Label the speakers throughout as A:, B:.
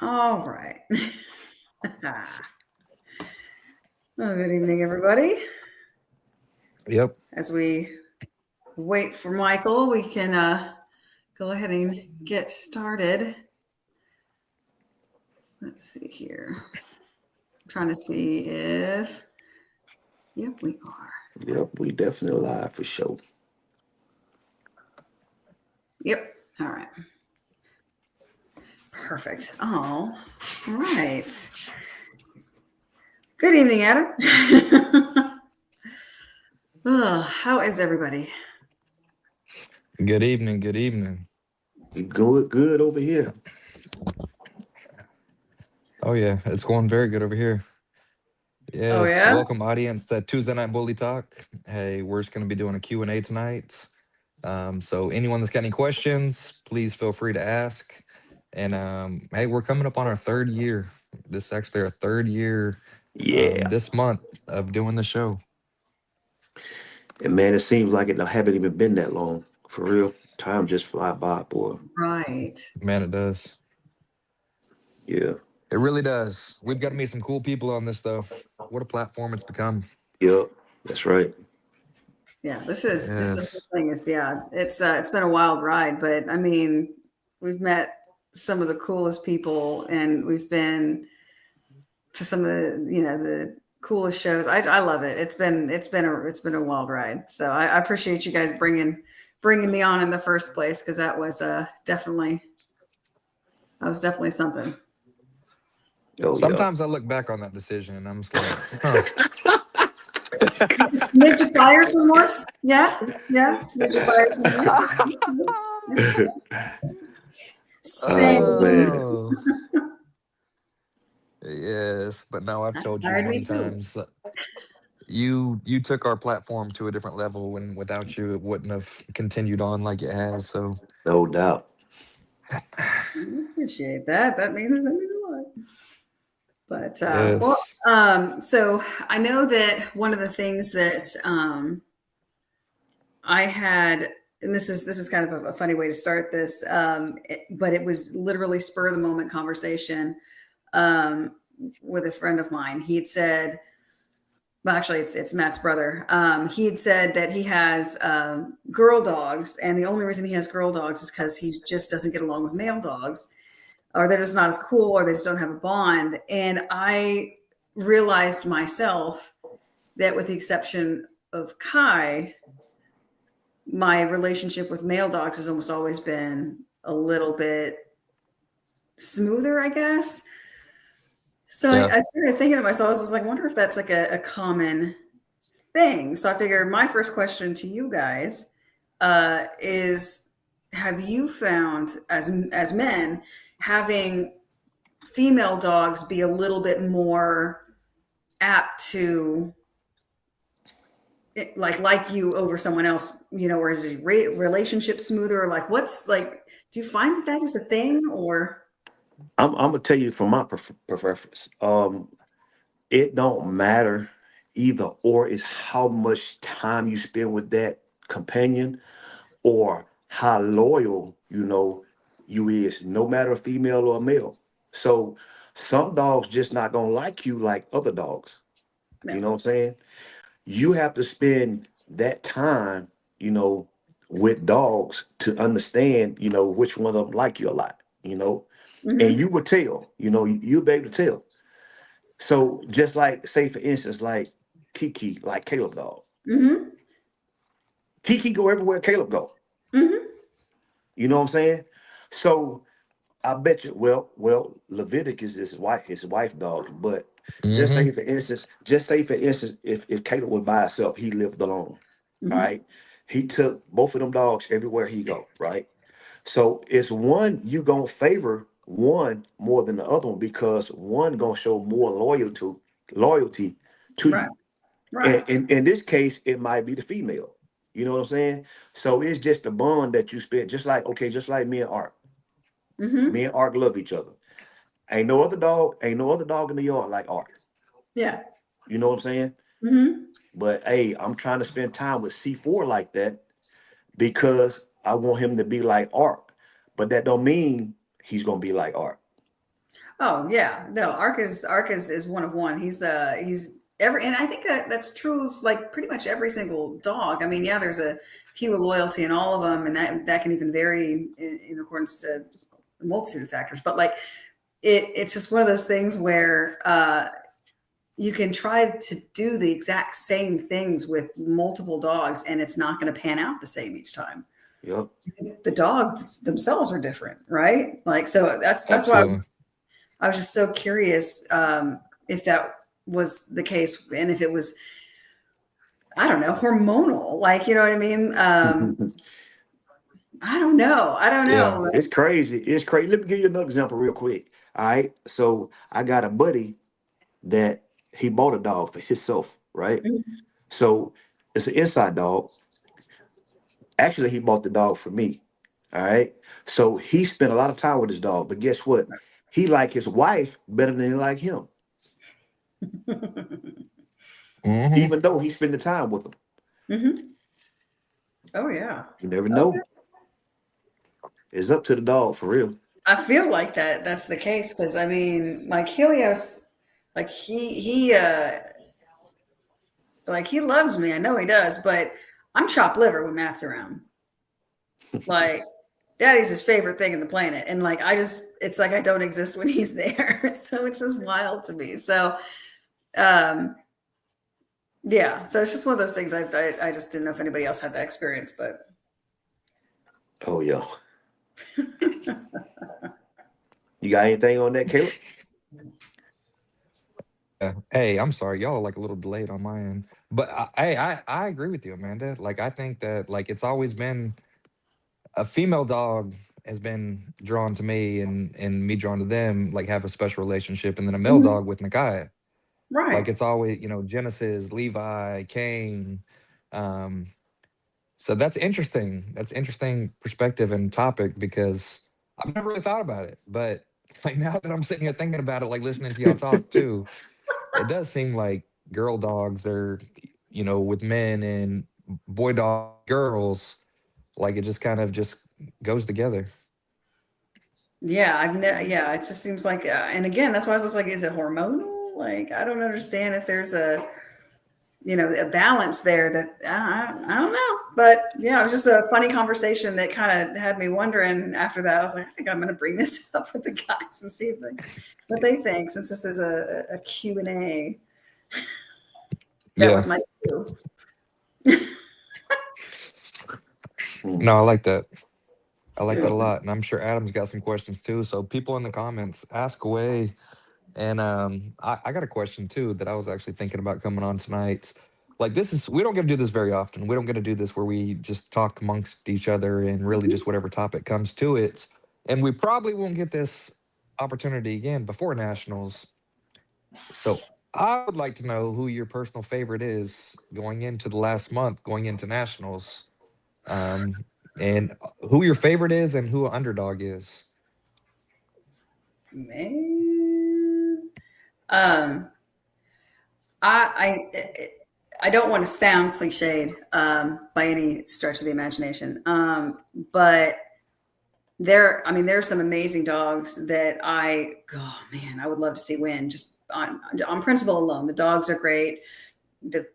A: All right. Well, good evening, everybody.
B: Yep.
A: As we wait for Michael, we can go ahead and get started. Let's see here. I'm trying to see if, yep, we are.
C: Yep, we definitely live for sure.
A: Yep. All right. Perfect. All right. Good evening, Adam. Oh, how is everybody?
B: Good evening. Good evening.
C: Good over here.
B: Oh yeah, it's going very good over here.
A: Oh,
B: Yes,
A: yeah?
B: welcome audience to Tuesday Night Bully Talk. Hey, we're just going to be doing a Q&A tonight. So anyone that's got any questions, please feel free to ask. And hey, we're coming up on our third year. This is actually our third year
C: Yeah.
B: this month of doing the show.
C: And man, it seems like it haven't even been that long. For real. Time just fly by, boy.
A: Right.
B: Man, it does.
C: Yeah.
B: It really does. We've got to meet some cool people on this though. What a platform it's become.
C: Yep. That's right.
A: Yeah, this is the
B: Yes.
A: thing is it's been a wild ride, but I mean we've met some of the coolest people and we've been to some of the coolest shows. I love it. It's been a wild ride. So I appreciate you guys bringing me on in the first place because that was definitely something.
C: Oh yeah.
B: Sometimes I look back on that decision and I'm just like, huh.
A: Just smidge of buyer's remorse. Yeah, yeah, smidge of buyer's remorse.
C: Oh
A: Same.
C: man.
B: Oh, yes. But no, I've
A: That
B: told you
A: fired me
B: many
A: too.
B: times that you took our platform to a different level when without you it wouldn't have continued on like it has. So
C: No doubt.
A: I appreciate that. That means a lot. But
B: yes.
A: so I know that one of the things that I had, and this is kind of a funny way to start this, but it was literally spur of the moment conversation um, with a friend of mine. He had said, well, actually, it's Matt's brother. He had said that he has girl dogs, and the only reason he has girl dogs is because he just doesn't get along with male dogs, or they're just not as cool, or they just don't have a bond. And I realized myself that, with the exception of Kai, my relationship with male dogs has almost always been a little bit smoother, I guess. So I,
B: Yeah.
A: I started thinking to myself, I was like, I wonder if that's like a common thing. So I figured my first question to you guys is: have you found, as men, having female dogs be a little bit more apt to like you over someone else, or is the relationship smoother, or like what's like? Do you find that is a thing, or
C: I'm gonna tell you from my preference. It don't matter either or is how much time you spend with that companion or how loyal you is, no matter a female or a male. So some dogs just not gonna like you like other dogs.
A: no?
C: You know what I'm saying? You have to spend that time, you know, with dogs to understand, which one of them like you a lot, and
A: Mm-hmm.
C: you would tell, you'll be able to tell. So just like, say for instance, like Kiki, like Caleb dog.
A: Mm-hmm.
C: Kiki go everywhere Caleb go.
A: Mm-hmm.
C: You know what I'm saying? So I bet you, well, Leviticus is his wife dog, but
B: Mm-hmm.
C: just say for instance, if Caleb was by himself, he lived alone. All
A: Mm-hmm.
C: right. He took both of them dogs everywhere he go, right? So it's one you gonna favor one more than the other one because one gonna show more loyalty to
A: Right.
C: you.
A: Right.
C: And in this case, it might be the female. You know what I'm saying? So it's just a bond that you spend, just like me and Art.
A: Mm-hmm.
C: Me and Art love each other. Ain't no other dog in the yard like Art.
A: Yeah.
C: You know what I'm saying?
A: Mm-hmm.
C: But hey, I'm trying to spend time with C4 like that because I want him to be like Art. But that don't mean he's gonna be like Art.
A: Oh yeah, no. Ark is one of one. He's every, and I think that's true of like pretty much every single dog. I mean, yeah, there's a hue of loyalty in all of them, and that can even vary in accordance to a multitude of factors. But like it's just one of those things where you can try to do the exact same things with multiple dogs, and it's not going to pan out the same each time.
C: Yep.
A: The dogs themselves are different, right? Like so that's why
B: Absolutely.
A: I was just so curious if that was the case and if it was, I don't know, hormonal. Like, you know what I mean? I don't know. I don't
B: Yeah.
A: know.
C: It's crazy. It's crazy. Let me give you another example real quick. All right. So I got a buddy that he bought a dog for himself, right? So it's an inside dog. Actually, he bought the dog for me. All right. So he spent a lot of time with his dog, but guess what? He like his wife better than he like him,
B: Hmm.
C: even though he spend the time with him.
A: Mhm. Oh yeah.
C: You never
A: Oh,
C: know. It's up to the dog for real.
A: I feel like that's the case because I mean, like Helios, like he loves me. I know he does, but I'm chopped liver when Matt's around. Like Daddy's his favorite thing in the planet, and like it's like I don't exist when he's there. So it's just wild to me. So um, yeah, so it's just one of those things. I just didn't know if anybody else had that experience, but
C: Oh yeah. You got anything on that, Caleb?
B: Yeah. Hey, I'm sorry, y'all are like a little delayed on my end, but I agree with you, Amanda. Like I think that like it's always been a female dog has been drawn to me and me drawn to them, like have a special relationship, and then a male
A: Mhm.
B: dog with Nakai. Like
A: Right.
B: it's always, Genesis, Levi, Cain. Um, so that's interesting. That's interesting perspective and topic because I've never really thought about it. But like now that I'm sitting here thinking about it, like listening to y'all talk too, it does seem like girl dogs are, with men and boy dog girls, like it just kind of just goes together.
A: Yeah, yeah, it just seems like, and again, that's why I was just like, is it hormonal? Like, I don't understand if there's a balance there that I don't know. But yeah, it was just a funny conversation that kind of had me wondering after that. I was like, I think I'm going to bring this up with the guys and see what they think, since this is a Q&A. That
B: Yeah.
A: was my cue.
C: Hmm.
B: No, I like that. I like
A: Yeah.
B: that a lot. And I'm sure Adam's got some questions too. So people in the comments, ask away. And I got a question too that I was actually thinking about coming on tonight. Like we don't get to do this very often. We don't get to do this where we just talk amongst each other and really just whatever topic comes to it. And we probably won't get this opportunity again before nationals. So I would like to know who your personal favorite is going into the last month, going into nationals, and who your favorite is and who an underdog is.
A: Man. Um, I don't want to sound cliched by any stretch of the imagination, but I mean, there are some amazing dogs that oh man, I would love to see win just on principle alone. The dogs are great. The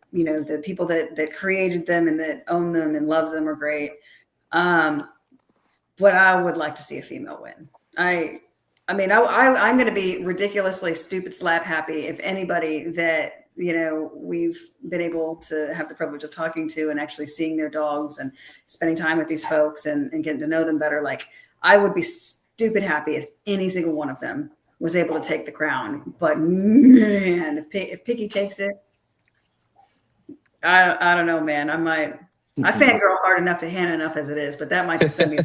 A: people that created them and that own them and love them are great. Um, but I would like to see a female win. I mean, I'm going to be ridiculously stupid slap happy if anybody that we've been able to have the privilege of talking to and actually seeing their dogs and spending time with these folks and getting to know them better. Like I would be stupid happy if any single one of them was able to take the crown. But man, if Piggy takes it, I don't know, man. I fangirl hard enough to Hannah enough as it is, but that might just send me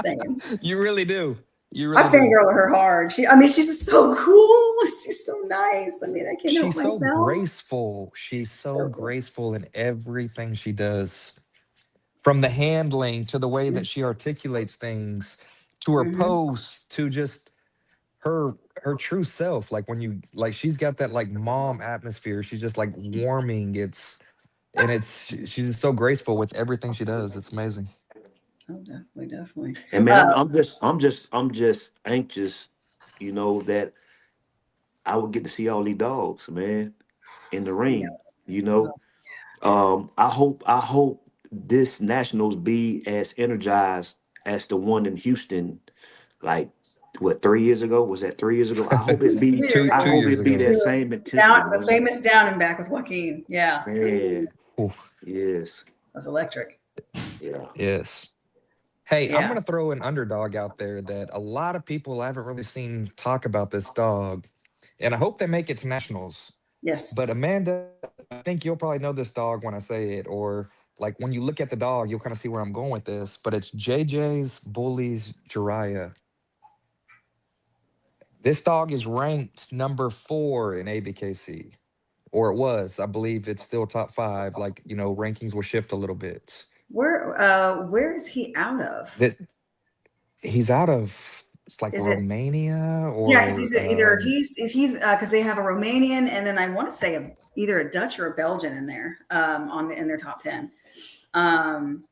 A: saying.
B: You really do. You
A: I
B: really do.
A: fangirl her hard. I mean, she's just so cool. She's so nice. I mean, I can't help
B: She's so
A: myself.
B: graceful. She's so
A: So cool.
B: graceful in everything she does. From the handling to the way that she articulates things, to her
A: Mm-hmm.
B: posts, to just her true self. Like when you like she's got that like mom atmosphere. She's just like warming. She's just so graceful with everything she does. It's amazing.
A: Oh, definitely, definitely.
C: And man, I'm just anxious, that I would get to see all these dogs, man, in the
A: Yeah.
C: ring. You know, I hope this Nationals be as energized as the one in Houston, like what 3 years ago? Was that 3 years ago? I hope it be.
A: 2 years
C: I
A: ago.
B: Two
C: hope
B: years
C: it be
B: ago.
C: that same intensity,
A: Down, the
C: man.
A: famous down and back with Joaquin. Yeah, that
C: Man,
B: Oof,
C: yes,
A: was electric.
C: yeah.
B: yes. Hey, I'm
A: Yeah.
B: gonna throw an underdog out there that a lot of people haven't really seen talk about this dog, and I hope they make it to nationals.
A: Yes.
B: But Amanda, I think you'll probably know this dog when I say it, or like when you look at the dog, you'll kind of see where I'm going with this. But it's JJ's Bullies Jiraiya. This dog is ranked number 4 in ABKC, or it was. I believe it's still top 5. Like, rankings will shift a little bit.
A: Where is he out of?
B: That he's out of, it's like
A: Is it?
B: Romania
A: Yeah, because
B: or
A: he's either he's because they have a Romanian and then I want to say either a Dutch or a Belgian in there in their top 10. Um,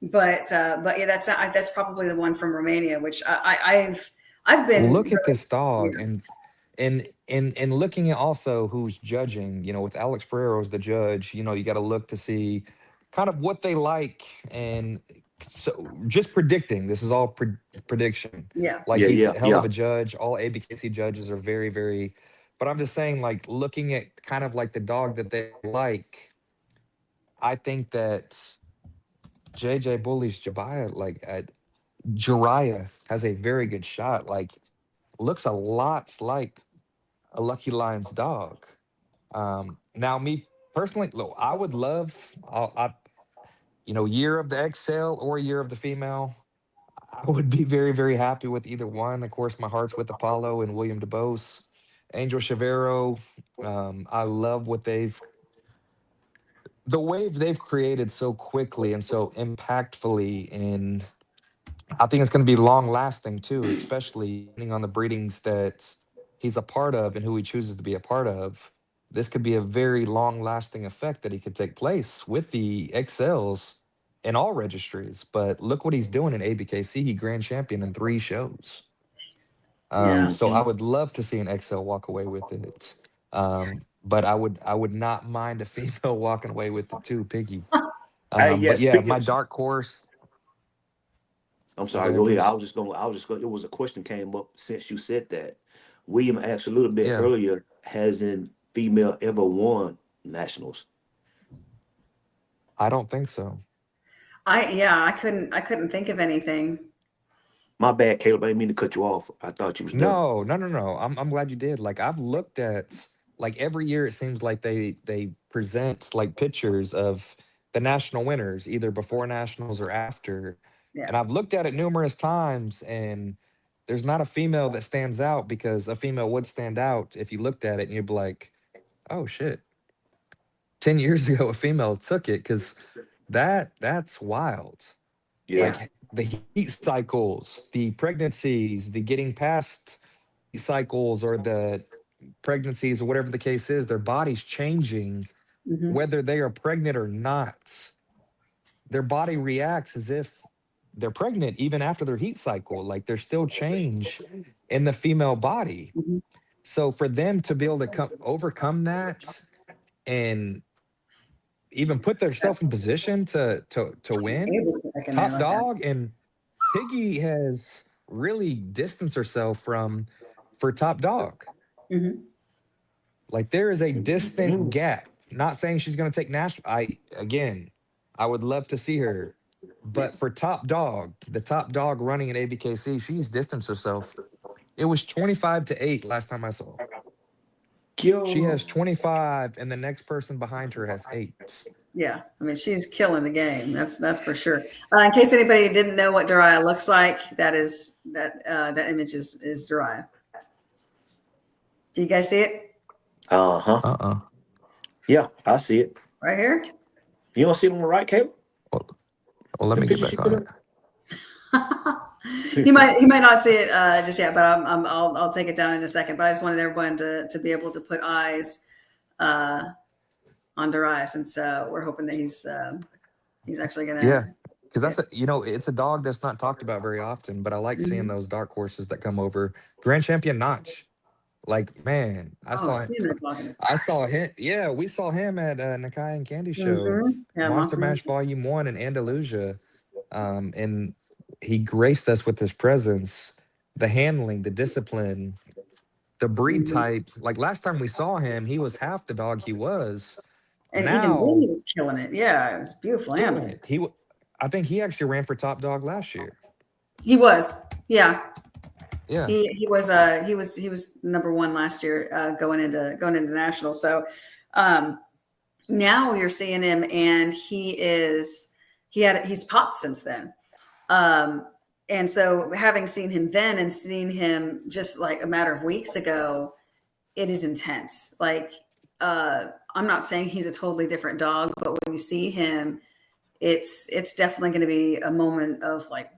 A: but yeah, that's probably the one from Romania, which I've been
B: look at
A: really,
B: this dog.
A: yeah.
B: And looking at also who's judging, with Alex Ferrero as the judge, you got to look to see kind of what they like. And so just predicting, this is all prediction.
A: Yeah.
B: Like
C: Yeah,
B: he's a
C: yeah,
B: hell of
C: yeah.
B: a judge. All ABKC judges are very, very, but I'm just saying, like looking at kind of like the dog that they like, I think that JJ Bully's Jiraiya has a very good shot. Like looks a lot like a Lucky Lions dog. Now, me personally, look, I would love, year of the XL or year of the female. I would be very, very happy with either one. Of course, my heart's with Apollo and William DeBose, Angel Chavero. I love the wave they've created so quickly and so impactfully, and I think it's going to be long lasting too, especially depending on the breedings that he's a part of and who he chooses to be a part of. This could be a very long lasting effect that he could take place with the XLs in all registries. But look what he's doing in ABKC. He grand champion in 3 shows.
A: Yeah.
B: So I
C: Mhm.
B: would love to see an XL walk away with it. But I would not mind a female walking away with it too, Piggy.
C: Hey, yeah.
B: But yeah,
C: Speaking,
B: my dark horse.
C: I'm
B: Oh, go
C: sorry.
B: ahead,
C: Go ahead.
B: Bruce.
C: I was just going. It was a question came up since you said that. William asked a little bit
B: Yeah,
C: earlier. Hasn't female ever won nationals?
B: I don't think so.
A: I couldn't think of anything.
C: My bad, Caleb. I didn't mean to cut you off. I thought you was done.
B: No, no, no, no. I'm glad you did. Like I've looked at like every year it seems like they present like pictures of the national winners either before nationals or after.
A: Yeah.
B: And I've looked at it numerous times and there's not a female that stands out because a female would stand out if you looked at it and you'd be like, "Oh shit. 10 years ago a female took it," cuz that's wild.
C: Yeah.
A: Yeah.
B: Like the heat cycles, the pregnancies, the getting past cycles or the pregnancies or whatever the case is, their body's changing,
A: Hmm.
B: whether they are pregnant or not. Their body reacts as if they're pregnant even after their heat cycle. Like there's still change in the female body.
A: Hmm.
B: So for them to be able to overcome that and even put themselves in position to win,
A: Able to get back in there
B: top
A: like that.
B: dog, and Piggy has really distanced herself for top dog.
A: Hmm.
B: Like there is a distant
C: Mhm.
B: gap. Not saying she's going to take national. I would love to see her,
A: Yeah.
B: but for top dog, the top dog running in ABKC, she's distanced herself. It was 25-8 last time I saw. She
C: Yo.
B: has 25, and the next person behind her has 8.
A: Yeah. I mean, she's killing the game. That's for sure. In case anybody didn't know what Dariah looks like, that image is Dariah. Do you guys see it
C: Uh-huh.
B: Uh-uh.
C: Yeah, I see it.
A: right here?
C: You don't see it on the right, Caleb?
B: Well, well, let
C: The
B: me get
C: picture she
B: back
C: put
B: on it.
C: up?
A: You might not see it just yet, but I'll take it down in a second. But I just wanted everyone to be able to put eyes on Darius, since we're hoping that he's actually
B: Yeah.
A: gonna
B: because that's it's a dog that's not talked about very often, but I like seeing
A: Mhm.
B: those dark horses that come over. Grand Champion Notch, like man,
A: Oh, seeing that dog in a
B: I saw
A: person.
B: him. Yeah, we saw him at Nakai and Candy Show,
A: Yeah,
B: Monster
A: Monster
B: Mash
A: Mash.
B: Volume 1 in Andalusia, and he graced us with his presence, the handling, the discipline, the breed
A: Mhm.
B: type. Like last time we saw him, he was half the dog he was.
A: And even then,
B: Now
A: he was killing it. Yeah, it was a beautiful
B: doing
A: animal.
B: it. I think he actually ran for top dog last year.
A: He was. Yeah,
B: Yeah.
A: he was number one last year, going into national. So um, now you're seeing him, and he's popped since then. Um, and so having seen him then and seeing him just like a matter of weeks ago, it is intense. Like I'm not saying he's a totally different dog, but when you see him, it's definitely going to be a moment of like,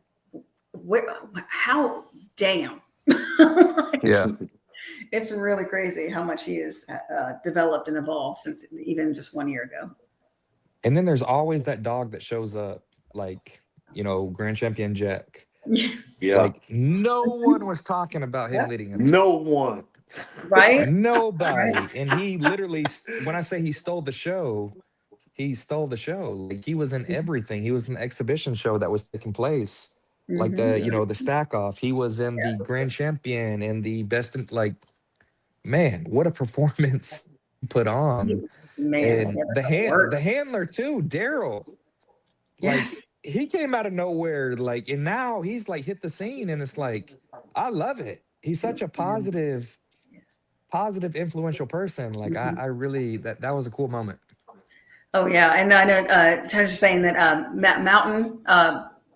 A: how damn.
B: Yeah.
A: It's really crazy how much he has developed and evolved since even just 1 year ago.
B: And then there's always that dog that shows up, like, Grand Champion Jack.
C: Yeah.
B: Like, no one was talking about him
A: Yep.
B: leading a
C: No one.
A: Right?
B: nobody. And he literally, when I say he stole the show, he stole the show. Like he was in everything. He was in the exhibition show that was taking place. Like
A: Mhm.
B: the stack off. He was in the Grand Champion and the best in, like, man, what a performance he put on.
A: Man,
B: And
A: yeah,
B: the
A: the works.
B: handler too, Daryl. Like
A: Yes.
B: he came out of nowhere, like, and now he's like hit the scene, and it's like, I love it. He's such a positive, influential person. Like I really that was a cool moment.
A: Oh yeah, and I know Taj is saying that Mountain,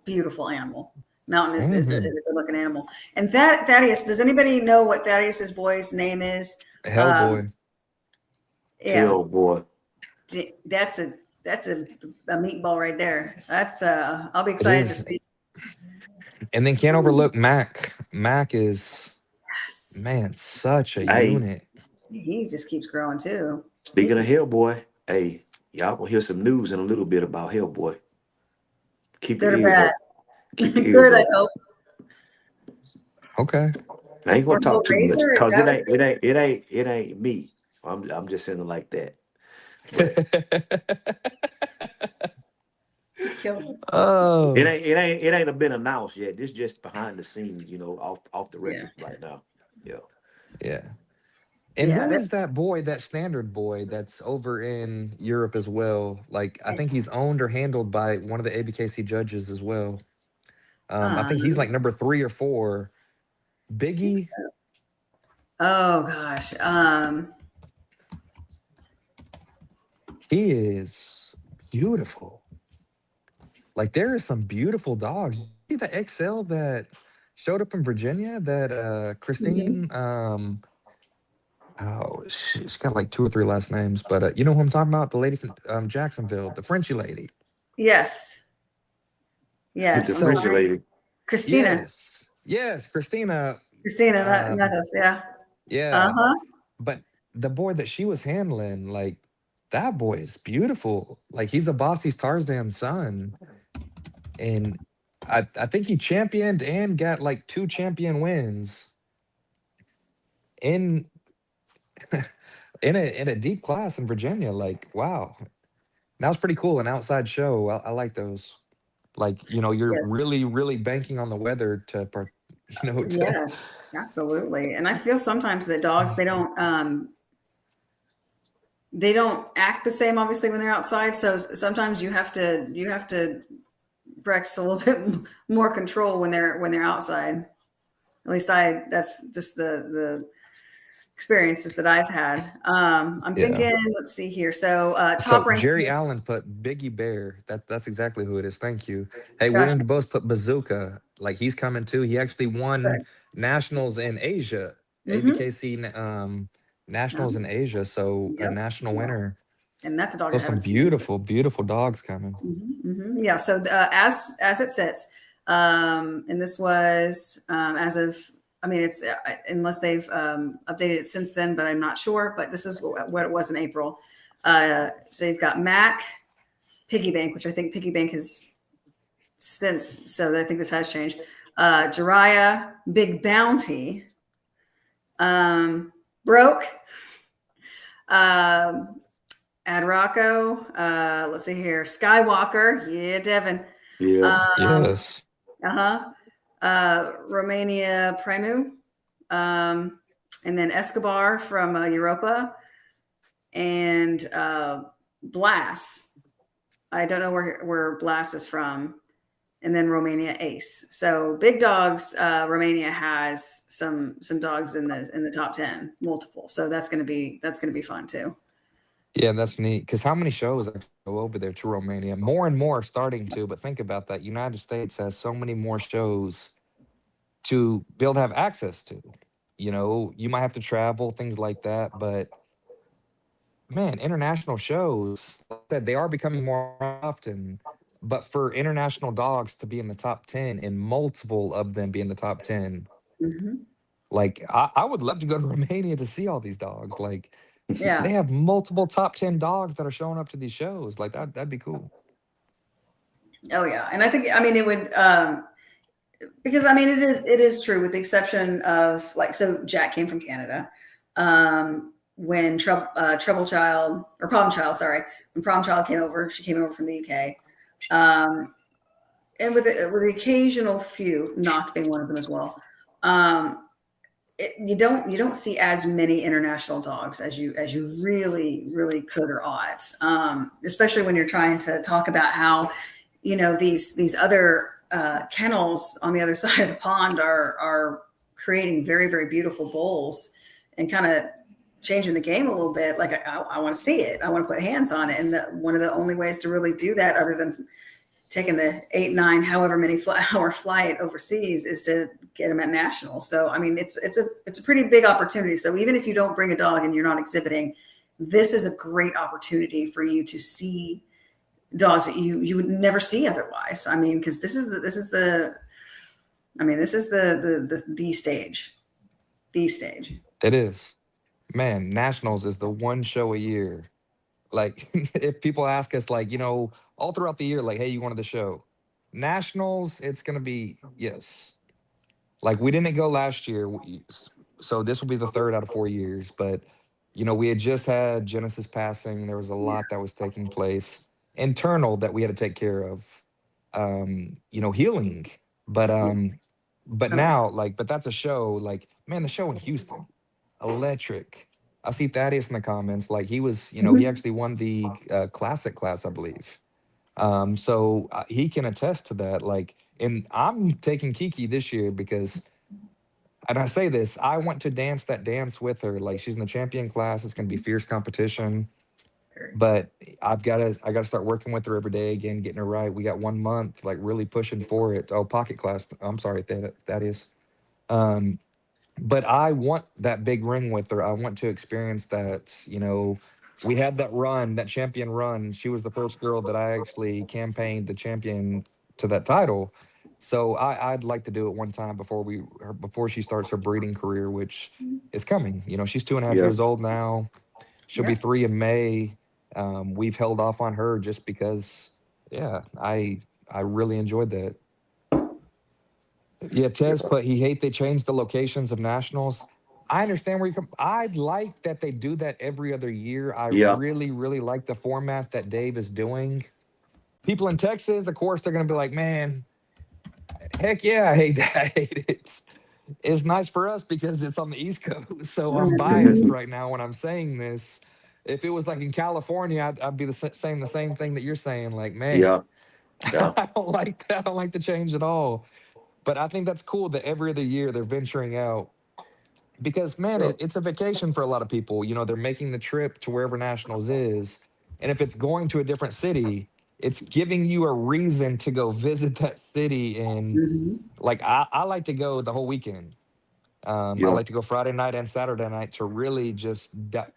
A: beautiful animal. Mountain
B: Hmm.
A: is a good looking animal. And Thaddeus, does anybody know what Thaddeus's boy's name is? Um,
B: Hellboy.
A: yeah,
C: Hell boy.
A: that's a meatball right there. That's I'll be
B: It
A: excited to
B: is.
A: see.
B: And then can't overlook Mac. Mac is,
A: Yes,
B: man, such a
C: Hey,
B: unit.
A: he just keeps growing too. He
C: speaking of
A: keeps
C: Hellboy, hey, y'all gonna hear some news in a little bit about Hellboy. Keep your
A: good or
C: ears
A: bad.
C: up. Keep your ears
A: Good, I
C: up.
A: hope.
B: Okay.
C: I ain't
A: For
C: gonna talk too much
A: Hellraiser, is
C: because
A: that what it is?
C: it ain't me. I'm just saying it like that. But
A: He killed him.
B: Oh,
C: it ain't been announced yet. This just behind the scenes, off the
A: Yeah,
C: record right now. Yeah.
B: yeah. And
A: yeah.
B: who
A: That's
B: is that boy, that standard boy that's over in Europe as well? Like, I think he's owned or handled by one of the ABKC judges as well. I think he's like number 3 or 4.
A: I think
B: Biggie,
A: so. Oh gosh.
B: he is beautiful. Like, there are some beautiful dogs. See the XL that showed up in Virginia that
A: Mhm.
B: Christine, oh, she's got like 2 or 3 last names, but you know who I'm talking about? The lady from Jacksonville, the Frenchy lady.
A: Yes. Yes.
C: The
A: I'm
B: So,
C: French
A: trying.
C: lady.
A: Christina.
B: yes, Christina.
A: Christina
B: Um,
A: Mathis. Yeah.
B: yeah,
A: Uh-huh.
B: but the boy that she was handling, like, that boy is beautiful. Like, he's a Bossy's Tarzan's son, and I think he championed and got like 2 champion wins in in a deep class in Virginia. Like, wow, that was pretty cool. An outside show. I like those. Like, you're
A: Yes.
B: really banking on the weather to
A: Yes. Absolutely. And I feel sometimes that dogs, they don't act the same obviously when they're outside. So sometimes you have to practice a little bit more control when they're outside. At least that's just the experiences that I've had. I'm
B: yeah.
A: thinking, let's see here. So top
B: So
A: ranked.
B: Jerry Allen put Biggie Bear. That's exactly who it is. Thank you. Hey,
A: Gotcha.
B: William DeBose put Bazooka. Like, he's coming too. He actually won nationals in Asia,
A: Mm-hmm.
B: ABKC nationals in Asia. So a
A: Yep.
B: national winner.
A: And that's a dog
B: So
A: I
B: some
A: haven't seen.
B: beautiful, beautiful dogs coming.
A: Yeah. So as it sits, and this was as of, I mean, it's unless they've updated it since then, but I'm not sure. But this is what it was in April. So you've got Mac, Piggy Bank, which I think Piggy Bank has so I think this has changed. Jiraiya, Big Bounty, Broke, Ad Rocco, let's see here, Skywalker, yeah, Devin,
C: Yeah.
B: Yes.
A: Romania Premu, and then Escobar from Europa, and Blas. I don't know where Blas is from, and then Romania Ace. So big dogs. Romania has some dogs in the top 10, multiple. So that's gonna be fun too.
B: Yeah, that's neat. Because how many shows actually go over there to Romania? More and more are starting to. But think about that. United States has so many more shows to be able to have access to. You know, you might have to travel, things like that. But man, international shows, like I said, they are becoming more often. But for international dogs to be in the top 10 and multiple of them be in the top 10,
A: Mm-hmm.
B: like I would love to go to Romania to see all these dogs. Like
A: Yeah.
B: they have multiple top 10 dogs that are showing up to these shows. Like that'd be cool.
A: Oh yeah. And I think it would because it is true, with the exception of, like, so Jack came from Canada. When Trouble Child, or Problem Child, sorry, when Problem Child came over, she came over from the UK. And with the occasional few, Knocked being one of them as well. You don't see as many international dogs as you really could or ought, especially when you're trying to talk about how, these other kennels on the other side of the pond are creating very, very beautiful bulls and kind of changing the game a little bit. Like, I want to see it. I want to put hands on it. And one of the only ways to really do that, other than taking the 8, 9, however many hour flight overseas, is to get them at nationals. So, it's a pretty big opportunity. So even if you don't bring a dog and you're not exhibiting, this is a great opportunity for you to see dogs that you would never see otherwise. Because this is the stage. The stage.
B: It is. Man, Nationals is the one show a year. Like if people ask us, like, all throughout the year, like, hey, you wanted the show? Nationals, it's gonna be yes. Like we didn't go last year, so this will be the third out of 4 years. But we had just had Genesis passing. There was a lot that was taking place internal that we had to take care of. Healing. But now, like, but that's a show. Like, man, the show in Houston, electric. I see Thaddeus in the comments. Like he was, he actually won the classic class, I believe. So he can attest to that. Like, and I'm taking Kiki this year because, and I say this, I want to dance that dance with her. Like she's in the champion class. It's going to be fierce competition, but I gotta start working with her every day again, getting her right. We got 1 month, like really pushing for it. Oh, pocket class. I'm sorry, that is. But I want that big ring with her. I want to experience that. We had that run, that champion run. She was the first girl that I actually campaigned the champion to that title. So I'd like to do it one time before she starts her breeding career, which is coming. She's 2.5
C: Yeah.
B: years old now. She'll be
A: Yeah.
B: 3 in May. We've held off on her just because, yeah, I really enjoyed that. Yeah, Tez, but he hate they changed the locations of nationals. I understand where you come. I'd like that they do that every other year. I
C: Yeah.
B: really, really like the format that Dave is doing. People in Texas, of course, they're gonna be like, man, heck yeah, I hate that. I hate it. It's nice for us because it's on the East Coast. So I'm biased right now when I'm saying this. If it was like in California, I'd be saying the same thing that you're saying. Like, man,
C: Yeah. Yeah.
B: I don't like that. I don't like the change at all. But I think that's cool that every other year they're venturing out because, man,
C: Yeah.
B: it's a vacation for a lot of people. They're making the trip to wherever Nationals is. And if it's going to a different city, it's giving you a reason to go visit that city. And
A: Mhm.
B: like, I like to go the whole weekend. I
C: Yeah.
B: like to go Friday night and Saturday night to really just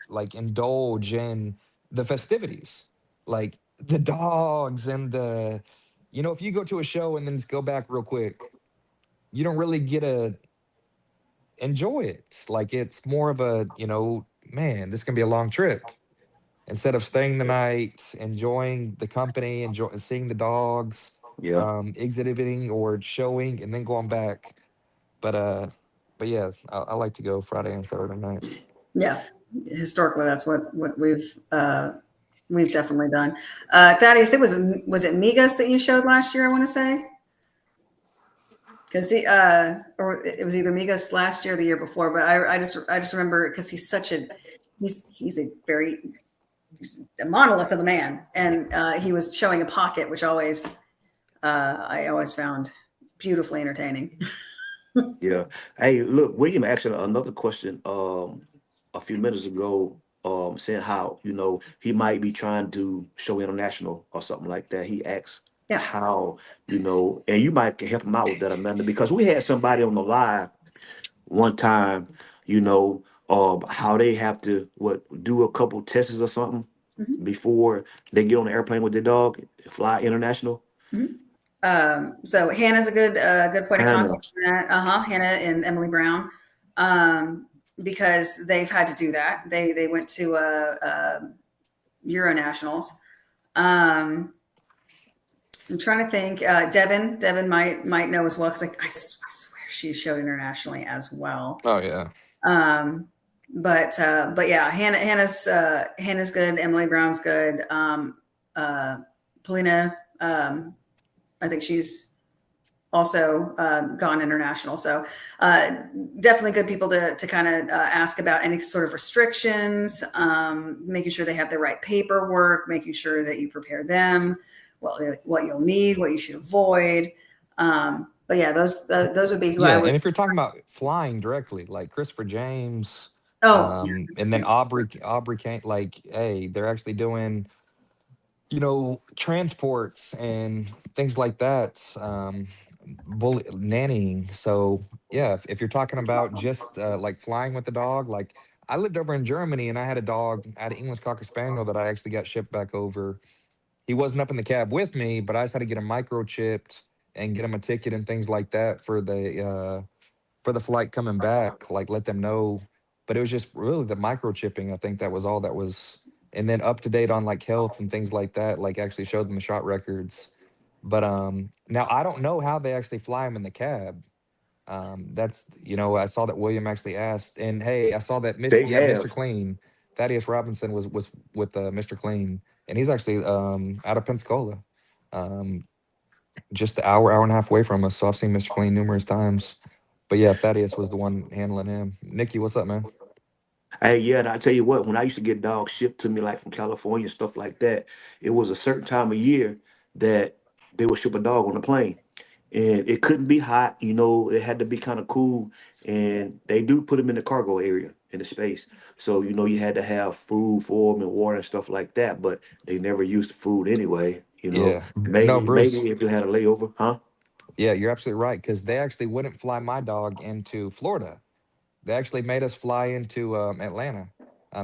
B: like indulge in the festivities, like the dogs and if you go to a show and then just go back real quick, you don't really get to enjoy it. Like it's more of a, man, this can be a long trip. Instead of staying the night, enjoying the company, seeing the dogs,
C: Yeah.
B: exhibiting or showing and then going back. But yeah, I like to go Friday and Saturday night.
A: Yeah, historically, that's what we've definitely done. Thaddeus, was it Migos that you showed last year? I want to say because or it was either Migos last year or the year before. But I just remember because he's a monolith of a man, and he was showing a pocket, which I always found beautifully entertaining.
C: Yeah. Hey, look, William asked another question a few minutes ago, saying how, he might be trying to show international or something like that. He asked
A: Yeah.
C: how, and you might can help him out with that, Amanda, because we had somebody on the live one time, how they have to do a couple tests or something
A: Mhm.
C: before they get on the airplane with their dog, fly international.
A: So Hannah's a good point of
C: Hannah.
A: contact for that. Hannah and Emily Brown, because they've had to do that. They went to Euro Nationals. I'm trying to think. Devin might know as well because I swear she showed internationally as well.
B: Oh yeah.
A: But yeah, Hannah's good. Emily Brown's good. Polina, I think she's also gone international. So definitely good people to kind of ask about any sort of restrictions, making sure they have the right paperwork, making sure that you prepare them, what you'll need, what you should avoid. But yeah, those would be who I
B: Yeah,
A: would.
B: and if you're talking about flying directly, like Christopher James,
A: Oh,
B: and then Aubrey Kane, like, hey, they're actually doing, transports and things like that, nannying. So yeah, if you're talking about just like flying with the dog, like I lived over in Germany and I had a dog, I had an English Cocker Spaniel that I actually got shipped back over. He wasn't up in the cab with me, but I just had to get him microchipped and get him a ticket and things like that for the flight coming back, like let them know. But it was just really the microchipping. I think that was all that was, and then up to date on like health and things like that. Like actually showed them the shot records. But now I don't know how they actually fly them in the cab. That's I saw that William actually asked, and hey, I saw that
C: They
B: Mr.
C: have.
B: Clean, Thaddeus Robinson was with Mr. Clean, and he's actually out of Pensacola, um, just an hour and a half away from us. So I've seen Mr. Clean numerous times. But yeah, Thaddeus was the one handling him. Nikki, what's up, man?
C: Hey, yeah, and I tell you what, when I used to get dogs shipped to me like from California, stuff like that, it was a certain time of year that they would ship a dog on the plane. And it couldn't be hot, it had to be kind of cool. And they do put them in the cargo area in the space. So, you had to have food for them and water and stuff like that, but they never used the food anyway.
B: Yeah. No,
C: Maybe
B: Bruce.
C: if you had a layover, huh?
B: Yeah, you're absolutely right. Because they actually wouldn't fly my dog into Florida. They actually made us fly into Atlanta,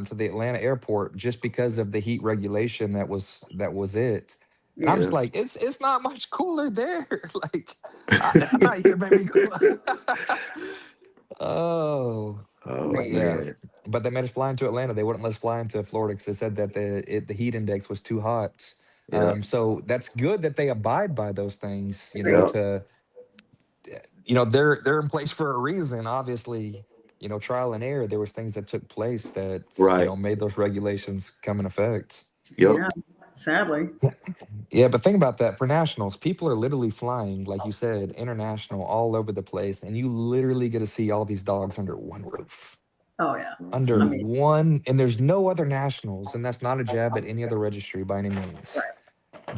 B: to the Atlanta airport, just because of the heat regulation that was it. And I'm just
C: Yeah.
B: like, it's not much cooler there. Like, I thought you made me go. Oh,
C: Oh
B: but yeah.
C: man.
B: But they made us fly into Atlanta. They wouldn't let us fly into Florida because they said that the heat index was too hot.
C: Yeah.
B: So that's good that they abide by those things.
C: Yeah.
B: They're in place for a reason. Obviously, trial and error. There was things that took place that
C: Right.
B: made those regulations come in effect.
C: Yep.
A: yeah, sadly.
B: Yeah, but think about that for nationals. People are literally flying, like you said, international all over the place, and you literally get to see all these dogs under one roof.
A: Oh yeah. I
B: Under
A: mean,
B: one, and there's no other nationals, and that's not a jab at any other registry by any means.
A: right.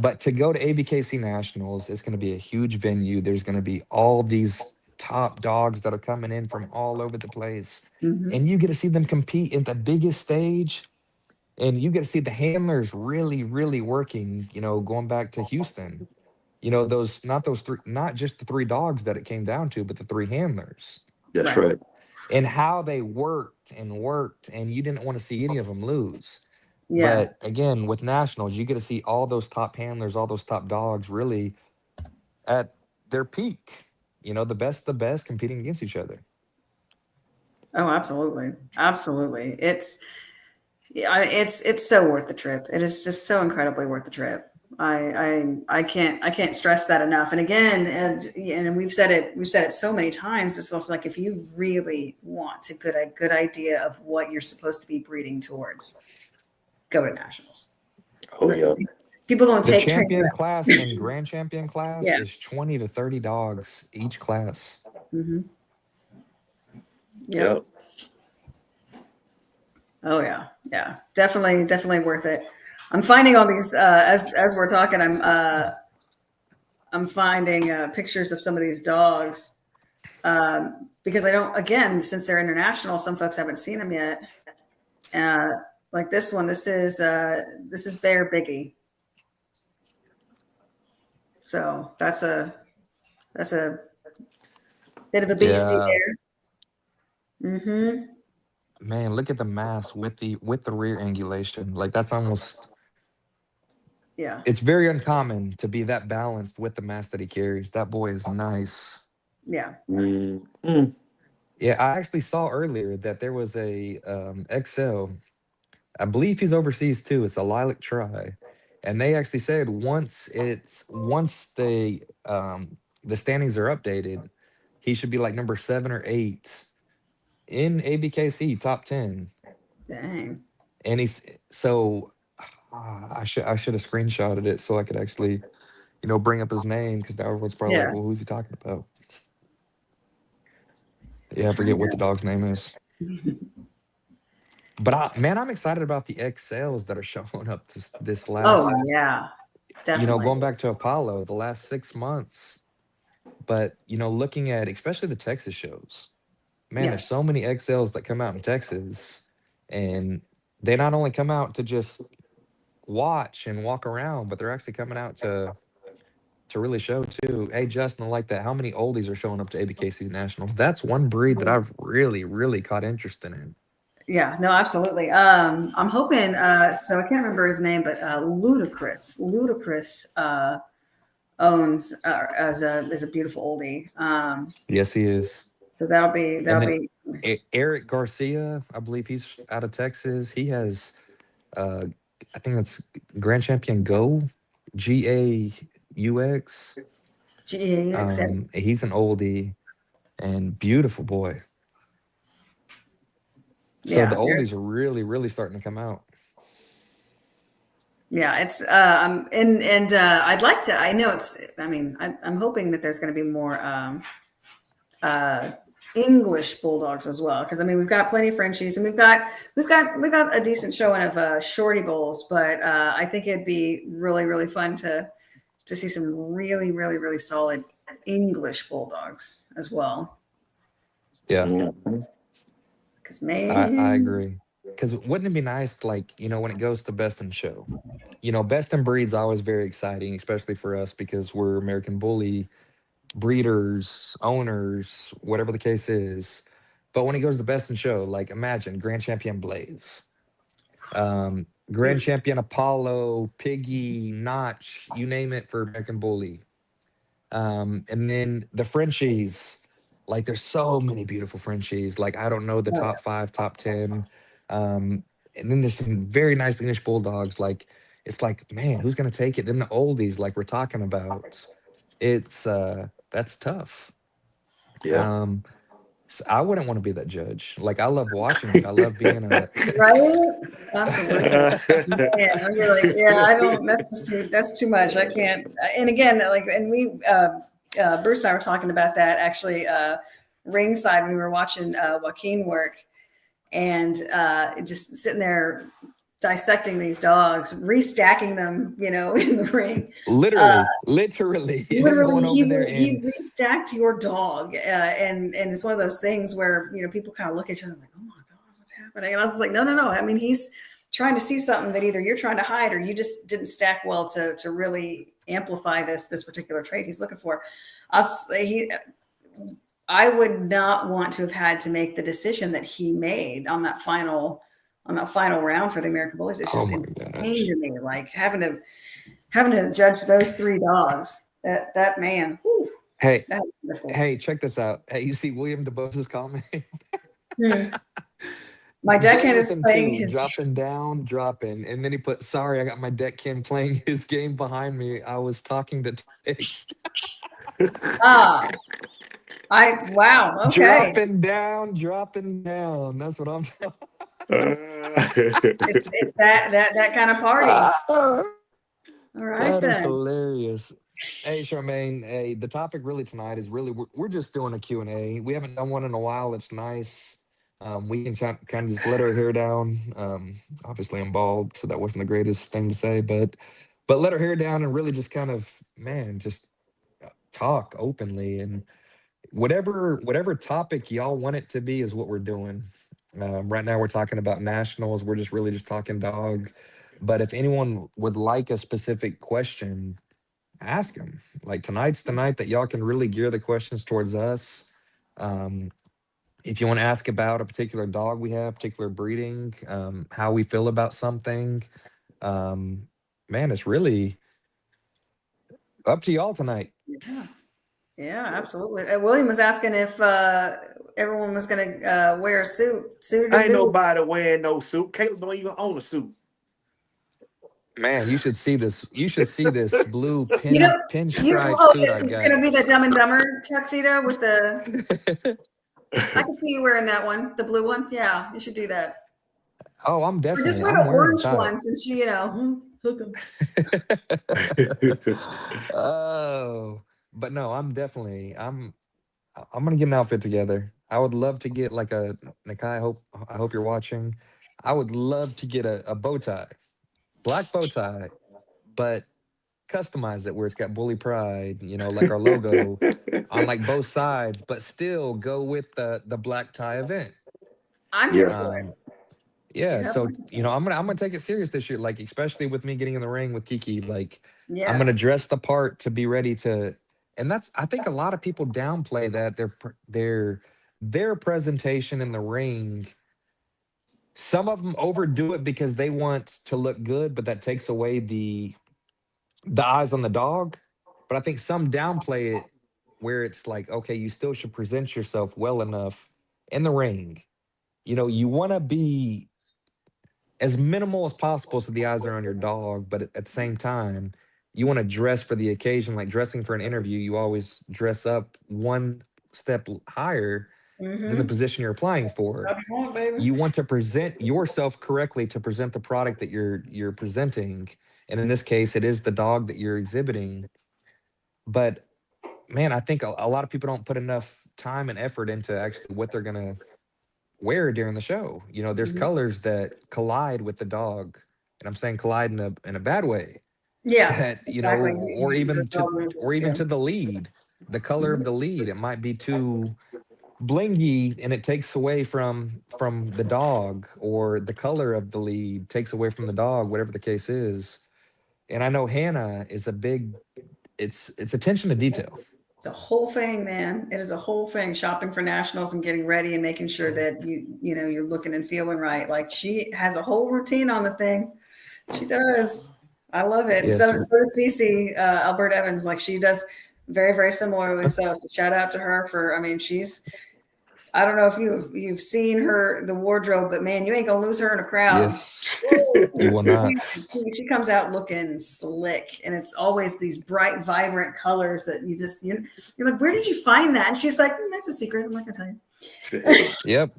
B: But to go to ABKC Nationals, it's going to be a huge venue. There's going to be all these top dogs that are coming in from all over the place.
A: Hmm.
B: And you get to see them compete at the biggest stage. And you get to see the handlers really, really working, going back to Houston. Not just the three dogs that it came down to, but the three handlers
C: That's
A: Right.
C: right.
B: and how they worked and worked. And you didn't want to see any of them lose.
A: Yeah.
B: But again, with nationals, you get to see all those top handlers, all those top dogs really at their peak. The best competing against each other.
A: Oh, absolutely. Absolutely. It's so worth the trip. It is just so incredibly worth the trip. I can't stress that enough. And again, and we've said it so many times. It's also like, if you really want a good idea of what you're supposed to be breeding towards, go to nationals.
C: Oh yeah.
A: People don't
B: The
A: take
B: champion
A: training.
B: class and grand champion class
A: Yeah.
B: is 20 to 30 dogs each class.
A: Mm-hmm.
C: Yep.
A: Oh yeah, yeah, definitely worth it. I'm finding all these as we're talking. I'm finding pictures of some of these dogs because I don't. Again, since they're international, some folks haven't seen them yet. Like this one. This is Bear Biggie. So that's a bit of a beastie
B: Yeah.
A: there. Mm-hmm.
B: Man, look at the mass with the rear angulation. Like that's almost,
A: Yeah.
B: it's very uncommon to be that balanced with the mass that he carries. That boy is nice.
A: Yeah.
C: Mm-hmm.
B: Yeah, I actually saw earlier that there was a XL. I believe he's overseas too. It's a lilac try, and they actually said once the standings are updated, he should be like number 7 or 8 in ABKC top 10.
A: Dang.
B: And he's so I should have screenshotted it so I could actually bring up his name, because now everyone's probably like,
A: Yeah.
B: well, who's he talking about? Yeah, I forget what the dog's name is. But man, I'm excited about the XLs that are showing up this last.
A: Oh yeah, definitely.
B: Going back to Apollo, the last 6 months. But looking at especially the Texas shows, man,
A: Yeah.
B: there's so many XLs that come out in Texas, and they not only come out to just watch and walk around, but they're actually coming out to really show too. Hey, Justin, I like that. How many oldies are showing up to ABKC Nationals? That's one breed that I've really caught interest in.
A: Yeah, no, absolutely. I'm hoping, so I can't remember his name, but Ludacris owns as a beautiful oldie.
B: Yes, he is.
A: So that'll be
B: Eric Garcia, I believe he's out of Texas. He has, I think it's Grand Champion Go, GAUX.
A: GAX.
B: He's an oldie and beautiful boy. So
A: Yeah,
B: the oldies are really starting to come out.
A: Yeah, it's and I'd like to. I know I'm hoping that there's going to be more English bulldogs as well, because we've got plenty of Frenchies, and we've got a decent showing of shorty bulls, but I think it'd be really fun to see some really solid English bulldogs as well.
B: Yeah,
A: because maybe
B: I agree. Because wouldn't it be nice, like, when it goes to best in show, best in breed's always very exciting, especially for us because we're American Bully breeders, owners, whatever the case is. But when it goes to best in show, like imagine Grand Champion Blaze, Grand Champion Apollo, Piggy, Notch, you name it for American Bully. And then the Frenchies, like there's so many beautiful Frenchies. Like I don't know the top 5, top 10. And then there's some very nice English bulldogs. Like it's like, man, who's gonna take it? Then the oldies, like we're talking about, it's that's tough.
C: Yeah.
B: So I wouldn't want to be that judge. Like I love watching it. I love being a
A: right. Absolutely. Yeah, you're like, yeah, I don't. That's too much. I can't. And again, we Bruce and I were talking about that actually ringside when we were watching Joaquin work, and just sitting there dissecting these dogs, restacking them, in the ring.
B: Literally, going over there
A: you restacked your dog, and it's one of those things where people kind of look at each other like, oh my god, what's happening? And I was like, no. He's trying to see something that either you're trying to hide or you just didn't stack well to really amplify this particular trait he's looking for. I would not want to have had to make the decision that he made on that final round for the American Bullies. It's just insane to me, like having to judge those 3 dogs. That man. Whew,
B: hey, check this out. Hey, you see William DeBose's comment?
A: My deckhand is
B: Jameson
A: playing
B: too,
A: his.
B: dropping down, dropping, and then he put, "Sorry, I got my deckhand playing his game behind me. I was talking to text."
A: Ah, wow. Okay.
B: Dropping down, dropping down. That's what I'm talking.
A: It's that kind of party. All right
B: That is
A: then.
B: hilarious. Hey, Charmaine. Hey, the topic really tonight is really we're just doing a Q&A. We haven't done one in a while. It's nice. We can kind of just let our hair down. Obviously, I'm bald, so that wasn't the greatest thing to say, but let our hair down and really just kind of, man, just talk openly, and whatever topic y'all want it to be is what we're doing. Right now, we're talking about nationals. We're just really just talking dog. But if anyone would like a specific question, ask them. Like tonight's the night that y'all can really gear the questions towards us. Um, if you want to ask about a particular dog we have, particular breeding, how we feel about something, um, man, it's really up to y'all tonight.
A: Yeah. Yeah, absolutely. William was asking if everyone was going to wear a suit, suited or
C: Ain't
A: booted.
C: nobody wearing no suit. Caleb don't even own a suit.
B: Man, you should see this. You should see this blue
A: You know,
B: pinstripe
A: oh,
B: suit I
A: it's going to be
B: got.
A: the Dumb and Dumber tuxedo with the. I can see you wearing that one, the blue one. Yeah, you should do that.
B: Oh,
A: Or just wear
B: I'm
A: the
B: wearing a
A: orange
B: tie.
A: one since hook 'em.
B: Oh, but no, I'm gonna get an outfit together. I would love to get like a Nakai. I hope you're watching. I would love to get a bow tie, black bow tie, but customize it where it's got Bully Pride, like our logo on like both sides, but still go with the black tie event.
A: I'm here
C: Yeah.
A: for it. You
B: Yeah,
A: have
B: so
A: my support.
B: I'm gonna take it serious this year, like especially with me getting in the ring with Kiki. Like I'm gonna
A: Yes.
B: dress the part to be ready to, and that's I think a lot of people downplay that their presentation in the ring. Some of them overdo it because they want to look good, but that takes away the eyes on the dog. But I think some downplay it where it's like, okay, you still should present yourself well enough in the ring. You want to be as minimal as possible so the eyes are on your dog, but at the same time, you want to dress for the occasion. Like dressing for an interview, you always dress up one step higher than the
A: Mm-hmm.
B: position you're applying for.
A: What you want, baby?
B: You want to present yourself correctly to present the product that you're presenting. And in this case, it is the dog that you're exhibiting. But man, I think a lot of people don't put enough time and effort into actually what they're gonna wear during the show. There's
A: Mhm.
B: colors that collide with the dog, and I'm saying collide in a bad way.
A: Yeah,
B: That
A: exactly.
B: or
A: The
B: even
A: dog loses,
B: to
A: yeah.
B: the lead, the color of
A: Mhm.
B: the lead. It might be too blingy, and it takes away from the dog, or the color of the lead takes away from the dog, whatever the case is. And I know Hannah is a big. It's attention to detail.
A: It's a whole thing, man. It is a whole thing. Shopping for nationals and getting ready and making sure that you're looking and feeling right. Like she has a whole routine on the thing. She does. I love it. And
B: Yes.
A: so does Cece Albert Evans. Like she does very, very similarly. So shout out to her for. I mean, I don't know if you've seen the wardrobe, but man, you ain't gonna lose her in a crowd.
B: Yes. You will not.
A: She comes out looking slick, and it's always these bright, vibrant colors that you're like, where did you find that? And she's like, that's a secret. I'm not gonna tell you.
B: Yep.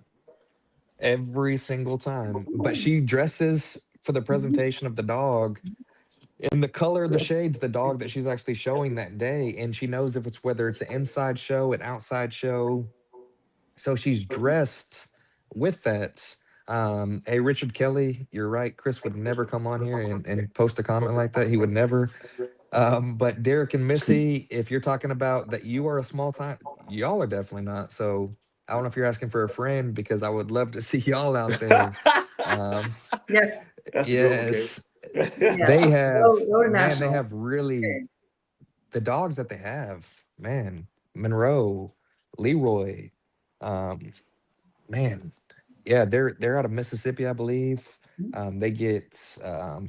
B: Every single time. But she dresses for the presentation of the dog in the color, the shades, the dog that she's actually showing that day. And she knows if it's whether it's an inside show, an outside show. So she's dressed with that. Hey, Richard Kelly, you're right. Chris would never come on here and post a comment like that. He would never. But Derek and Missy, if you're talking about that you are a small time, y'all are definitely not. So I don't know if you're asking for a friend, because I would love to see y'all out there. Um,
A: Yes,
C: That's a good one, Caleb.
B: yes,
A: yes.
B: they have,
A: Go to
B: man, they have
A: nationals.
B: really the dogs that they have, man, Monroe, Leroy, um, man, yeah, they're out of Mississippi, I believe. They get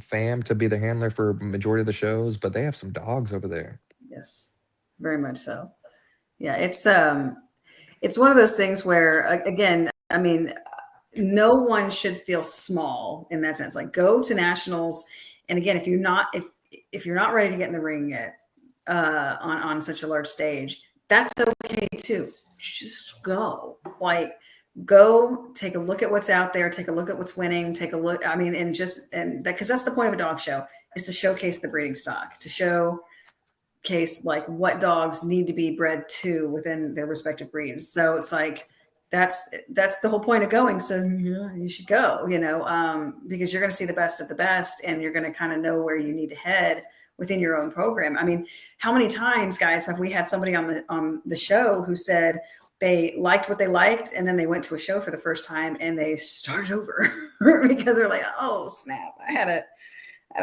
B: Fam to be the handler for majority of the shows, but they have some dogs over there.
A: Yes, very much so. Yeah, it's one of those things where again, I mean, no one should feel small in that sense. Like, go to nationals, and again, if you're not ready to get in the ring yet on such a large stage, that's okay too. Just go. Like, go take a look at what's out there, take a look at what's winning, take a look. I mean, and that, because that's the point of a dog show, is to showcase the breeding stock, to showcase like what dogs need to be bred to within their respective breeds. So it's like, that's the whole point of going. So yeah, you should go, because you're going to see the best of the best, and you're going to kind of know where you need to head within your own program. I mean, how many times, guys, have we had somebody on the show who said they liked what they liked, and then they went to a show for the first time and they started over because they're like, oh snap, I had it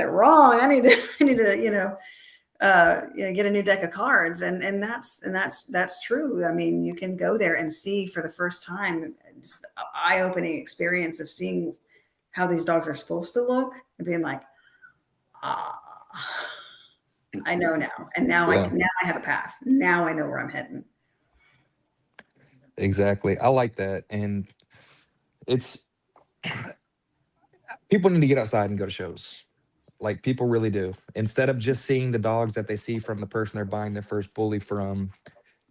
A: wrong. I need to, get a new deck of cards. And that's true. I mean, you can go there and see for the first time, it's the eye-opening experience of seeing how these dogs are supposed to look and being like, I know now. And now I have a path. Now I know where I'm heading.
B: Exactly. I like that. And it's people need to get outside and go to shows. Like, people really do. Instead of just seeing the dogs that they see from the person they're buying their first bully from,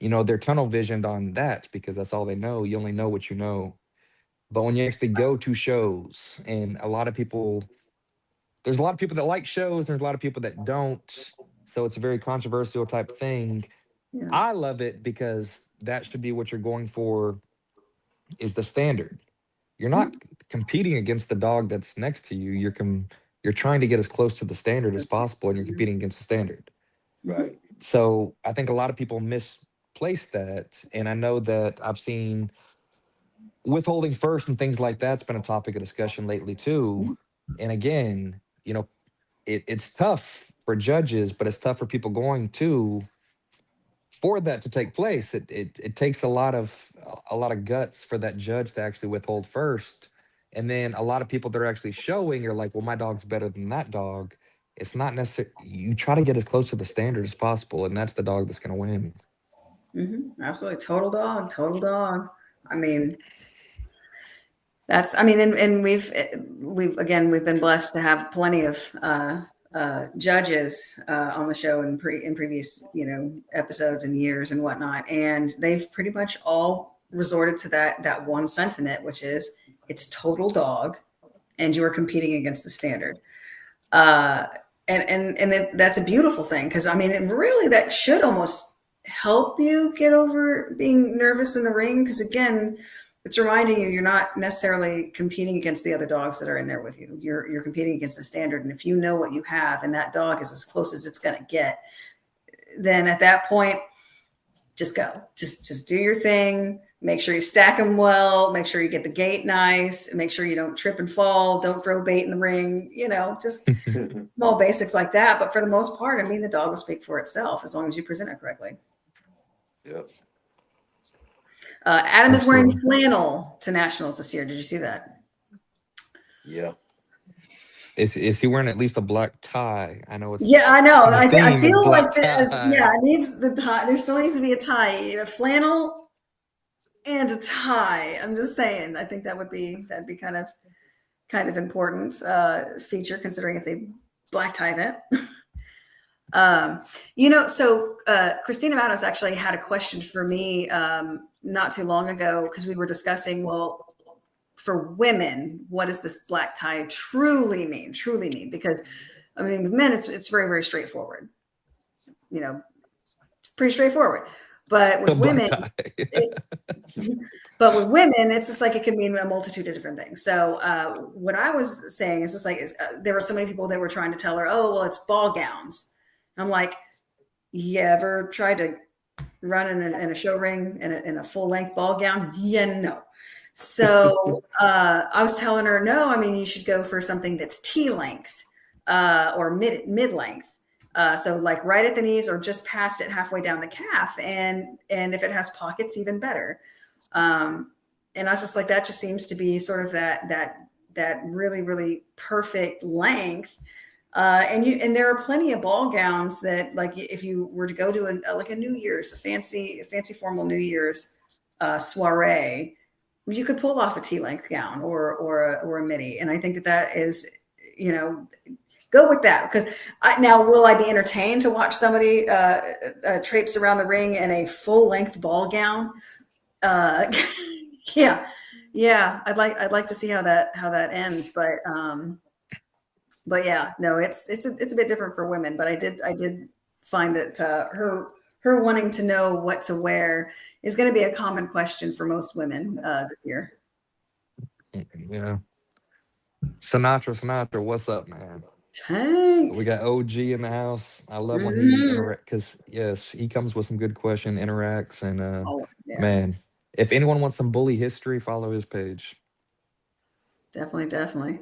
B: they're tunnel visioned on that because that's all they know. You only know what you know. But when you actually go to shows, and there's a lot of people that like shows, there's a lot of people that don't. So it's a very controversial type thing.
A: Yeah.
B: I love it because that should be what you're going for, is the standard. You're not competing against the dog that's next to you. You're trying to get as close to the standard as possible, and you're competing against the standard.
C: Right.
B: So I think a lot of people misplace that. And I know that I've seen withholding first and things like that's been a topic of discussion lately too. And again, it's tough for judges, but it's tough for people going to for that to take place. It takes a lot of guts for that judge to actually withhold first. And then a lot of people that are actually showing are like, well, my dog's better than that dog. It's not necessary. You try to get as close to the standard as possible, and that's the dog that's going to win.
A: Mm-hmm. Absolutely. Total dog. I mean, and we've been blessed to have plenty of judges on the show in previous episodes and years and whatnot, and they've pretty much all resorted to that one sentiment, which is, it's total dog, and you are competing against the standard. And that's a beautiful thing, because I mean, really, that should almost help you get over being nervous in the ring, because again, it's reminding you you're not necessarily competing against the other dogs that are in there with you. You're competing against the standard, and if you know what you have, and that dog is as close as it's going to get, then at that point, just go, just do your thing. Make sure you stack them well. Make sure you get the gate nice. Make sure you don't trip and fall. Don't throw bait in the ring. Just small basics like that. But for the most part, I mean, the dog will speak for itself as long as you present it correctly.
C: Yep.
A: Adam is wearing
B: Absolutely.
A: flannel to nationals this year. Did you see that?
C: Yeah.
B: Is he wearing at least a black tie? I know it's
A: Yeah, I know.
B: the
A: I
B: theme is
A: feel
B: black
A: like this.
B: tie.
A: Yeah, it needs the tie. There still needs to be a tie, a flannel and a tie. I'm just saying. I think that'd be kind of important feature, considering it's a black tie event. So Christina Matos actually had a question for me not too long ago, because we were discussing, well, for women, what does this black tie truly mean? Because I mean, with men, it's very, very straightforward. It's pretty straightforward. But with women, it's just like, it can mean a multitude of different things. So what I was saying is just like, there were so many people that were trying to tell her, oh, well, it's ball gowns. I'm like, you ever tried to run in a show ring in a full length ball gown? Yeah, no. So I was telling her, no, I mean, you should go for something that's T length or mid length. So like right at the knees or just past it, halfway down the calf. And if it has pockets, even better. And I was just like, that just seems to be sort of that really, really perfect length. And there are plenty of ball gowns that, like, if you were to go to a New Year's, a fancy formal New Year's soiree, you could pull off a T-length gown or a midi, and I think that is, go with that, because now will I be entertained to watch somebody traipse around the ring in a full length ball gown? Uh, yeah, I'd like to see how that ends, but yeah, no, it's a bit different for women, but I did find that her wanting to know what to wear is going to be a common question for most women this year.
B: Yeah. Sinatra, what's up, man?
A: Tank.
B: We got OG in the house. I love when he
A: Mhm.
B: interact because yes, he comes with some good question, interacts, and
A: Oh, yeah,
B: man, if anyone wants some bully history, follow his page.
A: definitely.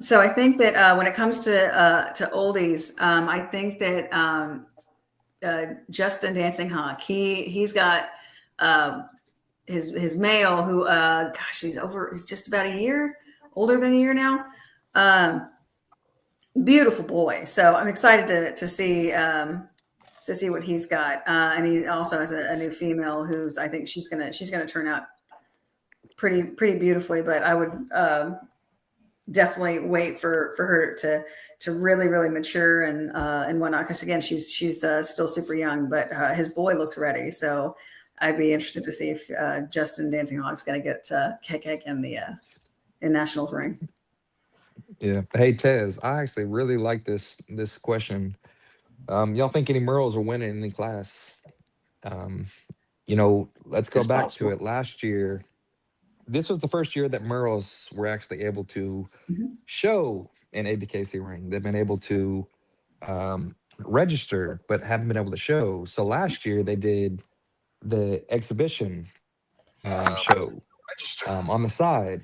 A: So I think that when it comes to oldies, I think that Justin Dancing Hawk, he's got his male who gosh, he's just about a year older than a year now. Beautiful boy. So I'm excited to see what he's got. And he also has a new female who's, I think she's gonna turn out pretty beautifully. But I would definitely wait for her to really mature and whatnot. Because again, she's still super young, but his boy looks ready. So I'd be interested to see if Justin Dancing Hawk's gonna get kick in the in Nationals ring.
B: Yeah. Hey Tez, I actually really like this question. Y'all think any Merles will win in any class? Um, let's go
C: It's
B: back to
C: possible.
B: it. Last year, this was the first year that Merles were actually able to
A: Mhm.
B: show an ABKC ring. They've been able to register, but haven't been able to show. So last year they did the exhibition show on the side.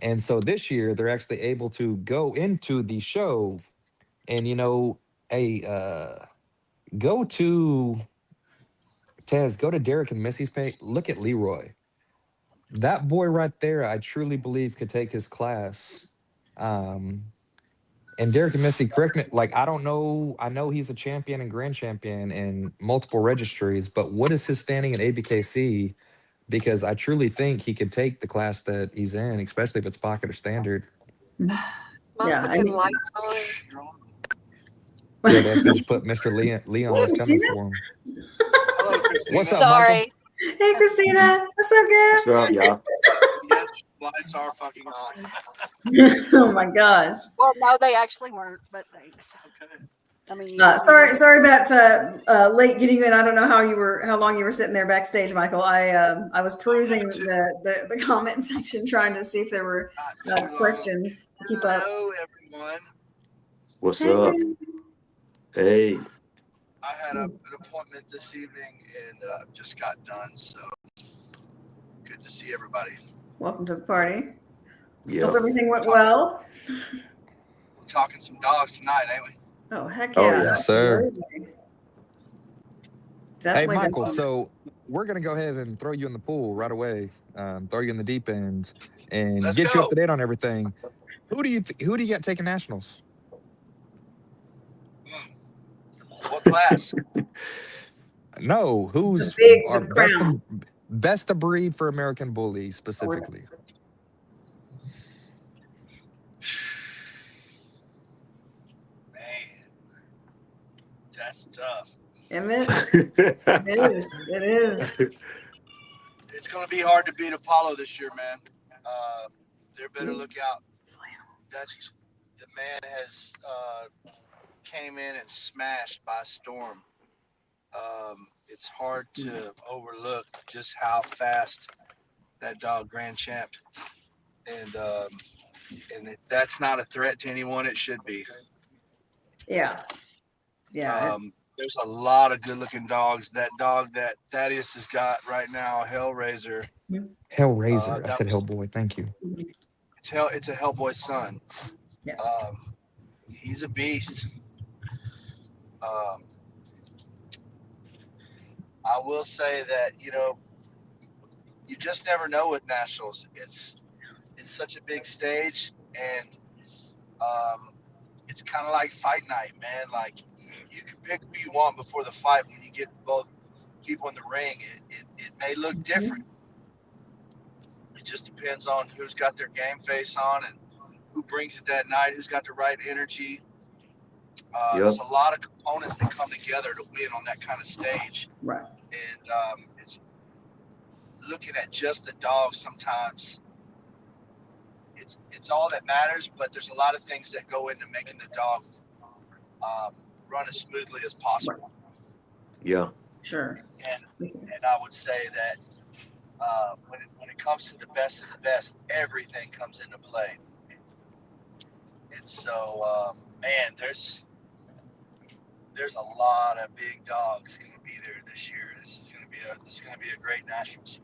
B: And so this year they're actually able to go into the show and, hey, go to Tez, go to Derek and Missy's page. Look at Leroy. That boy right there, I truly believe could take his class. Um, and Derek and Missy, correct me, like I don't know. I know he's a champion and grand champion in multiple registries, but what is his standing at ABKC? Because I truly think he could take the class that he's in, especially if it's pocket or standard.
A: Mhm.
D: Is my
A: Yeah, I
D: fucking
A: mean,
D: lights on?
B: Yeah, they actually just put Mr. Leon
A: Hey,
B: is coming
A: Christina.
B: for him.
E: Hello, Christina.
B: What's up, Michael?
D: Sorry.
A: Hey, Christina. What's up,
C: What's up, y'all?
E: Yes, lights are fucking on.
A: girl? Oh my gosh.
D: Well, no, they actually weren't, but thanks.
E: Okay.
D: I mean,
A: Sorry about late getting you in. I don't know how long you were sitting there backstage, Michael. I was perusing the comment section trying to see if there were
E: Not too long.
A: questions to keep up.
E: Hello, everyone.
C: What's
A: Hey,
C: up? Hey,
E: I had an appointment this evening and just got done, so good to see everybody.
A: welcome to the party.
C: yeah.
A: Hope everything went well.
E: We're talking some dogs tonight, ain't we?
A: Oh heck
C: Oh,
A: yeah,
C: yeah.
B: Yes, sir.
A: absolutely.
B: Hey,
A: Definitely.
B: Michael.
A: definitely.
B: So we're gonna go ahead and throw you in the pool right away. Throw you in the deep end and
E: Let's
B: get you up
E: go.
B: to date on everything. Who do you got taking nationals?
E: What class?
B: No, who's our
A: The crown.
B: best of breed for American Bully specifically?
E: Man, that's tough.
A: Isn't it? It is. It is.
E: It's going to be hard to beat Apollo this year, man. There better look out. That's the man has came in and smashed by storm. It's hard to overlook just how fast that dog Grand Champ, and that's not a threat to anyone. It should be.
A: Yeah. Yeah.
E: There's a lot of good-looking dogs. That dog that Thaddeus has got right now, Hellraiser.
B: Hellraiser. I
E: that
B: said
E: was-
B: Hellboy. Thank you.
E: It's a Hellboy son.
A: Yeah.
E: He's a beast. I will say that you just never know with nationals. It's such a big stage, and it's kind of like fight night, man. Like you can pick who you want before the fight. When you get both people in the ring, it may look different. it just depends on who's got their game face on and who brings it that night, who's got the right energy. There's a lot of components that come together to win on that kind of stage.
A: Right.
E: And it's looking at just the dogs sometimes. It's all that matters, but there's a lot of things that go into making the dog run as smoothly as possible.
C: Yeah.
A: Sure.
E: And I would say that when it comes to the best of the best, everything comes into play. And so, man, there's a lot of big dogs going to be there this year. This is going to be a great Nationals.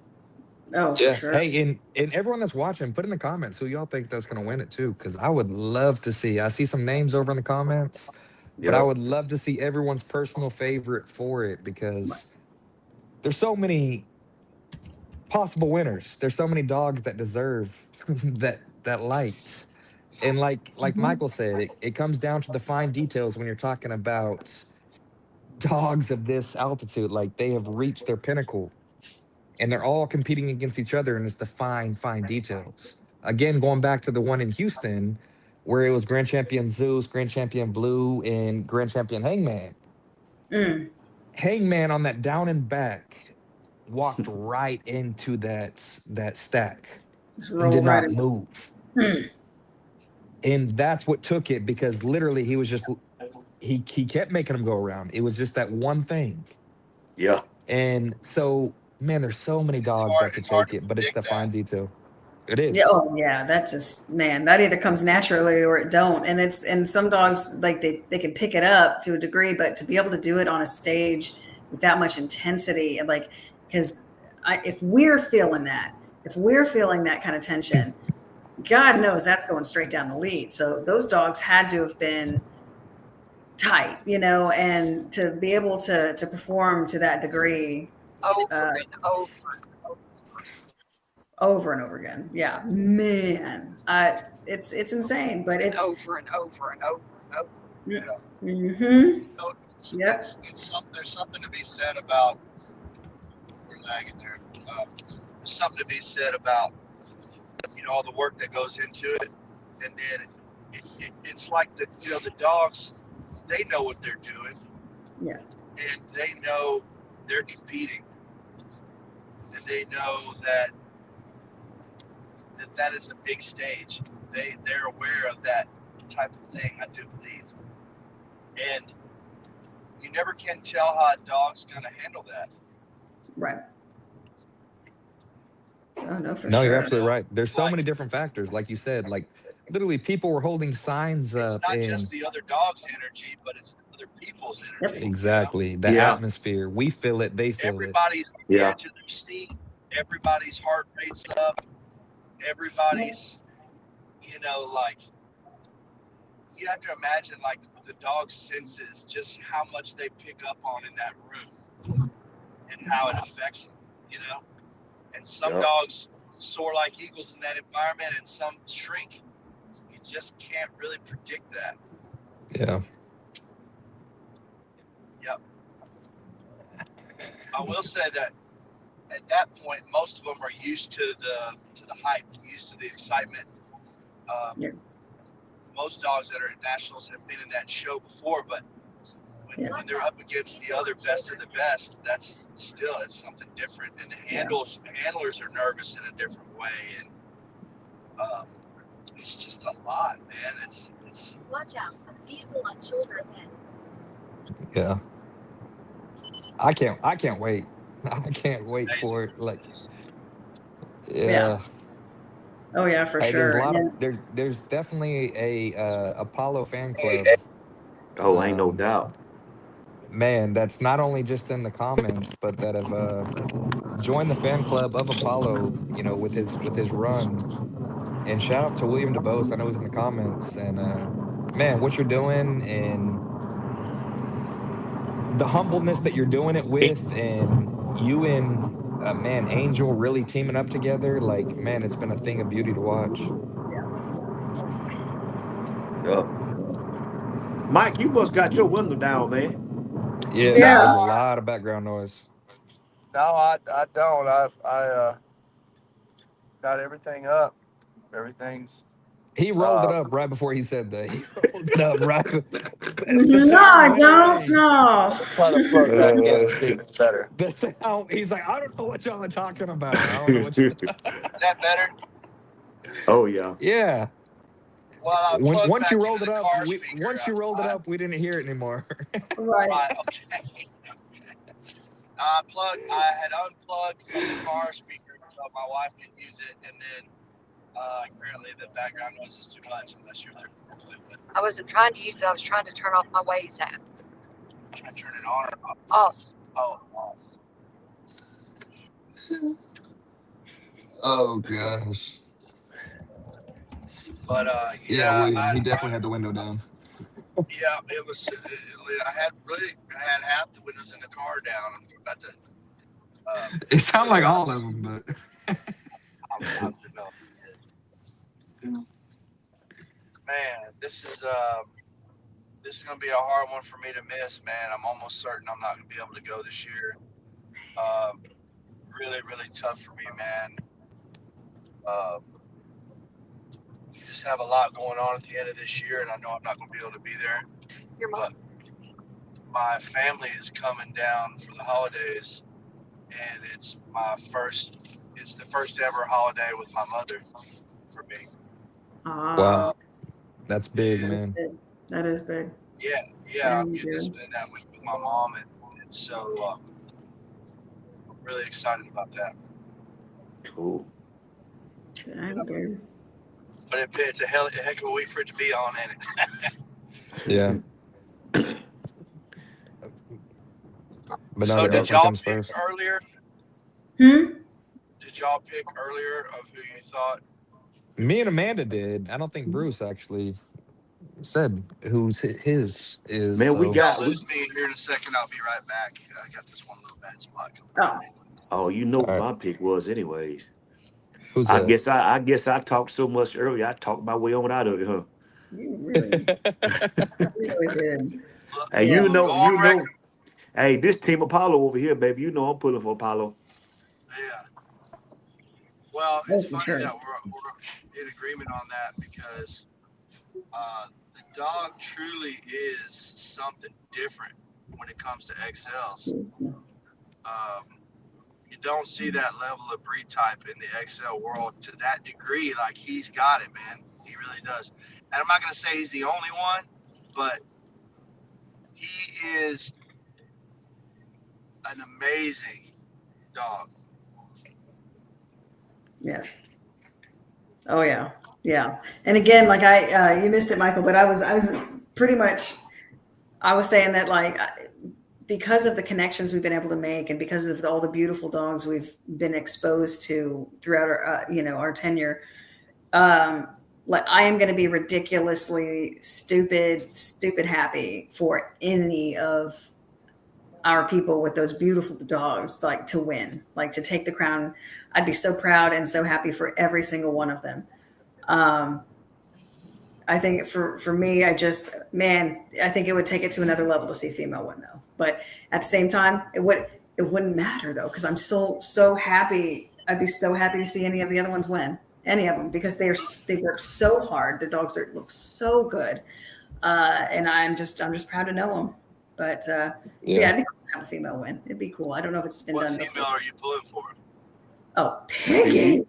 A: Oh,
B: Yeah.
A: for sure.
B: Hey, and everyone that's watching, put in the comments who y'all think that's going to win it too, because I would love to see. I see some names over in the comments, but I would love to see everyone's personal favorite for it because there's so many possible winners. There's so many dogs that deserve that light. And like Michael said, it comes down to the fine details when you're talking about dogs of this altitude. Like they have reached their pinnacle and they're all competing against each other, and it's the fine details. Again, going back to the one in Houston, where it was Grand Champion Zeus, Grand Champion Blue, and Grand Champion Hangman. Hangman on that down and back walked right into that stack and did not move. And that's what took it, because literally he was just he kept making them go around. It was just that one thing.
C: Yeah.
B: And so, man, there's so many dogs that could take it, but it's the fine detail. It is.
A: Yeah, oh yeah, that just, man, that either comes naturally or it don't. And some dogs, like they can pick it up to a degree, but to be able to do it on a stage with that much intensity, and like, because if we're feeling that kind of tension, God knows that's going straight down the lead. So those dogs had to have been tight, and to be able to perform to that degree over and over again. Yeah, man, it's insane, but it's
D: over and over and over and over.
E: Yeah.
A: Mm-hmm.
E: There's something to be said about. We're lagging there. There's something to be said about all the work that goes into it, and then it's like the dogs, they know what they're doing.
A: Yeah.
E: And they know they're competing, and they know that is a big stage. They're aware of that type of thing, I do believe. And you never can tell how a dog's going to handle that.
A: Right. Oh, no, for
B: No,
A: sure.
B: you're absolutely right. There's so many different factors, like you said. Like literally, people were holding signs
E: It's
B: up.
E: not
B: and
E: just the other dog's energy, but it's other people's energy.
B: exactly the atmosphere. We feel it. They feel
E: Everybody's on the edge of their seat. Everybody's heart rate's up. Everybody's, like, you have to imagine, like, the dog's senses, just how much they pick up on in that room and how it affects them, And some dogs soar like eagles in that environment, and some shrink. You just can't really predict that.
B: Yeah.
E: Yep. I will say that at that point, most of them are used to the hype, used to the excitement. Most dogs that are at nationals have been in that show before, but when they're up against the other best of the best, it's something different. And the handlers are nervous in a different way, and it's just a lot, man. It's
F: watch out, vehicle on shoulder ahead.
B: Yeah. I can't wait. I can't wait for it. Like, yeah.
A: Oh yeah, for sure.
B: There's a lot of there's definitely a Apollo fan club.
C: Oh, ain't no doubt.
B: Man, that's not only just in the comments, but that have joined the fan club of Apollo, with his run. And shout out to William DeBose. I know he's in the comments. And man, what you're doing and the humbleness that you're doing it with, and you and man, Angel really teaming up together, like, man, it's been a thing of beauty to watch.
C: Yeah. Mike, you must got your window down, man.
B: Yeah, there's a lot of background noise.
E: No, I don't. got everything up. Everything's
B: He rolled it up right before he said that. He rolled it up right.
A: No, I don't. No.
E: trying to plug back in. See if it's better.
B: The sound. He's like, I don't know what y'all are talking about. I don't know what you.
E: Is that better?
C: Oh yeah.
B: Yeah.
E: Well, I plugged
B: Once
E: back
B: you
E: into
B: rolled it
E: the
B: up,
E: car speaker.
B: once you rolled it up, we didn't hear it anymore.
A: Right.
E: Right, okay. I had unplugged from the car speaker so my wife could use it, and then apparently the background noise is too much unless you're through it. But
F: I wasn't trying to use it. I was trying to turn off my Waze app.
E: try to turn it on or off.
F: Off.
E: Oh, off.
B: Oh gosh.
E: But
B: Yeah, William. He definitely had the window down.
E: yeah, it was. I had half the windows in the car down. I'm about to.
B: It sounded like all of them, but.
E: Man, this is gonna be a hard one for me to miss, man. I'm almost certain I'm not gonna be able to go this year. Really, really tough for me, man. You just have a lot going on at the end of this year, and I know I'm not gonna be able to be there.
F: Your mom.
E: My family is coming down for the holidays, and it's the first ever holiday with my mother for me.
B: Wow. That's big,
E: Yeah.
B: man.
A: That is big.
E: Yeah, I'm getting to spend that week with my mom, and so I'm really excited about that.
C: Cool.
A: Dang, dude.
E: But it's a heck of a week for it to be on, ain't it?
B: Yeah. But no,
E: So
B: the
E: did
B: Oakland
E: y'all
B: comes
E: pick
B: first.
E: earlier?
A: Hmm?
E: Did y'all pick earlier of who you thought?
B: Me and Amanda did. I don't think Bruce actually said who's his is.
C: Man, we
B: so-
C: got-
E: Y'all lose me here in a second. I'll be right back. I got this one little bad spot coming.
A: Oh.
C: Oh, you know what
B: All right.
C: my pick was, anyways.
B: Who's
C: I
B: that?
C: guess I talked so much earlier. I talked my way on out of it, huh?
A: You really, really did.
E: Look,
C: Hey,
A: Yeah.
C: you
E: go on
C: know.
E: record.
C: Hey, this team Apollo over here, baby. You know I'm pulling for Apollo.
E: Yeah. Well,
A: Oh,
E: it's
A: for
E: funny
A: sure.
E: that we're in agreement on that because the dog truly is something different when it comes to XLs. You don't see that level of breed type in the XL world to that degree. Like, he's got it, man. He really does. And I'm not going to say he's the only one, but he is an amazing dog.
A: Yes. Oh yeah. Yeah. And again, like you missed it, Michael, but I was pretty much, I was saying that like, because of the connections we've been able to make and because of all the beautiful dogs we've been exposed to throughout our, our tenure, like I am going to be ridiculously stupid happy for any of our people with those beautiful dogs, like to win, like to take the crown. I'd be so proud and so happy for every single one of them. I think for me, I think it would take it to another level to see female win though. But at the same time, it wouldn't matter though, because I'm so happy. I'd be so happy to see any of the other ones win, any of them, because they work so hard. The dogs look so good, and I'm just proud to know them. But yeah, it'd be cool to have a female win. It'd be cool. I don't know if it's been
E: What
A: done
E: female
A: before.
E: are you pulling for?
A: Oh, Piggy.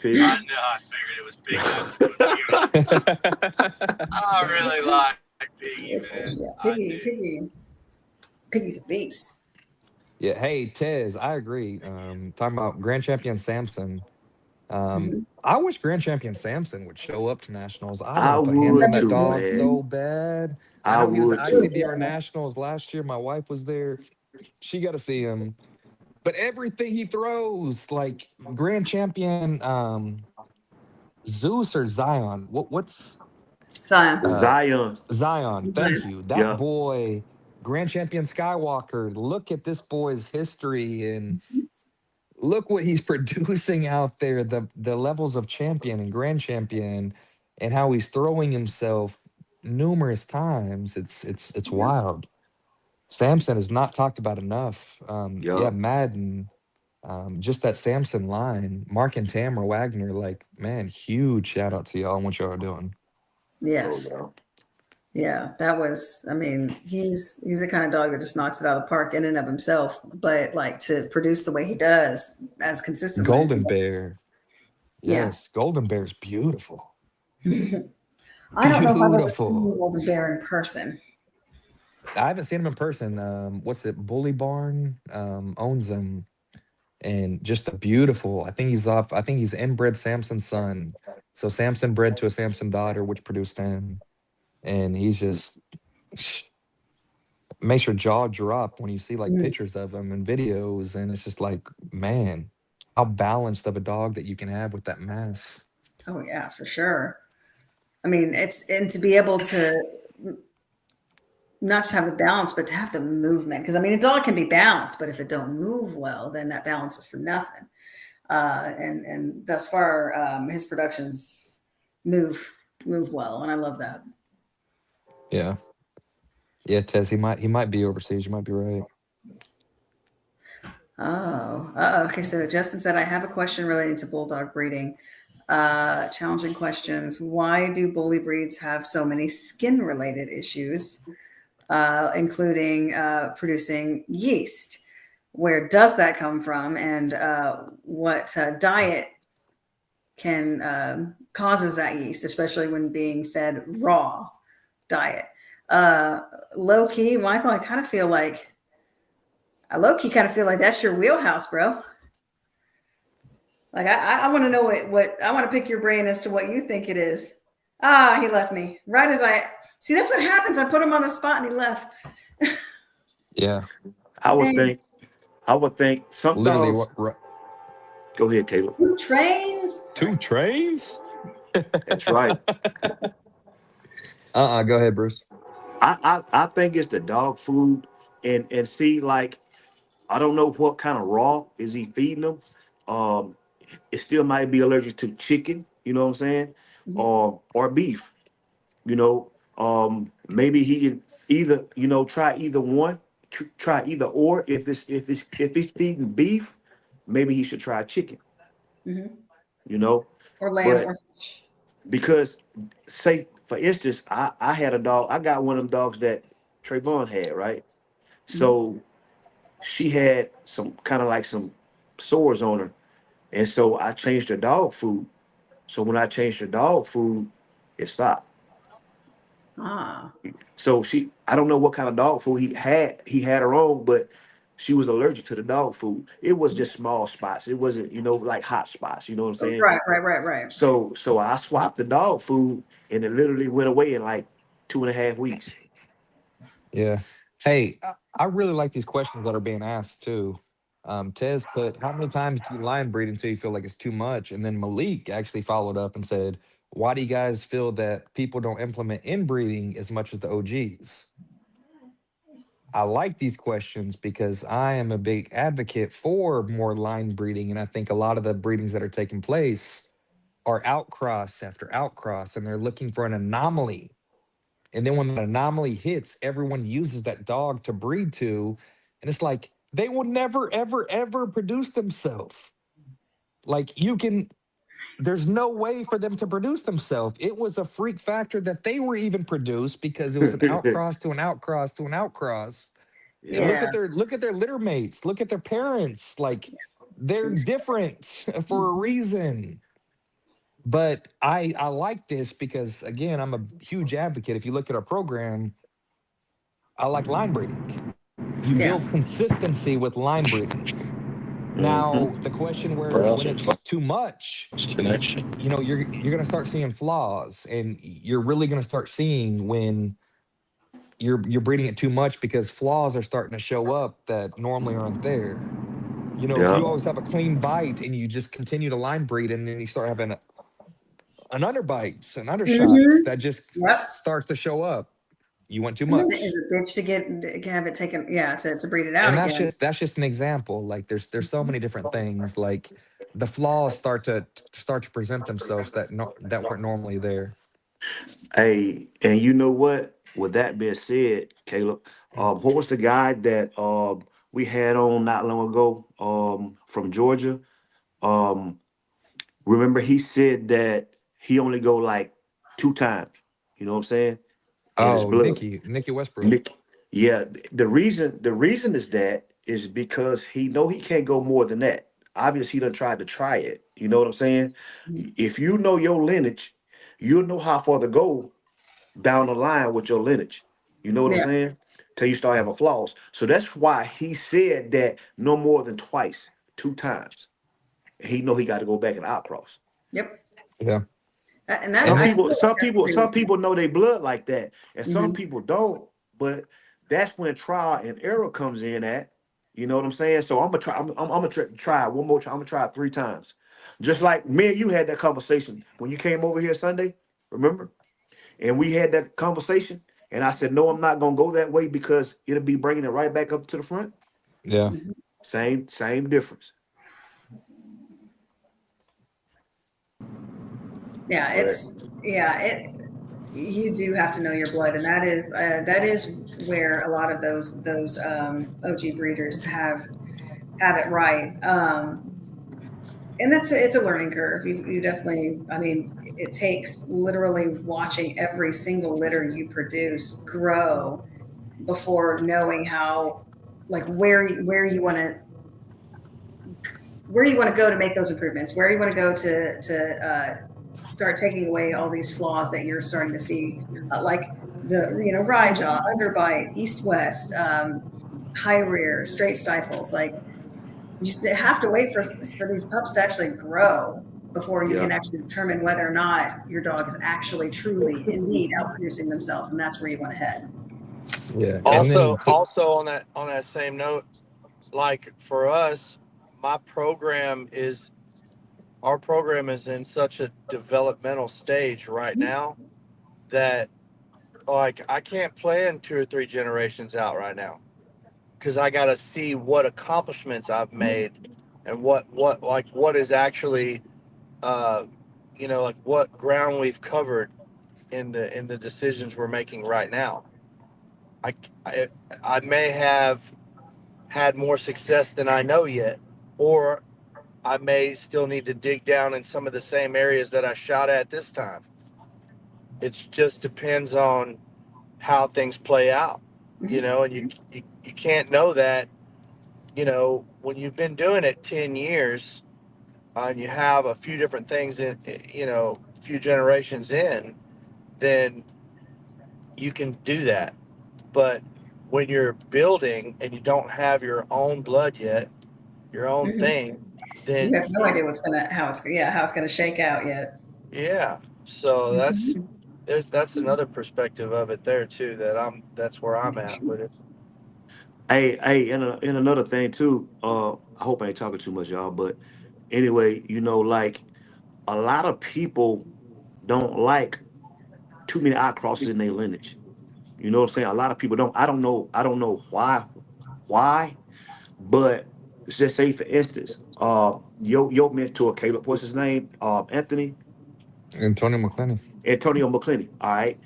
C: Piggy.
E: I know. I figured it was Big. I really like Piggy, man.
A: Piggy's a beast.
B: Yeah. Hey, Tez, I agree. Talking about Grand Champion Samson. I wish Grand Champion Samson would show up to nationals. I want to put hands on that
C: too,
B: dog
C: man.
B: so bad.
C: I
B: know he was
C: would
B: at
C: too.
B: ICBR Nationals last year. My wife was there. She got to see him. But everything he throws, like Grand Champion Zeus or Zion. What's
A: Zion.
C: Zion.
B: Zion? Thank you. That
C: Yeah.
B: boy, Grand Champion Skywalker. Look at this boy's history and look what he's producing out there. The levels of champion and Grand Champion, and how he's throwing himself numerous times. It's wild. Samson is not talked about enough.
C: Yeah.
B: Yeah, Madden. Just that Samson line, Mark and Tamara Wagner, like, man, huge shout out to y'all and what y'all are doing.
A: Yes.
C: Oh,
A: Yeah, that was, I mean, he's the kind of dog that just knocks it out of the park in and of himself, but like to produce the way he does as consistently as
B: Golden Bear.
A: yeah.
B: Yes, Golden Bear's beautiful.
A: I don't know if I've ever seen
B: Beautiful.
A: a golden bear in person.
B: I haven't seen him in person. What's it? Bully Barn owns him, and just a beautiful. I think he's off. I think he's inbred Samson's son. So Samson bred to a Samson daughter, which produced him, and he's just makes your jaw drop when you see like
A: Mm.
B: pictures of him and videos, and it's just like, man, how balanced of a dog that you can have with that mass.
A: Oh yeah, for sure. I mean, it's and to be able to not just have the balance, but to have the movement. Because I mean, a dog can be balanced, but if it don't move well, then that balance is for nothing. And thus far, his productions move well, and I love that.
B: Yeah. Yeah, Tess, he might be overseas. You might be right.
A: Oh, okay. So Justin said, I have a question relating to bulldog breeding. Challenging questions. Why do bully breeds have so many skin related issues, including producing yeast? Where does that come from? And what diet can causes that yeast, especially when being fed raw diet? Low key, Michael, I low key kind of feel like that's your wheelhouse, bro. Like I want to know what I want to pick your brain as to what you think it is. Ah, he left me right as I see. That's what happens. I put him on the spot and he left.
B: Yeah.
C: I would
A: Dang.
C: think some
B: Literally,
C: dogs.
B: what?
C: Go ahead, Caleb.
A: Two trains.
B: Two trains?
C: That's right.
B: Go ahead, Bruce.
C: I think it's the dog food and see like I don't know what kind of raw is he feeding them. Um, it still might be allergic to chicken. You know what I'm saying? Or beef. You know, maybe he can either try either one, try either or. If he's feeding beef, maybe he should try chicken.
A: Mhm.
C: You know,
A: Or lamb
C: but
A: or fish.
C: because say for instance, I had a dog. I got one of them dogs that Trayvon had, right?
A: Mhm.
C: So she had some kind of like some sores on her, and so I changed her dog food. So when I changed her dog food, it stopped.
A: Ah,
C: So I don't know what kind of dog food he had. He had her on, but she was allergic to the dog food. It was just small spots. It wasn't, like hot spots. You know what I'm saying?
A: right.
C: So I swapped the dog food, and it literally went away in like 2.5 weeks.
B: Yeah. Hey, I really like these questions that are being asked too. Tez put, how many times do you line breed until you feel like it's too much? And then Malik actually followed up and said, why do you guys feel that people don't implement inbreeding as much as the OGs? I like these questions because I am a big advocate for more line breeding. And I think a lot of the breedings that are taking place are outcross after outcross, and they're looking for an anomaly. And then when that anomaly hits, everyone uses that dog to breed to. And it's like, they will never, ever, ever produce themselves. Like, there's no way for them to produce themselves. It was a freak factor that they were even produced because it was an outcross to an outcross to an outcross. And
A: Yeah.
B: look at their litter mates, look at their parents. Like, they're different for a reason. But I like this because, again, I'm a huge advocate. If you look at our program, I like line breeding. You
A: Yeah.
B: build consistency with line breeding. Now, the question when it's too much,
G: Connection.
B: you're gonna start seeing flaws, and you're really gonna start seeing when you're breeding it too much because flaws are starting to show up that normally aren't there. If
C: Yeah.
B: you always have a clean bite and you just continue to line breed, and then you start having an underbites and undershots, that just
A: Yep.
B: starts to show up. You want too
A: And then
B: much.
A: it is a bitch to have it taken. Yeah, to breed it out
B: And
A: again.
B: that's just an example. Like, there's so many different things. Like, the flaws start to present themselves that weren't normally there.
C: Hey, and you know what? With that being said, Caleb, what was the guy that we had on not long ago, from Georgia. Um, remember he said that he only go like 2 times. You know what I'm saying? In his
B: Oh,
C: blood.
B: Nikki Westbrook.
C: Nick, yeah. The reason is that is because he know he can't go more than that. Obviously, he done tried to try it. You know what I'm saying? If you know your lineage, you'll know how far to go down the line with your lineage. You know what I'm
A: Yeah.
C: saying? Till you start having flaws. So that's why he said that no more than twice, 2 times. He know he got to go back and outcross.
A: Yep.
B: Yeah.
A: And that
B: And
C: Some
A: I
B: then
A: feel
C: people,
A: like
C: some
A: that's
C: people,
A: pretty
C: some
A: much
C: people know they blood like that, and some
A: Mhm.
C: people don't. But that's when trial and error comes in at. You know what I'm saying? So I'm gonna try. I'm gonna try it one more time. I'm gonna try it 3 times. Just like me and you had that conversation when you came over here Sunday. Remember? And we had that conversation, and I said, no, I'm not gonna go that way because it'll be bringing it right back up to the front.
B: yeah.
C: Same difference.
A: Yeah,
C: But
A: you do have to know your blood, and that is where a lot of those OG breeders have it right. And it's a learning curve. You definitely, I mean, it takes literally watching every single litter you produce grow before knowing how, like where you want to go to make those improvements, where you want to go to start taking away all these flaws that you're starting to see, like the rye jaw, underbite, east west, high rear, straight stifles. Like they have to wait for these pups to actually grow before you
C: yeah.
A: can actually determine whether or not your dog is actually truly indeed outproducing themselves, and that's where you want to head.
B: Yeah. And
E: Also,
B: then
E: also on that same note, like for us, my program is our program is in such a developmental stage right now that like I can't plan 2 or 3 generations out right now because I got to see what accomplishments I've made and what is actually uh like what ground we've covered in the decisions we're making right now. I I, I may have had more success than I know yet, or I may still need to dig down in some of the same areas that I shot at this time. It just depends on how things play out, and you can't know that, when you've been doing it 10 years and you have a few different things in, a few generations in, then you can do that. But when you're building and you don't have your own blood yet, your own
A: Mhm.
E: thing,
A: You
E: then
A: have no idea how it's gonna shake out yet.
E: yeah. So
A: Mhm.
E: that's another perspective of it there too. That's where I'm at with it.
C: Hey, and another thing too. I hope I ain't talking too much, y'all. But anyway, like a lot of people don't like too many eye crosses in their lineage. You know what I'm saying? A lot of people don't. I don't know. I don't know why. But let's just say, for instance, your mentor Caleb, what's his name? Anthony
B: Antonio McClenny.
C: Antonio McClinney. All right.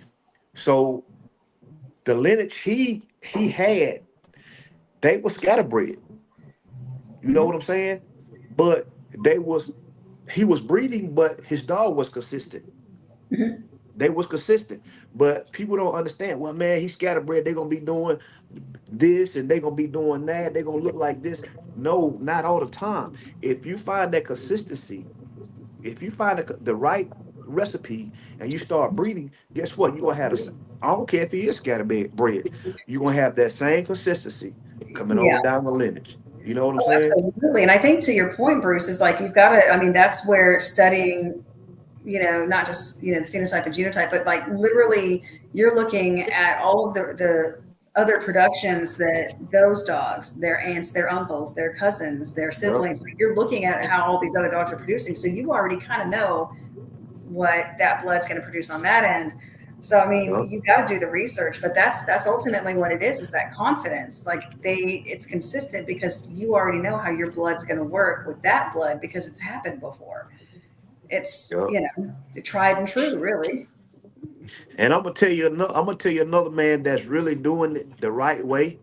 C: So the lineage he had, they were scatterbred. You know what I'm saying? But he was breeding, but his dog was consistent.
A: Mhm.
C: They was consistent. But people don't understand. Well, man, he's scatterbred. They're gonna be doing this and they're gonna be doing that. They're gonna look like this. No, not all the time. If you find that consistency, if you find the right recipe and you start breeding, guess what? You're gonna have I don't care if he is scatterbred bred, you're gonna have that same consistency coming
A: Yeah.
C: on down the lineage. You know what I'm
A: Oh,
C: saying?
A: absolutely. And I think to your point, Bruce, is like you've got to, I mean, that's where studying, not just, the phenotype and genotype, but like literally you're looking at all of the other productions that those dogs, their aunts, their uncles, their cousins, their
C: Yep.
A: siblings, like you're looking at how all these other dogs are producing. So you already kind of know what that blood's going to produce on that end. So I mean,
C: Yep.
A: you've got to do the research, but that's ultimately what it is that confidence. Like it's consistent because you already know how your blood's going to work with that blood because it's happened before. It's
C: Yep.
A: the tried and true, really.
C: And I'm gonna tell you another man that's really doing it the right way.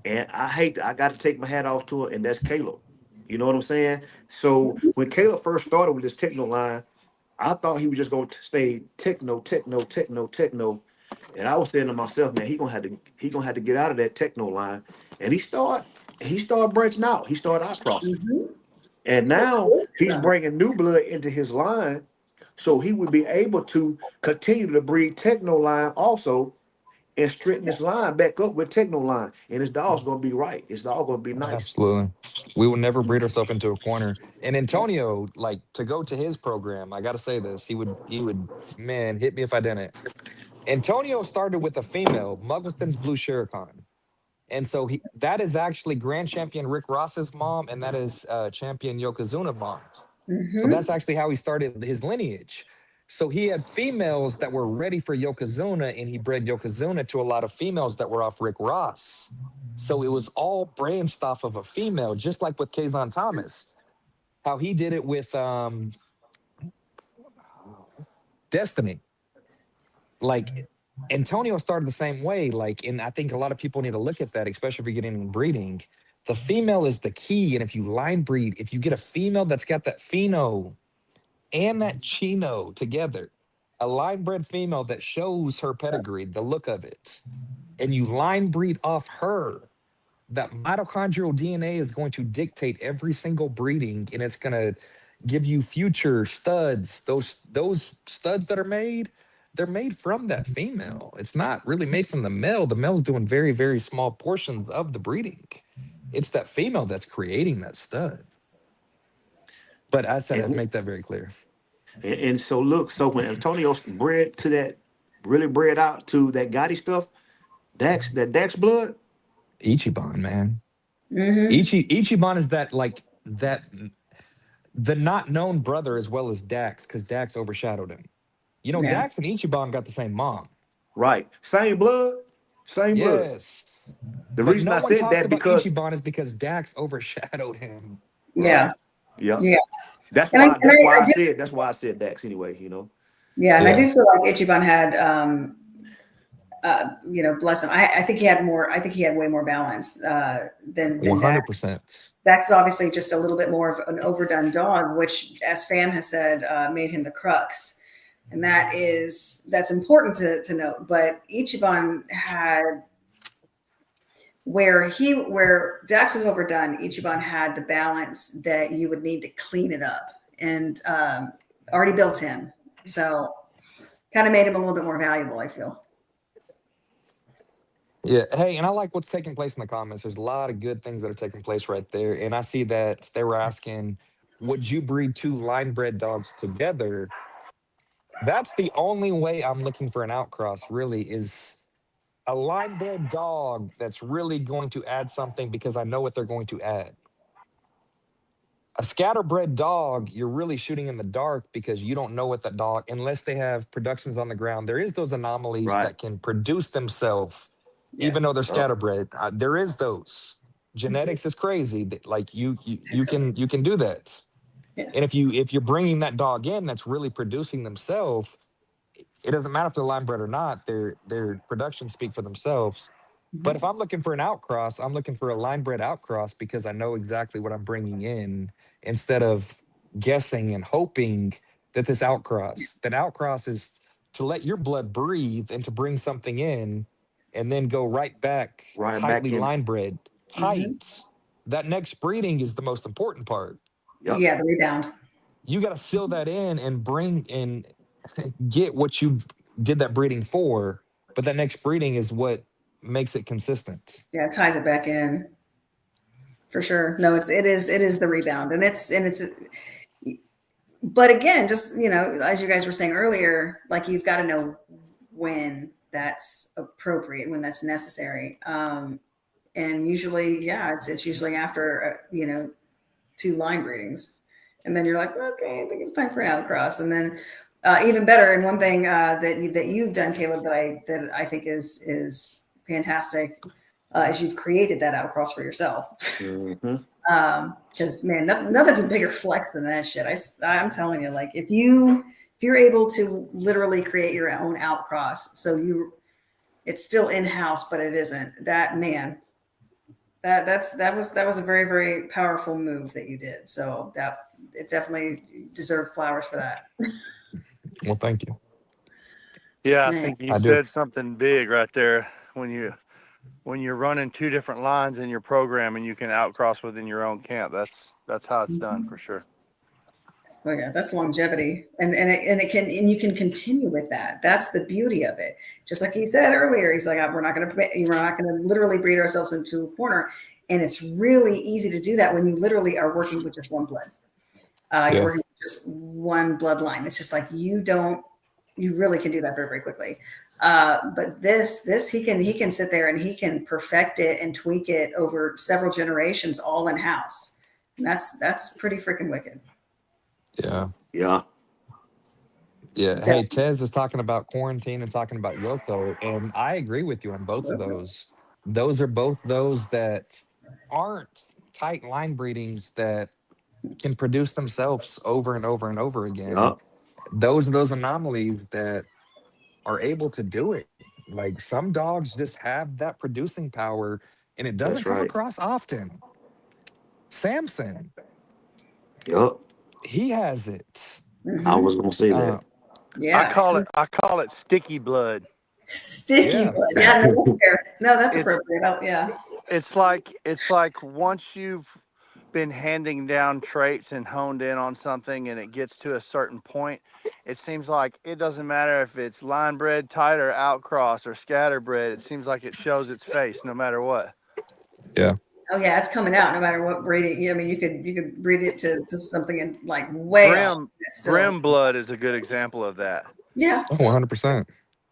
C: And I got to take my hat off to her, and that's Caleb. You know what I'm saying? So when Caleb first started with this techno line, I thought he was just going to stay techno, techno, techno, techno. And I was saying to myself, man, he gonna have to get out of that techno line. And he started branching out. He started outcrossing.
A: Mhm.
C: And now he's
A: So,
C: bringing new blood into his line, so he would be able to continue to breed techno line also and straighten this line back up with techno line. And his dog's gonna be right. His dog gonna be nice.
B: Absolutely. We will never breed ourselves into a corner. And Antonio, like to go to his program, I gotta say this. He would, man, hit me if I didn't. Antonio started with a female, Muggleton's Blue Shuriken. And so that is actually Grand Champion Rick Ross's mom, and that is Champion Yokozuna's mom. So
A: mhm.
B: that's actually how he started his lineage. So he had females that were ready for Yokozuna, and he bred Yokozuna to a lot of females that were off Rick Ross. So it was all branched off of a female, just like with Kazon Thomas, how he did it with Destiny. Like Antonio started the same way. Like, and I think a lot of people need to look at that, especially if you're getting into breeding. The female is the key. And if you line breed, if you get a female that's got that pheno and that chino together, a line bred female that shows her pedigree, the look of it, and you line breed off her, that mitochondrial DNA is going to dictate every single breeding, and it's going to give you future studs. Those studs that are made, they're made from that female. It's not really made from the male. The male's doing very, very small portions of the breeding. It's that female that's creating that stud. But I said I'd
C: And,
B: make that very clear.
C: and so look, so when Antonio bred to that, really bred out to that Gotti stuff, that Dax blood,
B: Ichiban, man.
A: Mhm.
B: Ichiban is that the not known brother as well as Dax, because Dax overshadowed him. You know,
A: Yeah.
B: Dax and Ichiban got the same mom.
C: right? Same blood, same blood.
B: Yes.
C: The
B: But
C: reason
B: no
C: I
B: one
C: said
B: talks
C: that
B: about
C: because
B: Ichiban is because Dax overshadowed him.
A: Yeah.
C: right, yeah,
A: Yeah.
C: that's
A: And I,
C: why
A: and I, I do,
C: that's why I said Dax anyway.
A: yeah, and I
B: Yeah.
A: do feel like Ichiban had, bless him. I think he had more. I think he had way more balance than Dax.
B: 100%.
A: Dax is obviously just a little bit more of an overdone dog, which, as Fam has said, made him the crux, and that's important to note. But Ichiban had where Dax was overdone. Ichiban had the balance that you would need to clean it up, and already built in, so kind of made him a little bit more valuable, I feel.
B: Yeah. Hey, and I like what's taking place in the comments. There's a lot of good things that are taking place right there. And I see that they were asking, would you breed two line bred dogs together? That's the only way I'm looking for an outcross, really, is a line bred dog that's really going to add something because I know what they're going to add. A scatterbred dog, you're really shooting in the dark because you don't know what that dog, unless they have productions on the ground. There is those anomalies
C: Right.
B: that can produce themselves,
A: Yeah.
B: even though they're
C: Yep.
B: scatterbred. There is those. Genetics is crazy. Like you can do that.
A: Yeah.
B: And if you're bringing that dog in that's really producing themselves, it doesn't matter if they're line bred or not. Their productions speak for themselves. But if I'm looking for an outcross, I'm looking for a line bred outcross because I know exactly what I'm bringing in instead of guessing and hoping that that outcross is to let your blood breathe and to bring something in and then go right back
C: Right back
B: tightly
C: in.
B: line bred,
A: Mhm.
B: tight. That next breeding is the most important part.
C: Yep.
A: Yeah, the rebound.
B: You got to seal that in and bring and get what you did that breeding for. But that next breeding is what makes it consistent.
A: Yeah, it ties it back in for sure. No, it is the rebound, and it's but again, just as you guys were saying earlier, like you've got to know when that's appropriate, when that's necessary. And usually, yeah, it's usually after two line breedings, and then you're like, okay, I think it's time for an outcross, and then even better. And one thing that you've done, Caleb, that I think is fantastic, is you've created that outcross for yourself.
C: Mm-hmm.
A: Because man, nothing's a bigger flex than that shit. I'm telling you, like if you're able to literally create your own outcross, so it's still in house, but it isn't. That man, that was a very, very powerful move that you did. So that it definitely deserved flowers for that.
B: Well, thank you.
G: Yeah, I
A: Man.
G: think you
B: I do.
G: said something big right there when you're running two different lines in your program and you can outcross within your own camp. That's how it's done for sure.
A: Oh yeah, that's longevity, and you can continue with that. That's the beauty of it. Just like he said earlier, he's like, we're not going to literally breed ourselves into a corner, and it's really easy to do that when you literally are working with just one blood.
B: Yeah.
A: You're working with just one bloodline. It's just like you really can do that very, very quickly. But this he can sit there and he can perfect it and tweak it over several generations all in house. And that's pretty freaking wicked.
B: Yeah.
C: Yeah.
B: Yeah. Hey, Tez is talking about quarantine and talking about Yoko, and I agree with you on both of those. Those are both those that aren't tight line breedings that can produce themselves over and over and over again.
C: Yeah.
B: Those are those anomalies that are able to do it. Like some dogs just have that producing power, and it doesn't
C: That's
B: come
C: right.
B: across often. Samson,
C: Yup.
B: he has it.
C: I was gonna say that.
A: Yeah.
G: I call it sticky blood.
A: Sticky
B: Yeah.
A: blood. Yeah, no, that's fair. No, that's
G: It's-
A: appropriate. Yeah.
G: It's like once you've been handing down traits and honed in on something and it gets to a certain point, it seems like it doesn't matter if it's line bred, tight, or outcross or scatterbred. It seems like it shows its face no matter what.
B: Yeah.
A: Oh yeah, it's coming out no matter what breeding. I mean, you could breed it to something in like way off.
G: Brim blood is a good example of that.
A: Yeah.
B: Oh, 100%.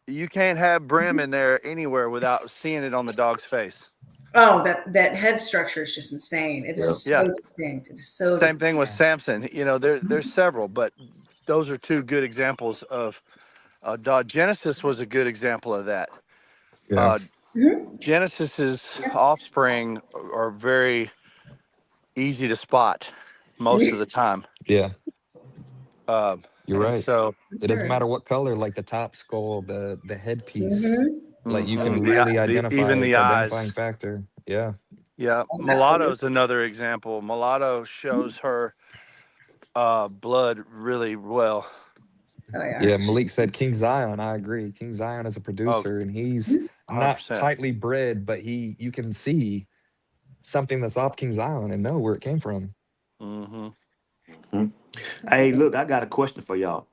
G: You can't have brim in there anywhere without seeing it on the dog's face.
A: Oh, that head structure is just insane. It is so distinct. It is so
G: Same thing with Samson. You know, there's several, but those are two good examples of dog. Genesis was a good example of that.
B: Yeah.
G: Genesis's offspring are very easy to spot most of the time.
B: Yeah. You're
G: and
B: right.
G: So
B: It doesn't matter what color, like the top skull, the headpiece. Like you can
G: Mhm.
B: really
G: The-
B: identify
G: even the
B: its
G: eyes.
B: identifying factor. Yeah.
G: Yeah,
A: Oh,
G: Mulatto's another example. Mulatto shows her blood really well.
A: Oh yeah.
B: Yeah. Malik said King Zion. I agree. King Zion is a producer, and he's not
G: 100%.
B: tightly bred, but you can see something that's off King Zion and know where it came from.
G: Mm-hmm.
C: Hey, look, I got a question for y'all.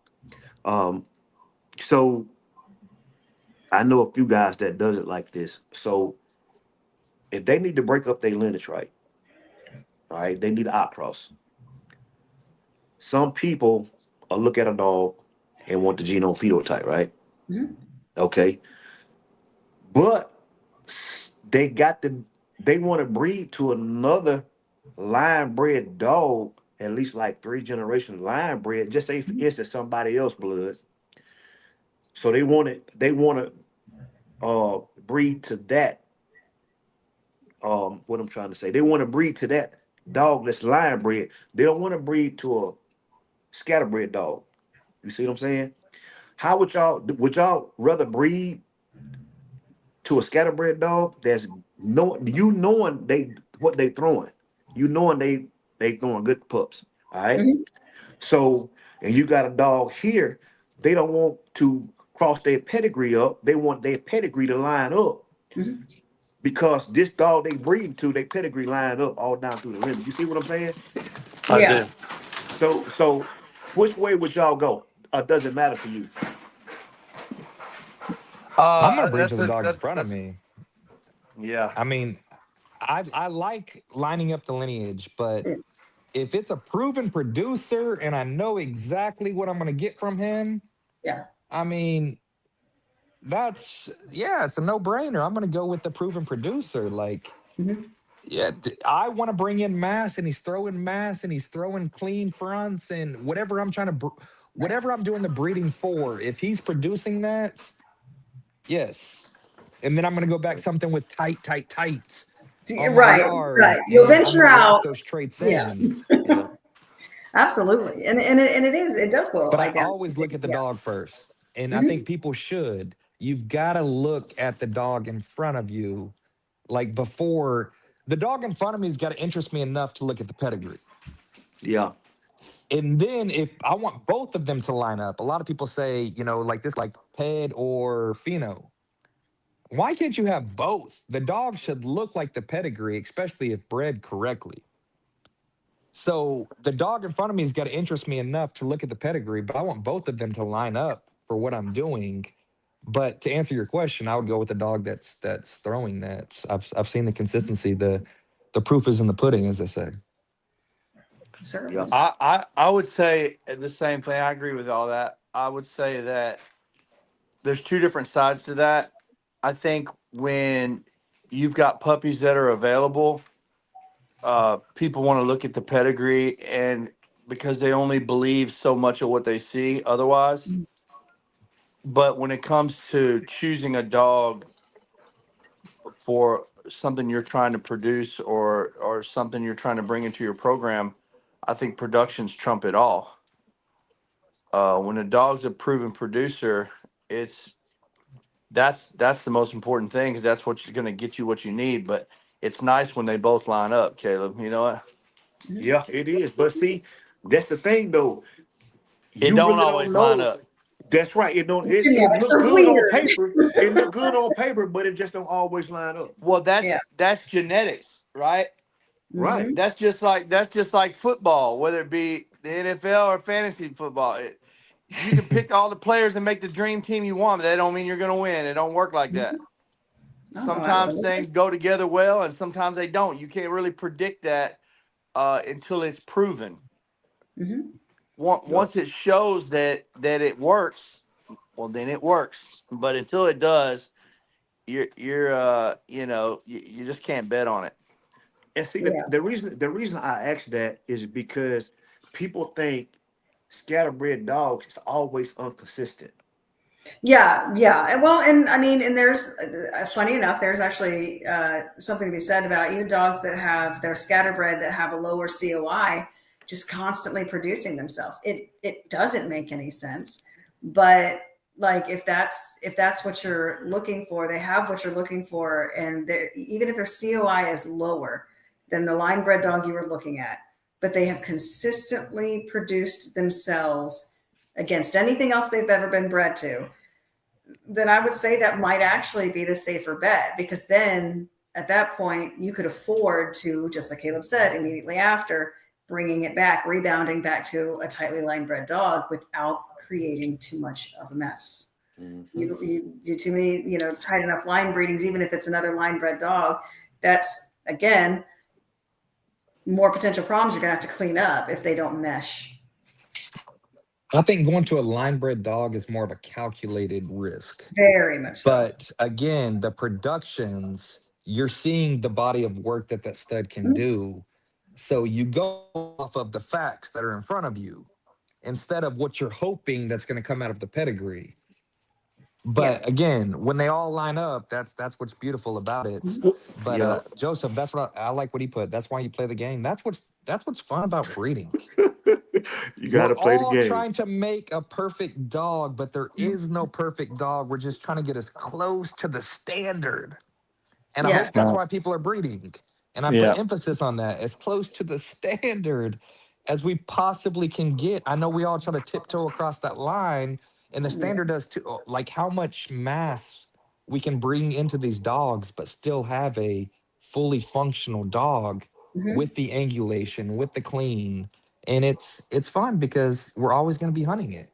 C: So I know a few guys that does it like this. So if they need to break up their lineage, right? All right, they need an outcross. Some people look at a dog and want the genome phenotype, right? Okay. But they want to breed to another line bred dog, at least like 3 generations line bred, just say for instance somebody else blood. So they want to breed to that. What I'm trying to say, they want to breed to that dog that's line bred. They don't want to breed to a scatterbred dog. You see what I'm saying? How would y'all rather breed to a scatterbred dog that's knowing what they throwing, knowing they throwing good pups, all right? So, and you got a dog here, they don't want to cross their pedigree up. They want their pedigree to line up. Because this dog they breeding to, they pedigree line up all down through the lineage. You see what I'm saying?
G: I
A: Yeah.
G: do.
C: So which way would y'all go? Does it matter to you?
B: I'm gonna breed to the dog in front of me.
G: Yeah.
B: I mean, I like lining up the lineage, but if it's a proven producer and I know exactly what I'm gonna get from him,
A: Yeah.
B: I mean, it's a no-brainer. I'm gonna go with the proven producer. Like, I want to bring in mass, and he's throwing mass, and he's throwing clean fronts, and whatever I'm trying to, whatever I'm doing the breeding for. If he's producing that, yes. And then I'm gonna go back something with tight. On my
A: Right.
B: yard,
A: You'll
B: and I'm
A: venture
B: gonna lock
A: out.
B: those traits
A: Yeah.
B: in.
A: Absolutely. And it does boil
B: But I
A: right down.
B: always look at the dog first. And I
A: Mhm.
B: think people should. You've got to look at the dog in front of you, like before the dog in front of me's got to interest me enough to look at the pedigree.
C: Yeah.
B: And then if I want both of them to line up, a lot of people say, you know, like this, like Ped or Pheno. Why can't you have both? The dog should look like the pedigree, especially if bred correctly. So the dog in front of me has got to interest me enough to look at the pedigree, but I want both of them to line up for what I'm doing. But to answer your question, I would go with the dog that's throwing that. I've seen the consistency. The proof is in the pudding, as they say.
A: Sir.
C: Yeah.
G: I would say the same thing. I agree with all that. I would say that there's two different sides to that. I think when you've got puppies that are available, people want to look at the pedigree and because they only believe so much of what they see otherwise. But when it comes to choosing a dog for something you're trying to produce or something you're trying to bring into your program, I think productions trump it all. When a dog's a proven producer, that's the most important thing because that's what's going to get you what you need. But it's nice when they both line up, Caleb. You know what?
C: Yeah, it is. But see, that's the thing though.
G: It
C: You
G: don't
C: really
G: always
C: don't
G: line
C: know.
G: up.
C: That's right. It
A: Genetics
C: look
A: are
C: good on
A: weird.
C: paper. It look good on paper, but it just don't always line up.
G: Well,
A: Yeah.
G: that's genetics, right?
C: Right.
G: That's just like football, whether it be the NFL or fantasy football. You can pick all the players and make the dream team you want, but that don't mean you're going to win. It don't work like that.
A: Oh,
G: Sometimes
A: absolutely.
G: things go together well, and sometimes they don't. You can't really predict that until it's proven.
A: Mhm.
G: Once it shows that it works, well, then it works. But until it does, you just can't bet on it.
C: And see,
A: Yeah.
C: the reason I ask that is because people think scatterbred dogs is always inconsistent.
A: Yeah, yeah. Well, and I mean, and there's funny enough, there's actually something to be said about even dogs that have they're scatterbred that have a lower COI, just constantly producing themselves. It doesn't make any sense, but like if that's what you're looking for, they have what you're looking for, and they're even if their COI is lower than the line bred dog you were looking at, but they have consistently produced themselves against anything else they've ever been bred to, then I would say that might actually be the safer bet because then at that point you could afford to, just like Caleb said, immediately after bringing it back, rebounding back to a tightly line bred dog without creating too much of a mess. You do too many, tight enough line breedings, even if it's another line bred dog, that's again more potential problems you're gonna have to clean up if they don't mesh.
B: I think going to a line bred dog is more of a calculated risk.
A: Very much so.
B: But again, the productions, you're seeing the body of work that stud can do. So you go off of the facts that are in front of you instead of what you're hoping that's going to come out of the pedigree. But again, when they all line up, that's what's beautiful about it. But
C: Yeah.
B: Joseph, that's what I like what he put. That's why you play the game. That's what's fun about breeding.
C: You got to
B: We're
C: play the
B: all
C: game.
B: trying to make a perfect dog, but there is no perfect dog. We're just trying to get as close to the standard. And I hope
A: Yes.
B: that's why people are breeding. And I
G: Yeah.
B: put emphasis on that, as close to the standard as we possibly can get. I know we all try to tiptoe across that line, and the standard does too. Like how much mass we can bring into these dogs, but still have a fully functional dog with the angulation, with the clean. And it's fun because we're always going to be hunting it.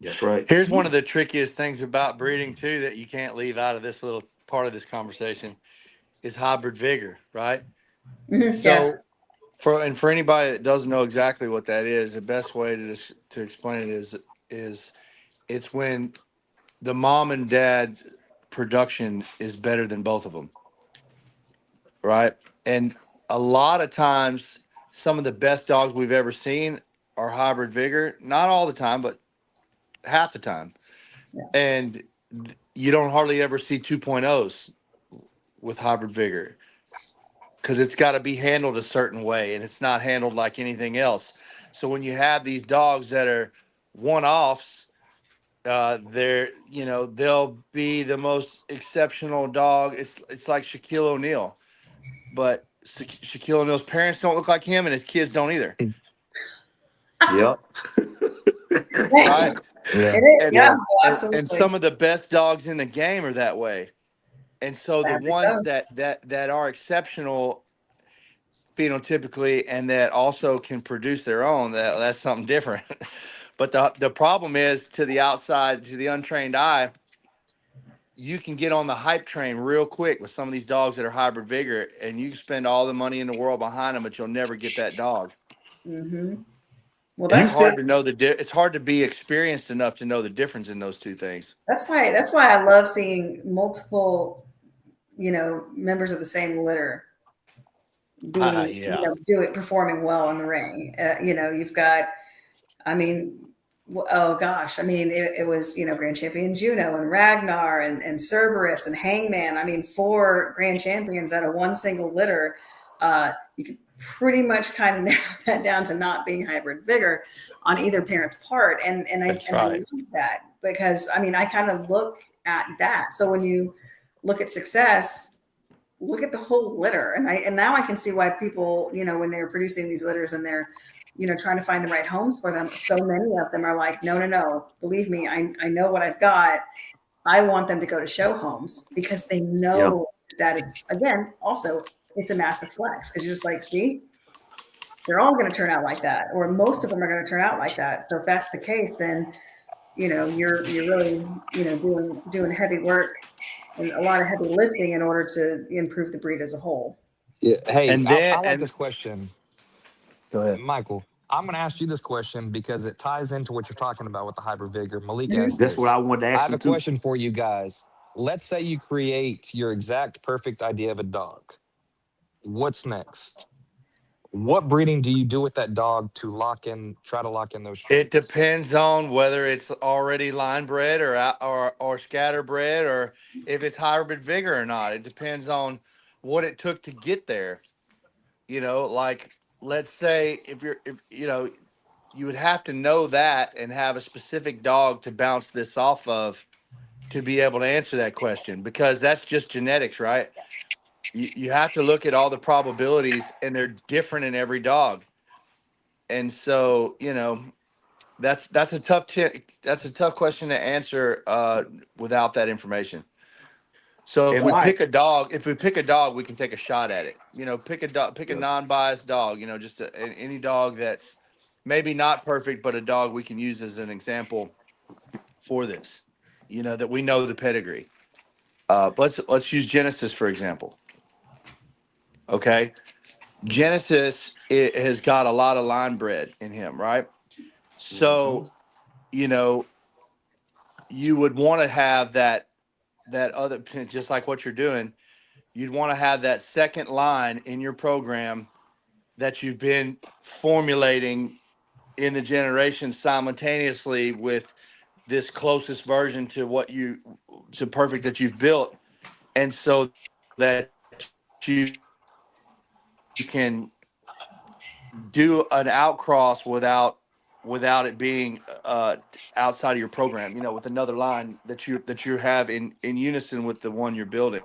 C: That's right.
G: Here's one of the trickiest things about breeding too that you can't leave out of this little part of this conversation is hybrid vigor, right?
A: Yes.
G: So for anybody that doesn't know exactly what that is, the best way to explain it is it's when the mom and dad production is better than both of them, right? And a lot of times, some of the best dogs we've ever seen are hybrid vigor. Not all the time, but half the time.
A: Yeah.
G: And you don't hardly ever see 2.0s with hybrid vigor because it's got to be handled a certain way and it's not handled like anything else. So when you have these dogs that are one-offs, they'll be the most exceptional dog. It's like Shaquille O'Neal, but Shaquille O'Neal's parents don't look like him, and his kids don't either.
C: Yep.
G: Right?
B: Yeah.
A: It is,
G: And,
A: yeah,
G: and,
A: absolutely.
G: and some of the best dogs in the game are that way. And so the
A: Sadly
G: ones
A: so.
G: that are exceptional phenotypically and that also can produce their own, that's something different. But the problem is, to the outside, to the untrained eye, you can get on the hype train real quick with some of these dogs that are hybrid vigor, and you can spend all the money in the world behind them, but you'll never get that dog.
A: Hmm. Well,
C: You
G: It's
A: that's
G: hard
C: said
G: to know it's hard to be experienced enough to know the difference in those two things.
A: why I love seeing multiple, members of the same litter being,
G: Yeah.
A: performing well in the ring. You've got, I mean, oh gosh, I mean, it was, Grand Champion Juno and Ragnar and Cerberus and Hangman. I mean, 4 grand champions out of one single litter. You could pretty much kind of narrow that down to not being hybrid vigor on either parent's part. And I
G: That's right.
A: love that, because I mean, I kind of look at that. So when you look at success, look at the whole litter. And now I can see why people, when they're producing these litters and they're, trying to find the right homes for them, so many of them are like, no, believe me, I know what I've got. I want them to go to show homes, because they know that is, again, also, it's a massive flex, because you're just like, see, they're all going to turn out like that, or most of them are going to turn out like that. So if that's the case, then, you're really, doing heavy work and a lot of heavy lifting in order to improve the breed as a whole.
B: Yeah. Hey,
G: And
B: I
G: then,
B: like this question.
G: go ahead.
B: Michael, I'm going to ask you this question because it ties into what you're talking about with the hybrid vigor. Malik
A: Mhm.
B: asked
C: that's what I
B: this.
C: wanted to
B: I
C: ask
B: have
C: you
B: a
C: too.
B: question for you guys. Let's say you create your exact perfect idea of a dog. What's next? What breeding do you do with that dog to try to lock in those
G: It
B: traits?
G: depends on whether it's already line bred or scatter bred, or if it's hybrid vigor or not. It depends on what it took to get there. Like, let's say if you would have to know that and have a specific dog to bounce this off of to be able to answer that question, because that's just genetics, right? You have to look at all the probabilities, and they're different in every dog. And so, that's a that's a tough question to answer without that information. So if
C: And
G: we
C: Mike,
G: pick a dog, we can take a shot at it. Pick a dog, pick a
C: yeah.
G: non-biased dog. Just any dog that's maybe not perfect, but a dog we can use as an example for this. That we know the pedigree. Let's use Genesis for example. Okay, Genesis has got a lot of line bred in him, right? So you would want to have that other, just like what you're doing. You'd want to have that second line in your program that you've been formulating in the generation simultaneously with this closest version to perfect that you've built, and so that you can do an outcross without it being outside of your program, with another line that you have in unison with the one you're building.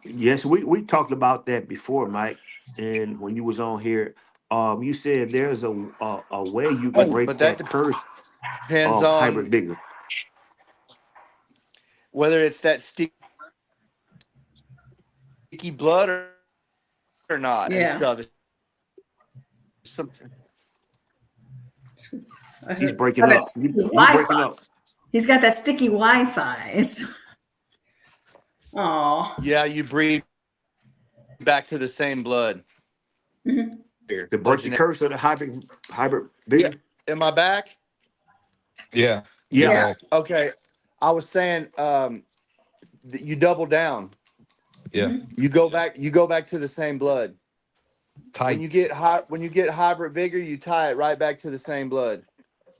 C: Yes, we talked about that before, Mike. And when you was on here, you said there's a way you can break
G: But that
C: that curse
G: depends
C: of hybrid
G: on
C: vigor.
G: whether it's that sticky blood or not and
A: Yeah.
G: stuff.
C: He's breaking up. You breaking
A: Wi-Fi.
C: up.
A: He's got that sticky Wi-Fi. Oh.
G: Yeah, you breed back to the same blood.
A: Mhm.
G: Here.
C: To break the curse of the hybrid vigor.
G: Am I back?
B: Yeah.
C: Yeah.
A: Yeah.
B: Back.
G: Okay. I was saying you double down.
B: Yeah.
G: You go back to the same blood.
B: Tight.
G: When you get hybrid vigor, you tie it right back to the same blood.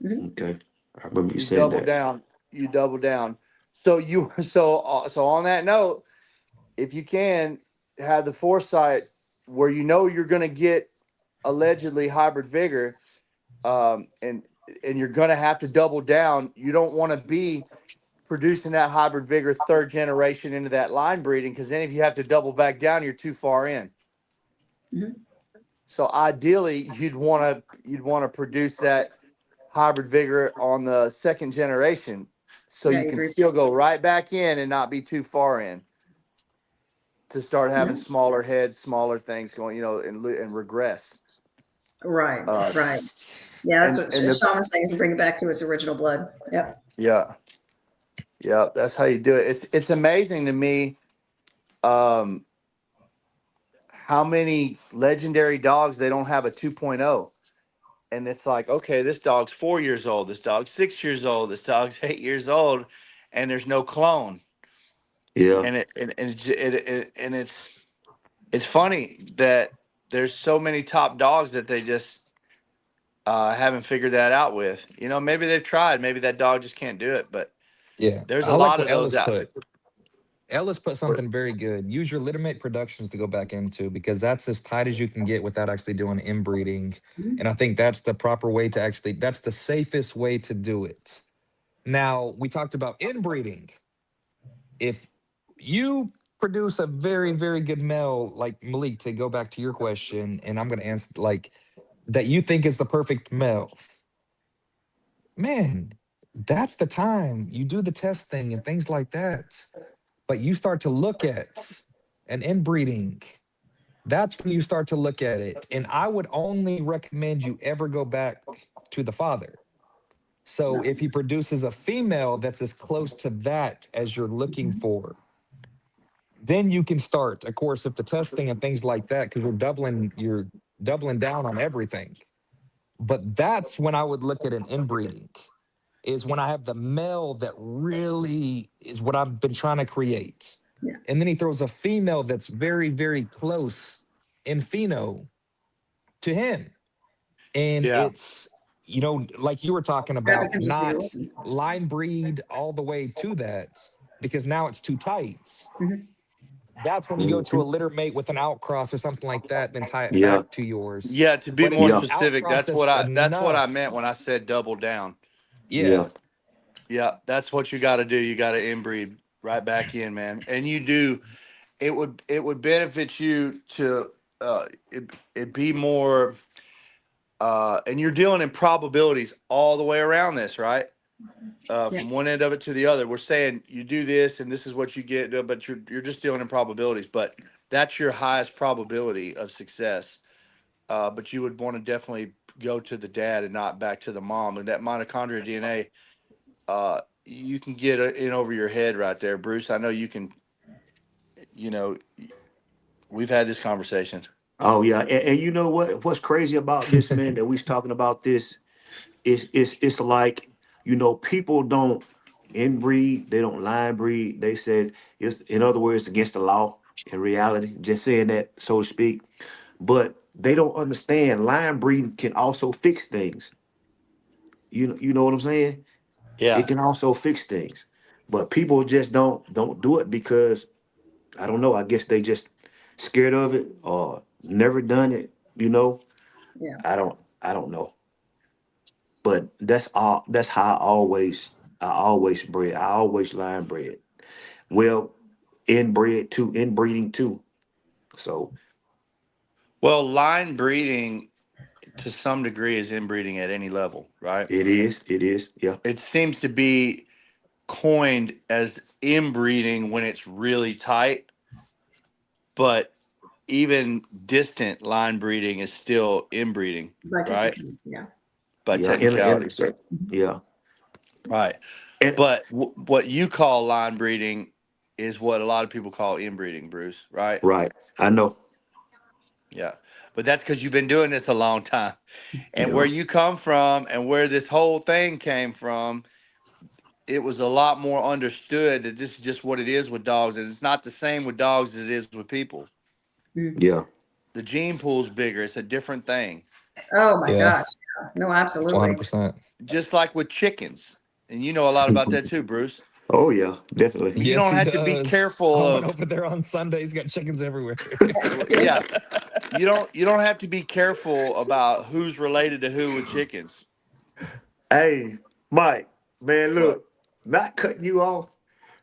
C: Okay. I remember you
G: You
C: saying
G: double
C: that.
G: down. You double down. So so on that note, if you can have the foresight where you're going to get allegedly hybrid vigor, and you're going to have to double down. You don't want to be producing that hybrid vigor third generation into that line breeding. Because then if you have to double back down, you're too far in.
A: Mhm.
G: So ideally, you'd want to produce that hybrid vigor on the second generation, so
A: Yeah, I
G: you can
A: agree.
G: still go right back in and not be too far in to start having
A: Yeah.
G: smaller heads, smaller things going, and regress.
A: Right,
G: Uh,
A: right. Yeah, that's
G: and
A: what
G: and the
A: Sean was saying, is bring it back to its original blood. Yep.
G: yeah, yeah, that's how you do it. It's amazing to me, um, how many legendary dogs they don't have a 2.0. And it's like, okay, this dog's 4 years old, this dog's 6 years old, this dog's 8 years old, and there's no clone.
C: Yeah.
G: And it's funny that there's so many top dogs that they just haven't figured that out with. Maybe they've tried, maybe that dog just can't do it, but
B: Yeah,
G: there's a
B: I like
G: lot
B: what
G: of those
B: Ellis
G: out.
B: put. Ellis put something very good. Use your littermate productions to go back into, because that's as tight as you can get without actually doing inbreeding.
A: Mhm.
B: And I think that's the proper way to actually, that's the safest way to do it. Now, we talked about inbreeding. If you produce a very, very good male, like Malik, to go back to your question, and I'm going to answer like that you think is the perfect male, man, that's the time you do the testing and things like that. But you start to look at an inbreeding. That's when you start to look at it. And I would only recommend you ever go back to the father. So if he produces a female that's as close to that as you're looking for, then you can start, of course, if the testing and things like that, because you're doubling down on everything. But that's when I would look at an inbreeding, is when I have the male that really is what I've been trying to create.
A: Yeah.
B: And then he throws a female that's very, very close in pheno to him. And
G: Yeah.
B: it's, like you were talking
A: That
B: about,
A: becomes just the
B: not
A: illusion.
B: line breed all the way to that, because now it's too tight.
A: Mhm.
B: That's when you go to a
C: Mhm.
B: litter mate with an outcross or something like that, then tie it
C: Yeah.
B: back to yours.
G: Yeah, to be
B: But if
G: more
B: you
C: Yeah.
G: specific,
B: outcross
G: that's
B: this
G: what I
B: enough,
G: meant when I said double down.
B: yeah,
G: Yeah, that's what you got to do. You got to inbreed right back in, man. And you do. It would benefit you to it be more. And you're dealing in probabilities all the way around this, right?
A: Yeah.
G: From one end of it to the other. We're saying you do this and this is what you get, but you're just dealing in probabilities. But that's your highest probability of success. But you would want to definitely go to the dad and not back to the mom. And that mitochondria DNA, you can get in over your head right there, Bruce. I know you can. We've had this conversation.
C: Oh yeah. And you know what's crazy about this, man, that we was talking about this it's like, people don't inbreed, they don't line breed. They said it's, in other words, against the law in reality, just saying that, so to speak. But they don't understand line breeding can also fix things. You know what I'm saying? It
G: Yeah.
C: can also fix things. But people just don't do it because I don't know, I guess they just scared of it or never done it, you know?
A: Yeah.
C: I don't know. But that's how I always bred. I always line bred. Well, inbreeding too. So
G: Well, line breeding to some degree is inbreeding at any level, right?
C: it is, yeah.
G: It seems to be coined as inbreeding when it's really tight, but even distant line breeding is still inbreeding,
A: By
G: right?
A: technicality, yeah.
G: By
C: Yeah,
G: technicalities.
C: yeah.
G: Right.
C: And
G: But what you call line breeding is what a lot of people call inbreeding, Bruce, right?
C: right. I know.
G: Yeah. But that's because you've been doing this a long time. And where
C: Yeah.
G: you come from and where this whole thing came from, it was a lot more understood that this is just what it is with dogs. And it's not the same with dogs as it is with people.
C: Yeah.
G: The gene pool's bigger. It's a different thing.
A: Oh my
B: yeah,
A: gosh. No, absolutely.
B: 100%.
G: Just like with chickens. And you know a lot about that too, Bruce.
C: Oh yeah, definitely.
G: You
B: Yes,
G: don't
B: he
G: have to be
B: does.
G: careful
B: I went
G: of
B: over there on Sunday. He's got chickens everywhere.
G: yeah. You don't have to be careful about who's related to who with chickens.
C: Hey, Mike, man,
G: What?
C: look. not cutting you off,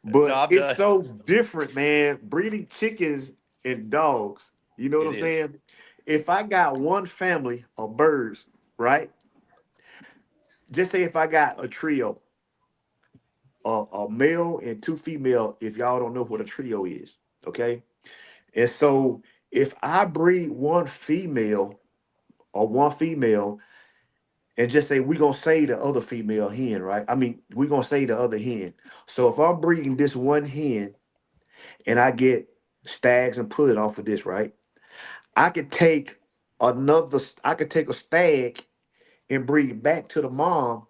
G: No,
C: but
G: I'm
C: it's
G: done.
C: so different, man. Breeding chickens and dogs. You know what
G: It
C: I'm
G: is.
C: saying? If I got one family of birds, right? Just say if I got a trio, a male and two female, if y'all don't know what a trio is, okay? And so if I breed one female or one female and just say we're gonna say the other female hen, right? I mean, we're gonna say the other hen. So if I'm breeding this one hen and I get stags and put it off of this, right? I could take I could take a stag and bring it back to the mom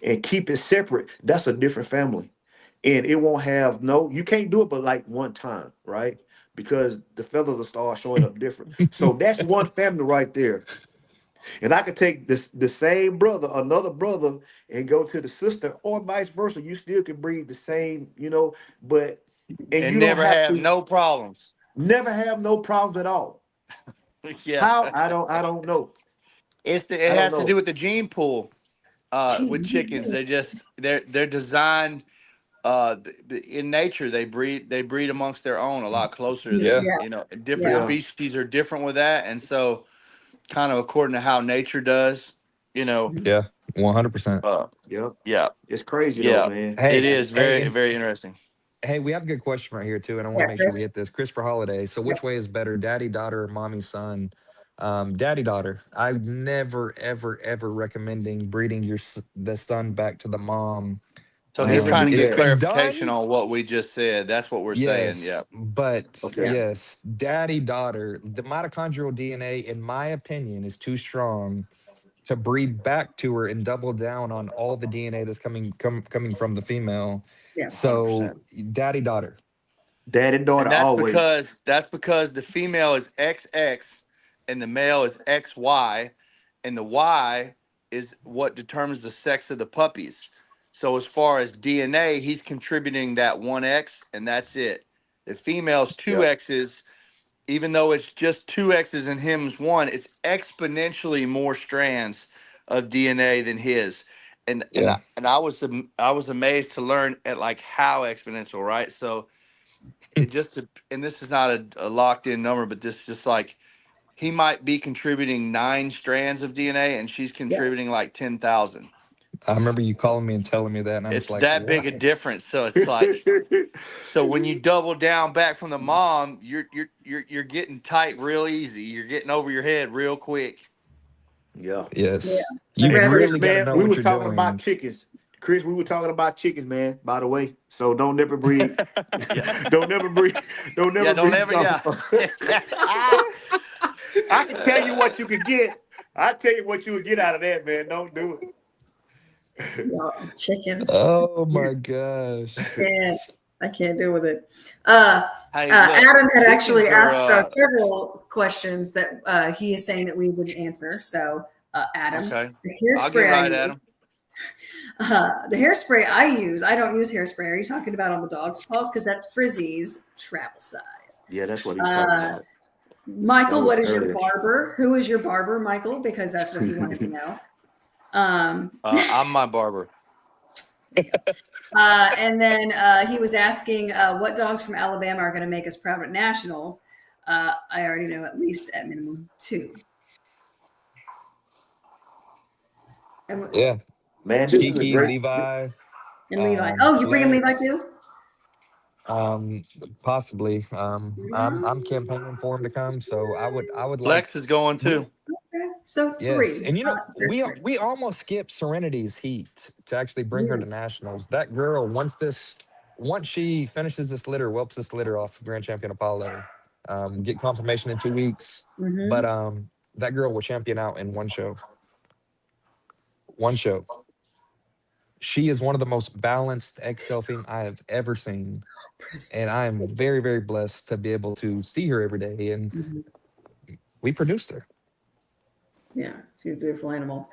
C: and keep it separate. That's a different family. And it won't have no, you can't do it but like one time, right? Because the feathers will start showing up different. So that's one family right there. And I could take the same brother, another brother, and go to the sister, or vice versa. You still can breed the same, but and
G: And
C: you don't
G: never
C: have
G: have
C: to
G: no problems.
C: never have no problems at all.
G: Yeah.
C: How? I don't know.
G: It
C: I don't
G: has to do
C: know.
G: with the gene pool. With chickens, they're designed in nature. They breed amongst their own a lot closer
B: Yeah.
G: than,
A: Yeah,
G: different
A: yeah.
C: Yeah.
G: species are different with that. And so kind of according to how nature does, you know,
B: Yeah. 100%.
C: Yep.
G: yeah,
C: It's crazy though,
G: yeah,
C: man.
G: it
B: Hey,
G: is
B: hey,
G: very,
B: and
G: very interesting.
B: hey, we have a good question right here too, and I want
A: Yeah,
B: to make sure we
A: Chris.
B: hit this. Christopher Holiday. So,
A: Yep.
B: which way is better, daddy, daughter, or mommy, son? Daddy, daughter. I'm never, ever, ever recommending breeding the son back to the mom.
G: So he's trying to
C: Read
B: It's
G: get
C: that.
B: been
G: clarification
B: done.
G: on what we just said. That's what we're saying. Yeah.
B: Yes, but
C: Okay.
A: Yeah.
B: yes, daddy, daughter. The mitochondrial DNA, in my opinion, is too strong to breed back to her and double down on all the DNA that's coming from the female.
A: Yeah.
G: 100%.
B: So, daddy, daughter.
C: Dad and daughter
G: And that's
C: always.
G: because the female is XX and the male is XY, and the Y is what determines the sex of the puppies. So as far as DNA, he's contributing that one X, and that's it. The female's two
C: Yep.
G: X's, even though it's just two X's and him's one, it's exponentially more strands of DNA than his.
B: Yeah.
G: And I was amazed to learn at like how exponential, right? So and this is not a locked in number, but this is just like he might be contributing 9 strands of DNA and she's
A: Yeah.
G: contributing like 10,000.
B: I remember you calling me and telling me that, and I was
G: It's
B: like,
G: that big a
B: "What?"
G: difference. So it's like, so when you double down back from the mom, you're getting tight real easy. You're getting over your head real quick.
C: Yeah.
B: Yes,
A: Yeah.
B: you
A: I'd
C: And
A: rather.
C: Chris,
B: really got to
C: man,
B: know
C: we
B: what
C: were
B: you're
C: talking about
B: doing.
C: chickens. Chris, we were talking about chickens, man, by the way. So don't never breed.
G: Yeah.
C: don't never breed. Don't never
G: Yeah, don't
C: breed.
G: ever, yeah.
C: I can tell you what you could get. I tell you what you would get out of that, man. Don't do it.
A: Yeah, chickens.
B: Oh my gosh!
A: I can't deal with it.
G: Hey, look,
A: Adam had actually
G: chickens
A: asked
G: are,
A: several questions that he is saying that we didn't answer. So, Adam,
G: okay.
A: the
G: I'll get
A: hairspray
G: right
A: I
G: at
A: use,
G: them.
A: the hairspray I use, I don't use hairspray. Are you talking about on the dog's paws? Because that's Frizzy's travel size.
C: Yeah, that's what he was talking about.
A: Michael,
C: That
A: what
C: was
A: is your
C: earlier.
A: barber? Who is your barber, Michael? Because that's what he wanted to know.
G: I'm my barber.
A: And then he was asking what dogs from Alabama are going to make us proud at nationals. I already know at least at minimum 2. And,
B: Yeah,
C: Man, this is a
B: Kiki,
C: great.
B: Levi,
A: and Levi. Oh, you bringing Levi
B: Flex,
A: too?
B: possibly. I'm
A: Yeah.
B: campaigning for him to come, so I would like.
G: Flex is going
B: We,
G: too.
A: Okay. So
B: yes,
A: 3.
B: and
A: There's 3.
B: we almost skipped Serenity's heat to actually bring her to nationals. That girl, once she finishes this litter, whelps this litter off Grand Champion Apollo, get confirmation in 2 weeks.
A: Mm-hmm.
B: But that girl will champion out in one show. One show. She is one of the most balanced XL females I have ever seen, and I am very, very blessed to be able to see her every day. And we produced her.
A: Yeah, she's a beautiful animal,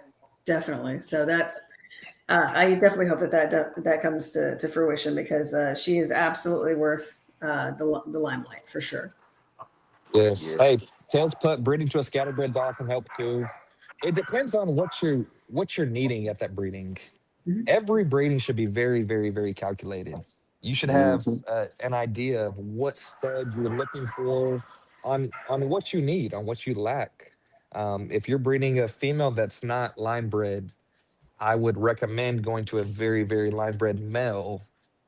A: definitely. So that's I definitely hope that comes to fruition because she is absolutely worth the limelight for sure.
B: Yes.
C: Yes.
B: Hey, Tails put breeding to a scatterbred dog can help too. It depends on what you're needing at that breeding.
A: Mhm.
B: every breeding should be very, very, very calculated. You should have
C: Mm-hmm.
B: an idea of what stud you're looking for, on what you need, on what you lack. If you're breeding a female that's not line bred, I would recommend going to a very, very line bred male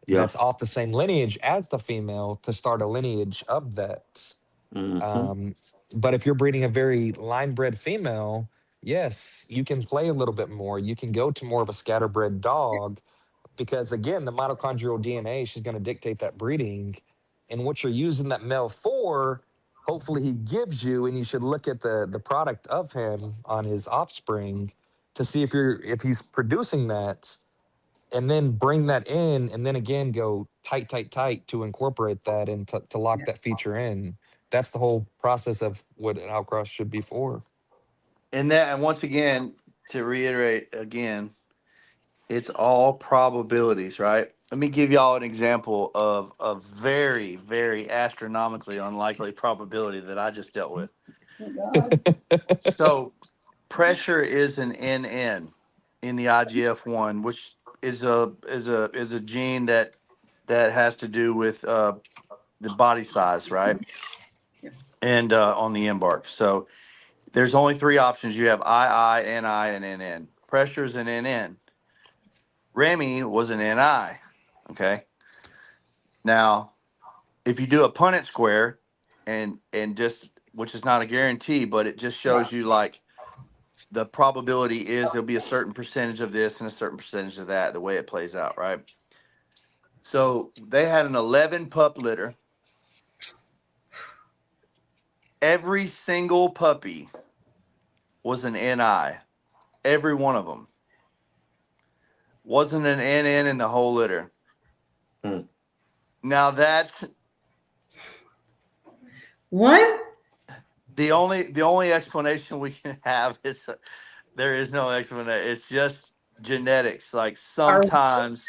C: Yeah.
B: that's off the same lineage as the female to start a lineage of that.
C: Mm-hmm.
B: Um, but if you're breeding a very line bred female, yes, you can play a little bit more. You can go to more of a scatterbred dog because, again, the mitochondrial DNA, she's going to dictate that breeding. And what you're using that male for, hopefully he gives you, and you should look at the product of him on his offspring to see if he's producing that, and then bring that in, and then again go tight, tight, tight to incorporate that and to lock
A: Yeah.
B: that feature in. That's the whole process of what an outcross should be for.
G: And once again, to reiterate again, it's all probabilities, right? Let me give y'all an example of a very, very astronomically unlikely probability that I just dealt with.
A: Oh God.
G: So pressure is an NN in the IGF-1, which is a gene that has to do with the body size, right?
A: Yeah.
G: And on the embark. So there's only three options. You have II, NI, and NN. Pressure is an NN. Remy was an NI. Okay. Now, if you do a Punnett square, and just, which is not a guarantee, but it just shows you like the probability is there'll be a certain percentage of this and a certain percentage of that, the way it plays out, right? So they had an 11 pup litter. Every single puppy was an NI. Every one of them. Wasn't an NN in the whole litter.
C: Hmm.
G: Now that's
A: What?
G: the only explanation we can have is there is no explanation. It's just genetics. Like
A: Are
G: sometimes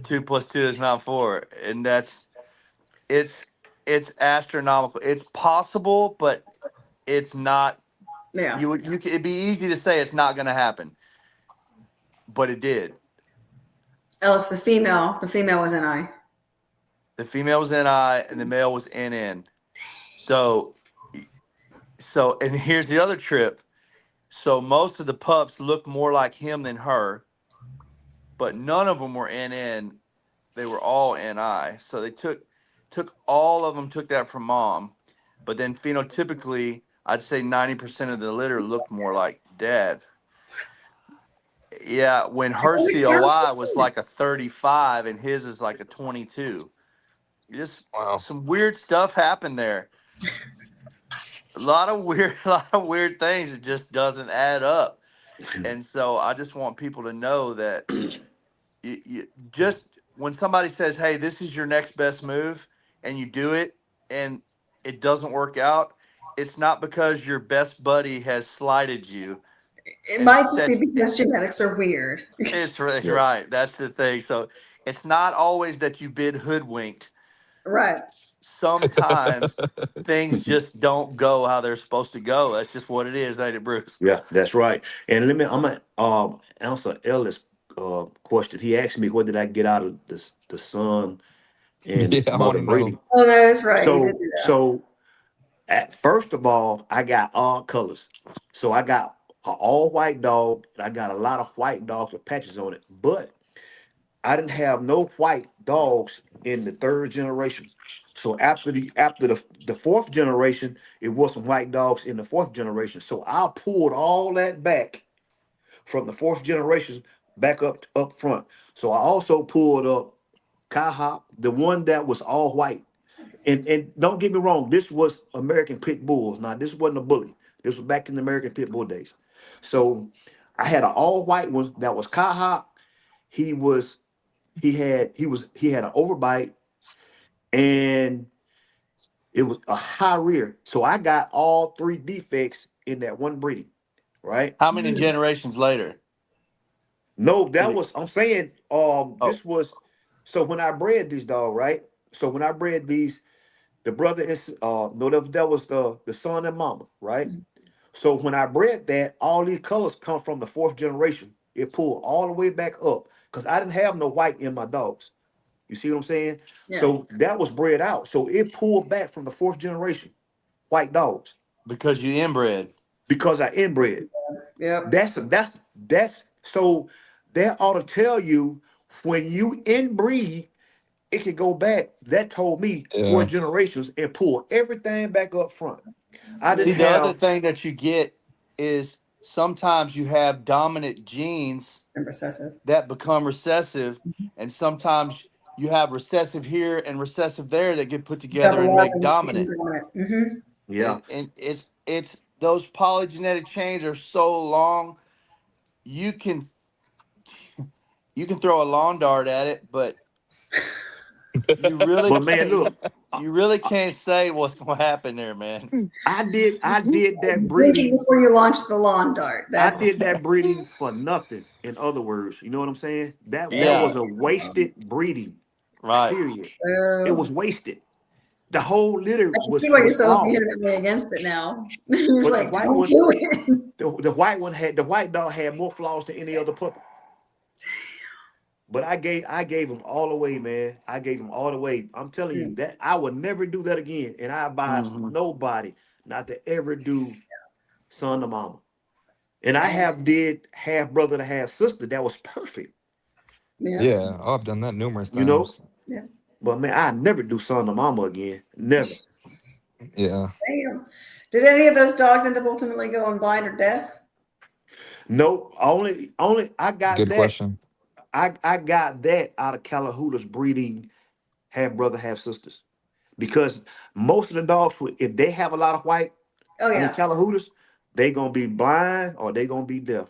G: 2 + 2 is not 4, and it's astronomical. It's possible, but it's not.
A: yeah.
G: It'd be easy to say it's not going to happen, but it did.
A: Ellis, the female was an I.
G: The female was NI and the male was NN. So and here's the other trip. So most of the pups look more like him than her, but none of them were NN. They were all NI. So they took all of them took that from mom, but then phenotypically, I'd say 90% of the litter looked more like dad. Yeah, when her COI was like a 35 and his is like a 22. Just
B: Wow.
G: some weird stuff happened there. A lot of weird things. It just doesn't add up. And so I just want people to know that you just when somebody says, "Hey, this is your next best move," and you do it and it doesn't work out, it's not because your best buddy has slighted you.
A: It might just be
G: Instead,
A: because genetics are weird.
G: it's right,
C: Yeah.
G: right. That's the thing. So it's not always that you've been hoodwinked.
A: Right.
G: Sometimes things just don't go how they're supposed to go. That's just what it is, ain't it, Bruce?
C: Yeah, that's right. And I'm gonna answer Ellis' question. He asked me what did I get out of the son
B: Yeah,
C: and
B: I want
C: mother
B: to
C: breeding.
B: know.
A: Oh, that is right. You did
C: So
A: do that.
C: so first of all, I got all colors. So I got an all white dog, and I got a lot of white dogs with patches on it. But I didn't have no white dogs in the third generation. So after the fourth generation, it was some white dogs in the fourth generation. So I pulled all that back from the fourth generation back up front. So I also pulled up Kai Hop, the one that was all white. And don't get me wrong, this was American Pit Bulls. Now this wasn't a bully. This was back in the American Pit Bull days. So I had an all white one that was Kai Hop. He had an overbite, and it was a high rear. So I got all three defects in that one breeding, right?
G: How many generations later?
C: No, I'm saying
G: Oh,
C: this was so when I bred these dog, right? So when I bred these, the brother is no, that was the son and mama, right? So when I bred that, all these colors come from the fourth generation. It pulled all the way back up because I didn't have no white in my dogs. You see what I'm saying?
A: Yeah.
C: So that was bred out. So it pulled back from the 4th generation white dogs
G: Because you inbred.
C: because I inbred.
A: Yep.
C: That's so that ought to tell you when you inbreed, it can go back. That told me 4
B: Yeah.
C: generations and pull everything back up front. I
G: See,
C: didn't
G: the other
C: have
G: thing that you get is sometimes you have dominant genes
A: And recessive.
G: that become recessive, and sometimes you have recessive here and recessive there that get put together and
A: Double up
G: make
A: and
G: dominant.
A: Mm-hmm.
C: yeah.
G: And it's those polygenetic chains are so long, you can throw a lawn dart at it, but you really
C: But man,
G: can't
C: look, I,
G: you really can't say what's gonna happen there, man.
C: I did that
A: Blinking
C: breeding.
A: before you launch the lawn dart.
C: I
A: That's
C: did that breeding for nothing. In other words, you know what I'm saying? That
G: Yeah,
C: was a wasted breeding.
G: right.
C: Period. It
A: I
C: was wasted. The whole litter
A: can see why you're
C: was
A: so
C: flawed.
A: vehemently against it now. You're just
C: But the
A: like,
C: white
A: don't
C: one,
A: do it.
C: the white dog had more flaws than any other puppy. But I gave them all away, man. I gave them all away. I'm telling you that I would never do that again. And I advise
G: Hmm.
C: nobody not to ever do son to mama. And I
A: Same.
C: have did half brother to half sister. That was perfect,
A: Yeah.
B: Yeah. Oh, I've done that numerous
C: you know.
B: times.
A: Yeah.
C: But man, I never do son to mama again. Never.
B: Yeah.
A: Damn. Did any of those dogs end up ultimately going blind or deaf?
C: Nope. Only I got
B: Good
C: that.
B: question.
C: I got that out of Callahoota's breeding half brother, half sisters. Because most of the dogs, if they have a lot of white
A: Oh
C: on
A: yeah.
C: Callahootas, they gonna be blind or they gonna be deaf.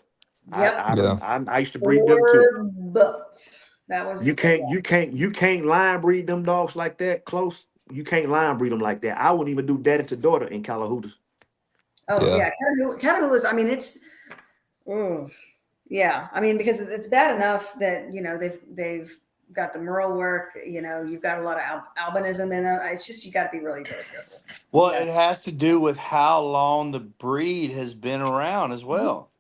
A: Yep.
B: Yeah.
C: I used to breed them too.
A: Or both. That was
C: You can't line breed them dogs like that close. You can't line breed them like that. I wouldn't even do daddy to daughter in Callahootas.
A: oh
B: Yeah.
A: yeah. Catahoula's, I mean, it's ooh, yeah. I mean, because it's bad enough that, they've got the Merle work, you've got a lot of albinism in them. It's just you gotta be really, really careful.
G: Well,
A: Yeah.
G: it has to do with how long the breed has been around as well.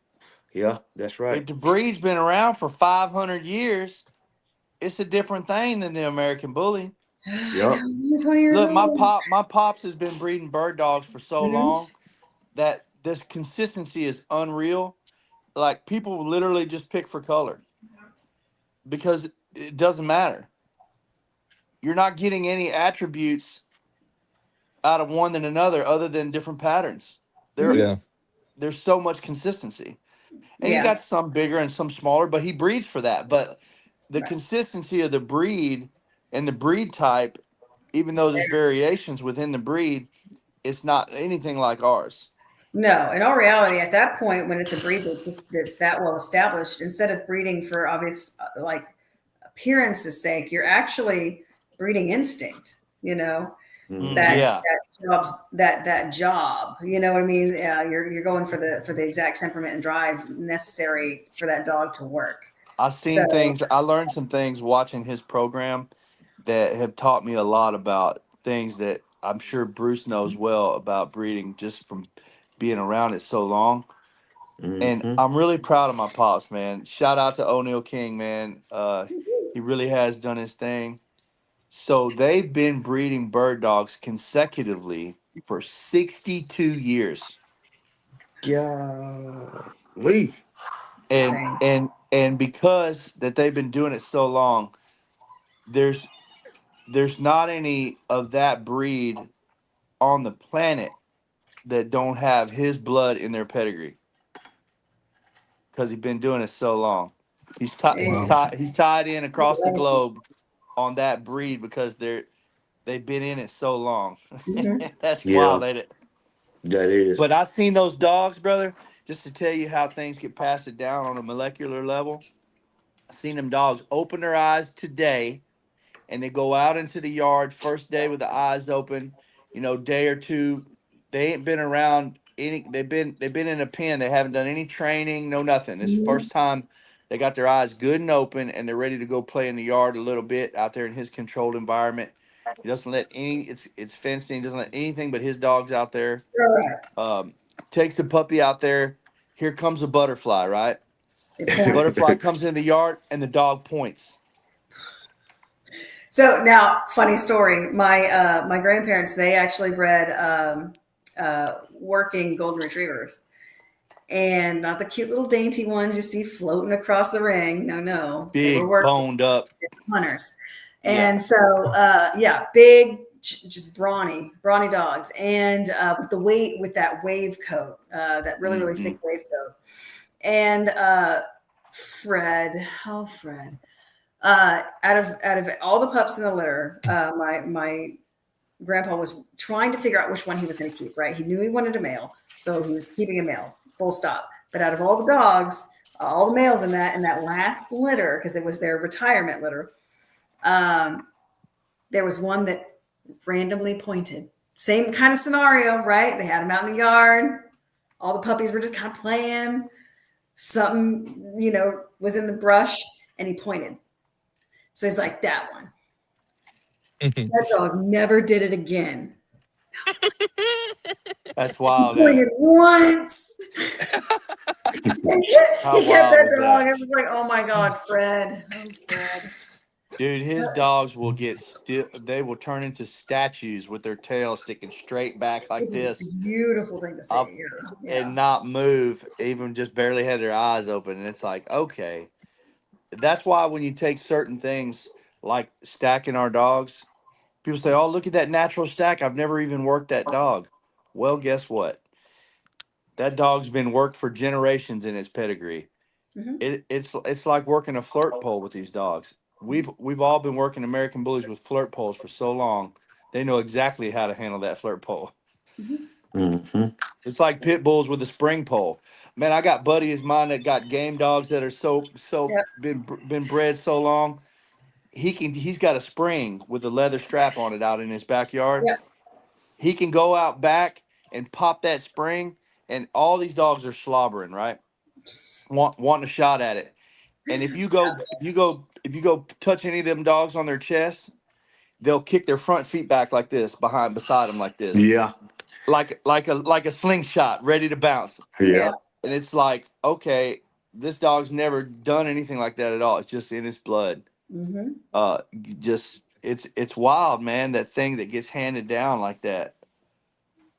C: Yeah, that's right.
G: If the breed's been around for 500 years, it's a different thing than the American Bully.
A: I
C: Yep.
A: know, I'm 20 years
G: Look,
A: old.
G: my pops has been breeding bird dogs for so
A: Mhm.
G: long that this consistency is unreal. Like people literally just pick for color because it doesn't matter. You're not getting any attributes out of one than another other than different patterns. There
B: Yeah.
G: there's so much consistency. And you
A: Yeah.
G: got some bigger and some smaller, but he breeds for that. But the
A: Right.
G: consistency of the breed and the breed type, even though there's variations within the breed, it's not anything like ours.
A: No, in all reality, at that point, when it's a breed that's that well established, instead of breeding for obvious like appearance's sake, you're actually breeding instinct.
C: Mhm.
G: Yeah.
A: That job. You know what I mean? You're going for the exact temperament and drive necessary for that dog to work. So
G: I learned some things watching his program that have taught me a lot about things that I'm sure Bruce knows well about breeding just from being around it so long. And
C: Mhm.
G: I'm really proud of my pops, man. Shout out to O'Neill King, man. He really has done his thing. So they've been breeding bird dogs consecutively for 62 years.
C: Golly.
G: And
A: same.
G: and because that they've been doing it so long, there's not any of that breed on the planet that don't have his blood in their pedigree because he's been doing it so long.
A: Hey,
G: He's tied in across the
A: legacy.
G: globe on that breed because they've been in it so long.
A: Mhm.
G: That's
C: Yeah,
G: wild, ain't it?
C: that is.
G: But I seen those dogs, brother, just to tell you how things get passed it down on a molecular level. I seen them dogs open their eyes today and they go out into the yard first day with the eyes open, day or two. They ain't been around any they've been in a pen. They haven't done any training, no nothing. It's the
A: Mhm.
G: first time they got their eyes good and open and they're ready to go play in the yard a little bit out there in his controlled environment. He doesn't let it's fenced in, he doesn't let anything but his dogs out there.
A: All right.
G: Takes the puppy out there. Here comes a butterfly, right?
A: It points.
G: Butterfly comes in the yard and the dog points.
A: So now, funny story. My grandparents, they actually bred working golden retrievers, and not the cute little dainty ones you see floating across the ring. No, they were
G: Big,
A: working
G: boned up.
A: hunters.
G: Yeah.
A: And so, big, just brawny dogs, and with that wave coat, that really thick wave coat, and Fred, out of all the pups in the litter, my grandpa was trying to figure out which one he was going to keep. Right, he knew he wanted a male, so he was keeping a male. Full stop. But out of all the dogs, all the males in that last litter, because it was their retirement litter, there was one that randomly pointed. Same kind of scenario, right? They had him out in the yard. All the puppies were just kind of playing. Something, was in the brush, and he pointed. So he's like, that one. That dog never did it again.
G: That's wild.
A: He pointed once. He kept that dog. It was like, oh my God, Fred. Oh, Fred.
G: Dude, his dogs will get still. They will turn into statues with their tails sticking straight back like this.
A: It's a beautiful thing to see.
G: And not move, even just barely had their eyes open. And it's like, okay. That's why when you take certain things like stacking our dogs, people say, oh, look at that natural stack. I've never even worked that dog. Well, guess what? That dog's been worked for generations in its pedigree.
A: Mm-hmm.
G: It's like working a flirt pole with these dogs. We've all been working American bullies with flirt poles for so long. They know exactly how to handle that flirt pole.
C: Mm-hmm.
G: It's like pit bulls with a spring pole. Man, I got buddies of mine that got game dogs that are so been bred so long. He's got a spring with a leather strap on it out in his backyard.
A: Yep.
G: He can go out back and pop that spring, and all these dogs are slobbering, right? Wanting a shot at it. And if you go touch any of them dogs on their chest, they'll kick their front feet back like this, beside them like this.
C: Yeah.
G: Like a slingshot, ready to bounce.
C: Yeah.
G: And it's like, okay, this dog's never done anything like that at all. It's just in his blood.
A: Mm-hmm.
G: It's wild, man. That thing that gets handed down like that.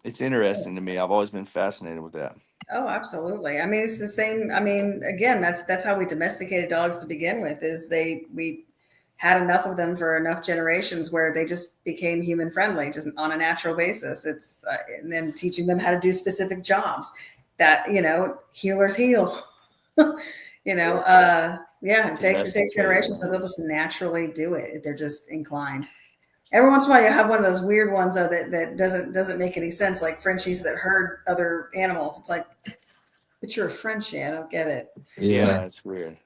G: It's interesting to me. I've always been fascinated with that.
A: Oh, absolutely. I mean, it's the same. I mean, again, that's how we domesticated dogs to begin with. We had enough of them for enough generations where they just became human friendly, just on a natural basis. It's and then teaching them how to do specific jobs that healers heal. It takes generations, but they'll just naturally do it. They're just inclined. Every once in a while, you have one of those weird ones though that doesn't make any sense, like Frenchies that herd other animals. It's like, but you're a Frenchie. I don't get it.
G: Yeah, it's weird.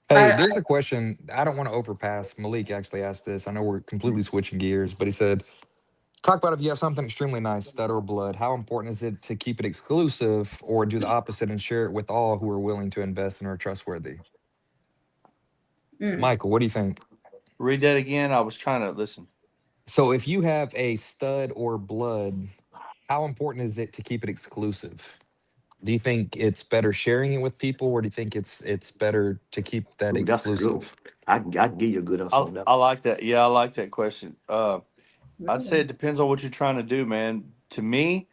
B: Hey, there's a question. I don't want to overpass. Malik actually asked this. I know we're completely switching gears, but he said, talk about if you have something extremely nice, stud or blood, how important is it to keep it exclusive or do the opposite and share it with all who are willing to invest and are trustworthy? Michael, what do you think?
G: Read that again. I was trying to listen.
B: So if you have a stud or blood, how important is it to keep it exclusive? Do you think it's better sharing it with people, or do you think it's better to keep that exclusive?
C: I can give you a good answer on that.
G: I like that. Yeah, I like that question. I'd say it depends on what you're trying to do, man. To me,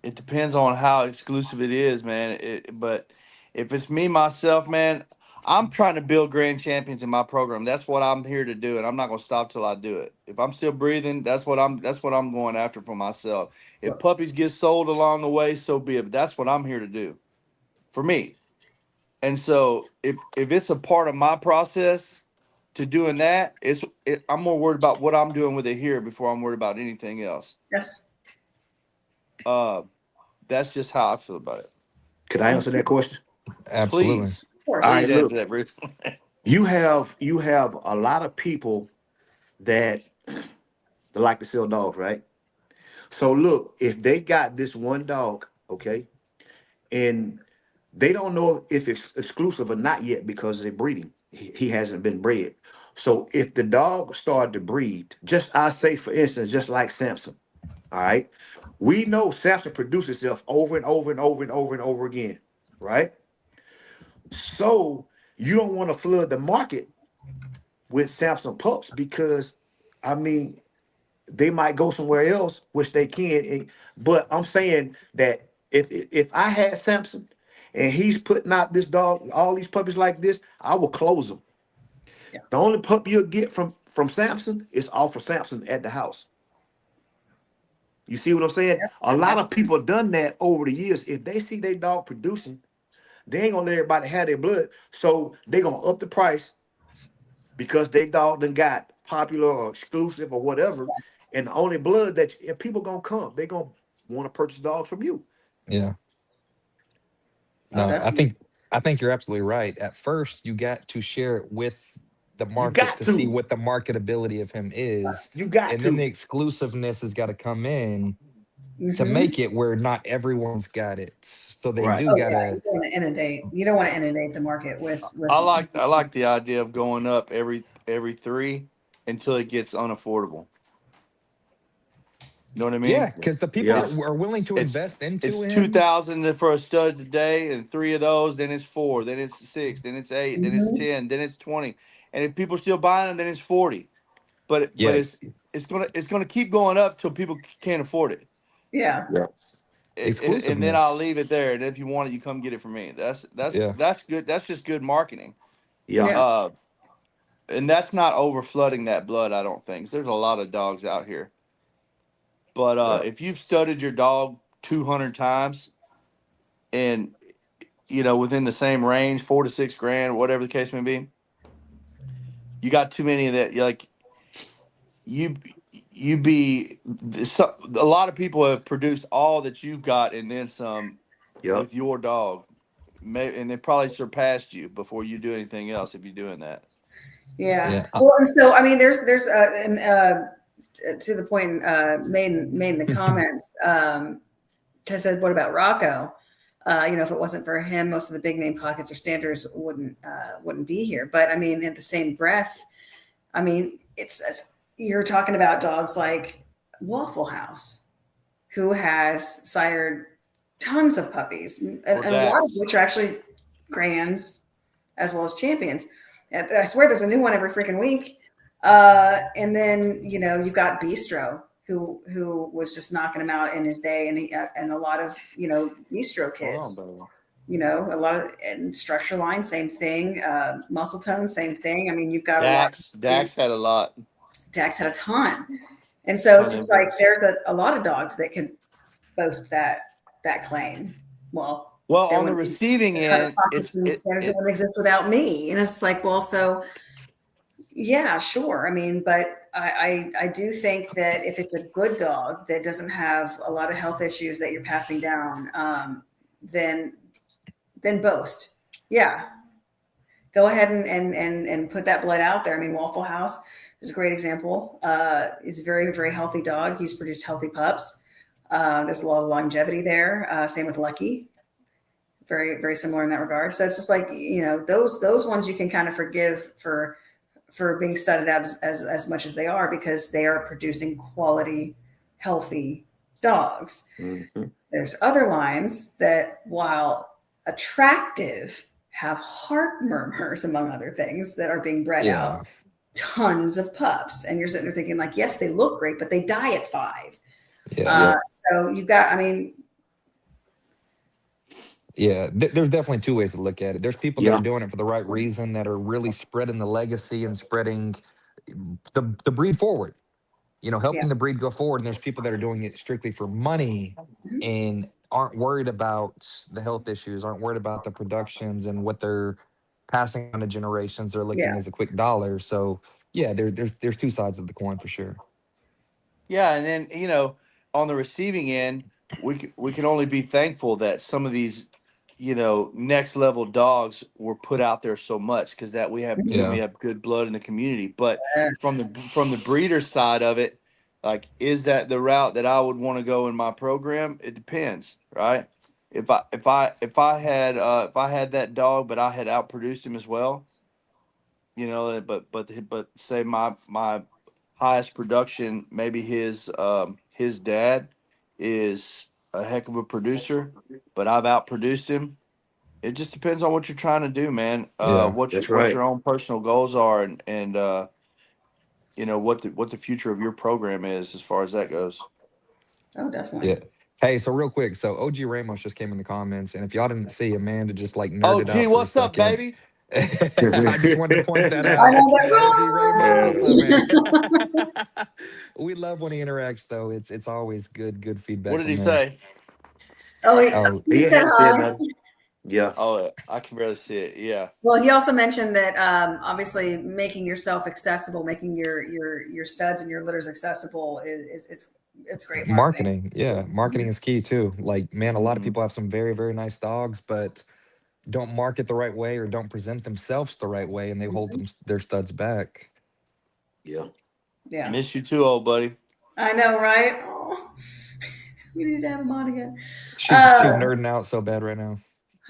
G: it depends on how exclusive it is, man. But if it's me, myself, man, I'm trying to build grand champions in my program. That's what I'm here to do, and I'm not gonna stop till I do it. If I'm still breathing, that's what I'm going after for myself. If puppies get sold along the way, so be it. But that's what I'm here to do, for me. And so if it's a part of my process to doing that, I'm more worried about what I'm doing with it here before I'm worried about anything else.
A: Yes.
G: That's just how I feel about it.
C: Could I answer that question?
B: Absolutely.
G: Please.
A: Of course.
C: All right,
G: Please
C: look.
G: answer that, Bruce.
C: You have a lot of people that like to sell dogs, right? So look, if they got this one dog, okay, and they don't know if it's exclusive or not yet because they're breeding. He hasn't been bred. So if the dog started to breed, I say for instance, just like Samson, All right. We know Samson produces itself over and over and over and over and over again, right? So you don't want to flood the market with Samson pups because, I mean, they might go somewhere else, which they can. But I'm saying that if I had Samson and he's putting out this dog, all these puppies like this, I will close them.
A: Yeah.
C: The only pup you'll get from Samson is off of Samson at the house. You see what I'm saying? A lot of
A: Absolutely.
C: people done that over the years. If they see their dog producing, they ain't gonna let everybody have their blood. So they gonna up the price because they dog done got popular or exclusive or whatever. And the only blood that if people gonna come, they gonna want to purchase dogs from you.
B: Yeah.
A: Oh,
B: No, I
A: definitely.
B: think I think you're absolutely right. At first, you got to share it with the
C: You
B: market
C: got
B: to see
C: to.
B: what the marketability of him is,
C: You got
B: and then the
C: to.
B: exclusiveness has got to come in to
A: Hmm.
B: make it where not everyone's got it. So they
C: Right.
B: do
A: Oh yeah, you
B: gotta,
A: don't want to inundate. You don't want to inundate the market with.
G: I like the idea of going up every three until it gets unaffordable. You know what I
B: yeah,
G: mean?
B: because the people that
C: Yeah.
G: It's
B: are willing to
G: it's
B: invest into
G: it's
B: him,
G: 2,000 for a stud today, and three of those, then it's four, then it's six, then it's eight, then it's
A: Mhm.
G: 10, then it's 20, and if people still buying them, then it's 40. But
B: yeah,
G: it's gonna keep going up till people can't afford it.
A: Yeah.
C: Yeah.
G: And then I'll
B: exclusiveness.
G: leave it there. And if you want it, you come get it from me.
B: Yeah,
G: That's good. That's just good marketing.
C: Yeah.
A: Yeah.
G: Uh, and that's not over flooding that blood. I don't think. 'Cause there's a lot of dogs out here. But
C: Yeah.
G: if you've studied your dog 200 times and within the same range, 4 to 6 grand, whatever the case may be, you got too many of that. Like you, you be a lot of people have produced all that you've got and then some
C: Yeah.
G: with your dog. And they probably surpassed you before you do anything else if you're doing that.
A: Yeah.
B: yeah,
A: Well, and so I mean, there's and to the point made in the comments. I said, what about Rocco? If it wasn't for him, most of the big name pockets or standards wouldn't be here. But I mean, in the same breath, I mean, it's you're talking about dogs like Waffle House, who has sired tons of puppies,
G: Or
A: and a lot of
G: Dax.
A: which are actually grands as well as champions. And I swear there's a new one every freaking week. And then you've got Bistro, who was just knocking him out in his day, and a lot of Bistro
G: Hold on,
A: kids.
G: buddy.
A: A lot of and Structure Line, same thing. Muscle Tone, same thing. I mean, you've got a lot of
G: Dax
A: these.
G: had a lot.
A: Dax had a ton, and so it's
G: Ton
A: just
G: of
A: like
G: those.
A: there's a lot of dogs that could boast that claim. Well,
G: Well,
A: there
G: on the
A: wouldn't be
G: receiving
A: a ton of
G: end,
A: pockets and standards that wouldn't exist without me. And it's like, well, so yeah, sure. I mean, but I do think that if it's a good dog that doesn't have a lot of health issues that you're passing down, then boast. Yeah, go ahead and put that blood out there. I mean, Waffle House is a great example. He's a very, very healthy dog. He's produced healthy pups. There's a lot of longevity there. Same with Lucky. Very, very similar in that regard. So it's just like, those ones you can kind of forgive for being studied out as much as they are, because they are producing quality, healthy dogs.
C: Mm-hmm.
A: There's other lines that, while attractive, have heart murmurs, among other things, that are being bred out.
B: yeah,
A: Tons of pups. And you're sitting there thinking, like, yes, they look great, but they die at 5.
B: yeah,
C: Yeah.
A: So you've got, I mean,
B: yeah. There's definitely two ways to look at it. There's people that are
C: Yeah.
B: doing it for the right reason, that are really spreading the legacy and spreading the breed forward.
A: yeah.
B: Helping the breed go forward. And there's people that are doing it strictly for money
A: Mhm.
B: and aren't worried about the health issues, aren't worried about the productions and what they're passing on to generations. They're looking
A: Yeah.
B: as a quick dollar. So yeah, there's two sides of the coin for sure.
G: Yeah, and then on the receiving end, we can only be thankful that some of these next level dogs were put out there so much because that we have
A: Mhm.
B: Yeah,
G: we have good blood in the community. But from the breeder side of it, like, is that the route that I would want to go in my program? It depends, right? If I had that dog, but I had outproduced him as well, but say my highest production, maybe his dad is a heck of a producer, but I've outproduced him. It just depends on what you're trying to do, man.
B: Yeah.
G: What
C: That's
G: what
C: right.
G: your own personal goals are, and you know what the future of your program is as far as that goes.
A: Oh, definitely.
B: Yeah. Hey, so real quick, so OG Ramos just came in the comments, and if y'all didn't see, Amanda just like
G: Oh,
B: nerded
G: gee,
B: out for a
G: what's up,
B: second.
G: baby?
B: I just wanted to point that
A: I
B: out.
A: know
B: OG Ramos, what's
A: that.
B: up, man? We love when he interacts, though. It's always good feedback
G: What did
B: from
G: he
B: him.
G: say?
A: Oh,
B: Oh,
A: he
C: He
A: said
C: hadn't said
A: hi.
C: nothing. Yeah.
G: Oh, I can barely see it. Yeah.
A: Well, he also mentioned that obviously making yourself accessible, making your studs and your litters accessible is it's great marketing.
B: marketing. Yeah, marketing is key too. Like, man, a lot of
G: Mhm.
B: people have some very nice dogs, but don't market the right way or don't present themselves the right way, and they hold their studs back.
C: Yeah.
A: Yeah,
G: Miss you too, old buddy.
A: I know, right? Oh, we need to have him on again.
B: She's nerding out so bad right now.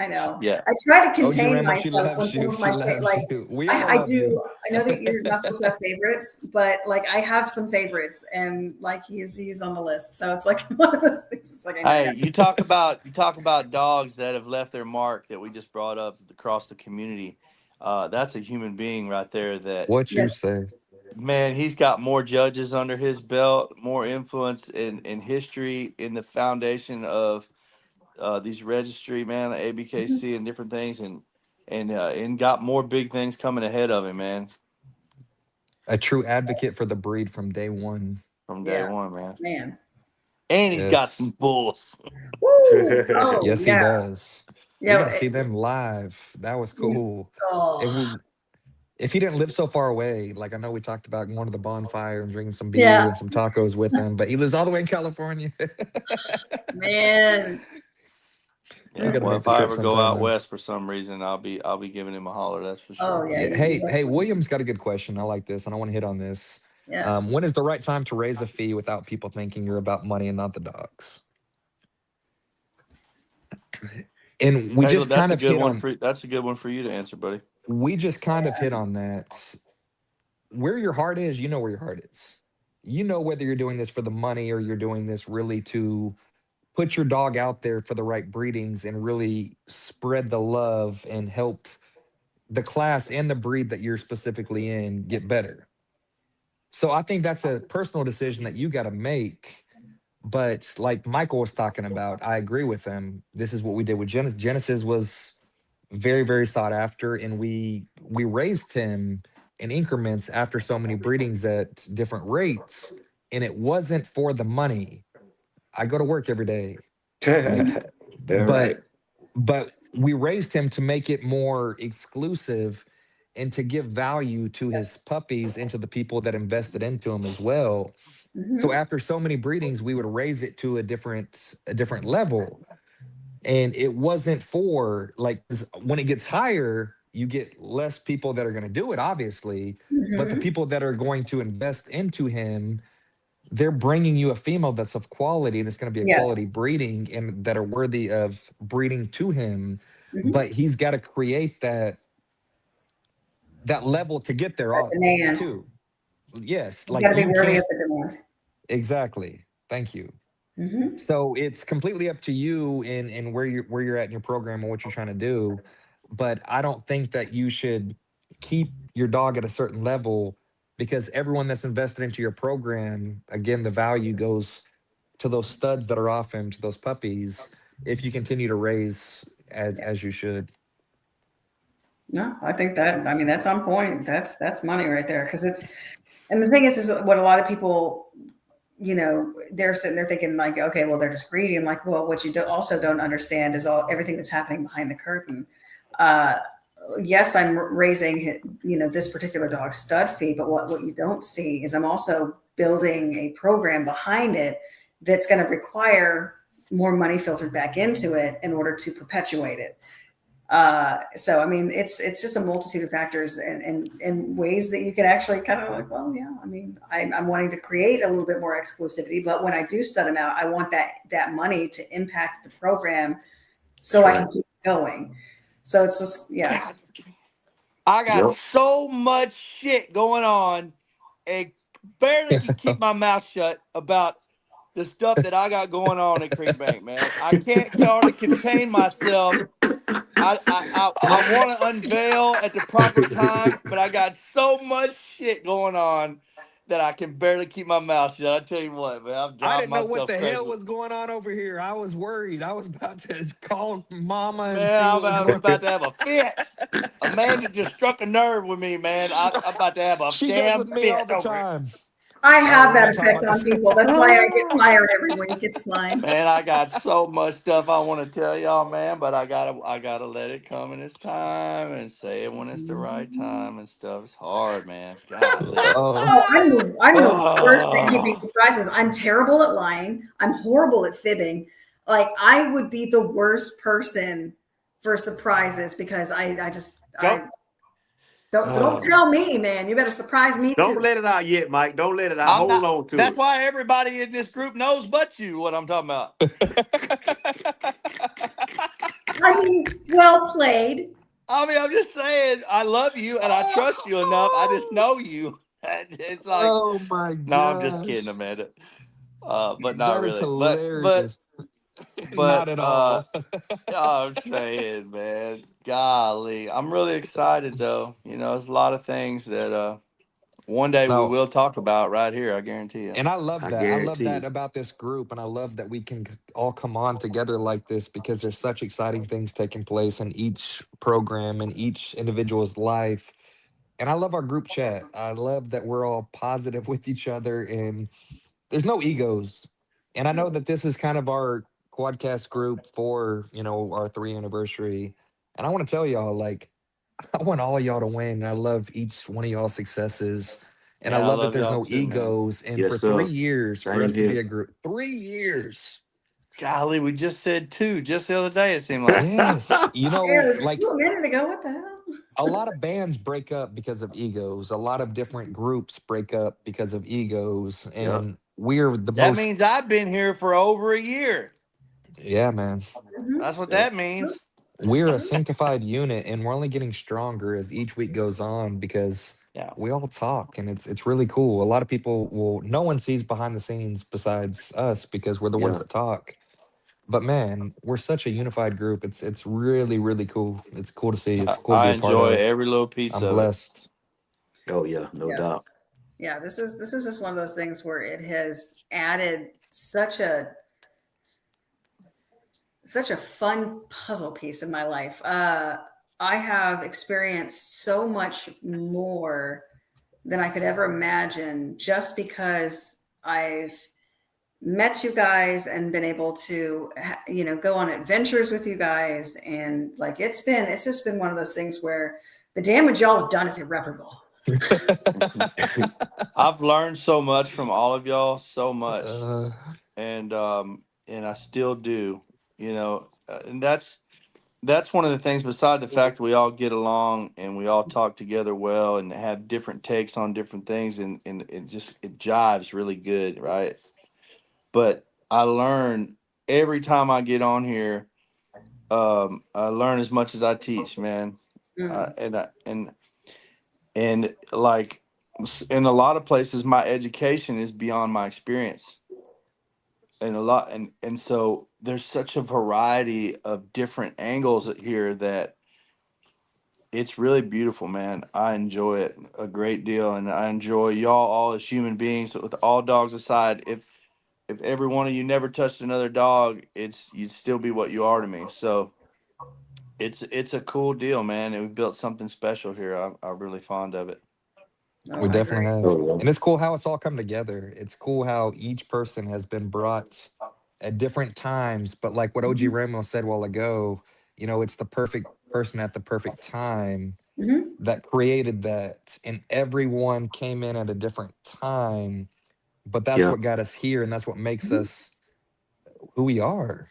A: I know.
G: Yeah.
A: I try to
B: OG
A: contain
B: Ramos, she
A: myself when
B: loves
A: some
B: you.
A: of
B: She
A: my
B: loves
A: like
B: you. We all
A: I
B: love
A: do.
B: you.
A: I know that you're not supposed to have favorites, but like I have some favorites, and like he's on the list. So it's like one of those things. It's like I know.
G: Hey, you talk about dogs that have left their mark that we just brought up across the community. That's a human being right there. That,
B: What you
A: Yes.
B: say?
G: man, he's got more judges under his belt, more influence in history, in the foundation of these registry, man, the ABKC and different things, and got more big things coming ahead of him, man,
B: A true advocate for the breed from day one.
G: from day
A: Yeah,
G: one, man.
A: man.
G: And he's got
B: Yes.
G: some bulls.
A: Woo! Oh
B: Yes, he
A: yeah,
B: does. We
A: yeah.
B: got to see them live. That was cool.
A: Oh
B: If he didn't live so far away, like I know we talked about going to the bonfire and drinking some beer
A: yeah,
B: and some tacos with him, but he lives all the way in California.
A: man.
B: You
G: Yeah,
B: got to
G: well,
B: make
G: if
B: the
G: I
B: trip
G: ever go
B: sometime,
G: out
B: man.
G: west for some reason, I'll be giving him a holler. That's for
A: Oh
G: sure.
A: yeah.
B: Yeah. Hey, William's got a good question. I like this, and I want to hit on this.
A: Yes.
B: When is the right time to raise a fee without people thinking you're about money and not the dogs? And we
G: Caleb,
B: just
G: that's
B: kind
G: a
B: of
G: good
B: hit
G: one
B: on.
G: for that's a good one for you to answer, buddy.
B: We just kind of hit on that. Where your heart is, you know where your heart is. You know whether you're doing this for the money or you're doing this really to put your dog out there for the right breedings and really spread the love and help the class and the breed that you're specifically in get better. So I think that's a personal decision that you got to make. But like Michael was talking about, I agree with him. This is what we did with Genesis. Genesis was very sought after, and we raised him in increments after so many breedings at different rates, and it wasn't for the money. I go to work every day, like,
C: All right.
B: but we raised him to make it more exclusive and to give value to his
A: Yes.
B: puppies and to the people that invested into him as well.
A: Mhm.
B: So after so many breedings, we would raise it to a different level. And it wasn't for like when it gets higher, you get less people that are going to do it, obviously. But the
A: Mhm.
B: people that are going to invest into him, they're bringing you a female that's of quality and it's going to be a quality
A: Yes.
B: breeding and that are worthy of breeding to him.
A: Mhm.
B: But he's got to create that level to get there
A: That demand.
B: too. Yes,
A: He's got
B: like
A: to be
B: you
A: worthy
B: can't
A: of the demand.
B: exactly. Thank you.
A: Hmm.
B: So it's completely up to you and where you're at in your program and what you're trying to do. But I don't think that you should keep your dog at a certain level because everyone that's invested into your program, again, the value goes to those studs that are off him, to those puppies, if you continue to raise as you should.
A: No, I think I mean, that's on point. That's money right there. Because and the thing is what a lot of people, they're sitting there thinking like, okay, well, they're just greedy. I'm like, well, what you also don't understand is everything that's happening behind the curtain. Uh, yes, I'm raising, this particular dog's stud fee, but what you don't see is I'm also building a program behind it that's going to require more money filtered back into it in order to perpetuate it. So I mean, it's just a multitude of factors and ways that you can actually kind of like, well, yeah, I mean, I'm wanting to create a little bit more exclusivity, but when I do stud them out, I want that money to impact the program so I can keep going. So it's just, yeah.
G: I got
C: Yep.
G: so much shit going on and barely can keep my mouth shut about the stuff that I got going on at Creek Bank, man. I can't hardly contain myself. I want to unveil at the proper time, but I got so much shit going on that I can barely keep my mouth shut. I tell you what, man, I'm
B: I
G: driving
B: didn't know what
G: myself
B: the
G: crazy.
B: hell was going on over here. I was worried. I was about to call Mama and
G: Man,
B: see
G: I'm
B: what was going
G: about to have a fit. Amanda just struck a nerve with me, man. I'm about to have a
B: She does
G: damn
B: with me all
G: fit
B: the
G: over here.
B: time.
A: I
B: All right,
A: have
B: we're
A: that
B: gonna talk
A: effect
B: about
A: on
B: this.
A: people. That's why I get fired every week. It's fine.
G: Man, I got so much stuff I want to tell y'all, man, but I gotta let it come in its time and say it when it's the right time and stuff. It's hard, man. Golly.
B: Oh,
A: Oh, I'm the worst at
G: Oh,
A: giving surprises. I'm terrible at lying. I'm horrible at fibbing. Like I would be the worst person for surprises because I just
C: Don't
A: I don't so don't
C: uh,
A: tell me, man. You better surprise me
C: don't
A: too.
C: let it out yet, Mike. Don't let it out.
G: I'm
C: Hold
G: not.
C: on to
G: That's
C: it.
G: why everybody in this group knows but you what I'm talking about.
A: I mean, well played.
G: I mean, I'm just saying, I love you and I trust you enough. I just know you. And it's like,
B: oh my
G: no, I'm just
B: gosh.
G: kidding, Amanda. But not
B: That is
G: really. But
B: hilarious. Not at all.
G: I'm saying, man, golly, I'm really excited though. You know, there's a lot of things that one day we
B: No,
G: will talk about right here. I guarantee you.
B: and I love
C: I
B: that. I love
C: guarantee
B: that
C: you.
B: about this group. And I love that we can all come on together like this because there's such exciting things taking place in each program and each individual's life. And I love our group chat. I love that we're all positive with each other and there's no egos. And I know that this is kind of our quadcast group for, our 3 anniversary. And I want to tell y'all, like, I want all y'all to win. I love each one of y'all's successes. And I
G: Man, I
B: love that
G: love
B: there's
G: y'all
B: no
G: too, man.
B: egos. And for
C: Yes,
B: 3
C: sir.
B: years, for
C: Same
B: us to be
C: here.
B: a group, 3 years.
G: Golly, we just said two just the other day. It seemed like.
B: Yes.
A: Yeah, it was
B: Like
A: a minute ago. What the hell?
B: a lot of bands break up because of egos. A lot of different groups break up because of egos.
C: Yep.
B: And we're the
G: That means
B: most,
G: I've been here for over a year.
B: yeah, man.
A: Mhm.
G: That's what
C: Yep.
G: that means.
B: We're a sanctified unit and we're only getting stronger as each week goes on because
G: Yeah.
B: we all talk and it's really cool. A lot of people will no one sees behind the scenes besides us because we're the ones
C: Yeah.
B: that talk. But man, we're such a unified group. It's really, really cool. It's cool to see. It's cool to
G: I
B: be a part
G: enjoy
B: of.
G: every little piece
B: I'm
G: of it.
B: blessed.
C: Oh yeah, no
A: Yes.
C: doubt.
A: Yeah, this is just one of those things where it has added such a fun puzzle piece in my life. I have experienced so much more than I could ever imagine just because I've met you guys and been able to, go on adventures with you guys. And like, it's just been one of those things where the damage y'all have done is irreparable.
G: I've learned so much from all of y'all, so much,
B: Uh,
G: and I still do. And that's one of the things. Beside the fact that we all get along and we all talk together well and have different takes on different things, and it jives really good, right? But I learn every time I get on here. I learn as much as I teach, man.
A: Mm.
G: And like in a lot of places, my education is beyond my experience, and so there's such a variety of different angles here that it's really beautiful, man. I enjoy it a great deal, and I enjoy y'all all as human beings. With all dogs aside, if every one of you never touched another dog, you'd still be what you are to me. So it's a cool deal, man, and we built something special here. I'm really fond of it.
A: Oh,
B: we
A: I
B: definitely
A: agree.
B: have.
C: Oh yeah.
B: And it's cool how it's all come together. It's cool how each person has been brought at different times. But like what OG
A: Mhm.
B: Ramos said a while ago, it's the perfect person at the perfect time
A: Mhm.
B: that created that. And everyone came in at a different time. But that's
C: Yeah.
B: what got us here. And that's what makes
A: Mhm.
B: us who we are.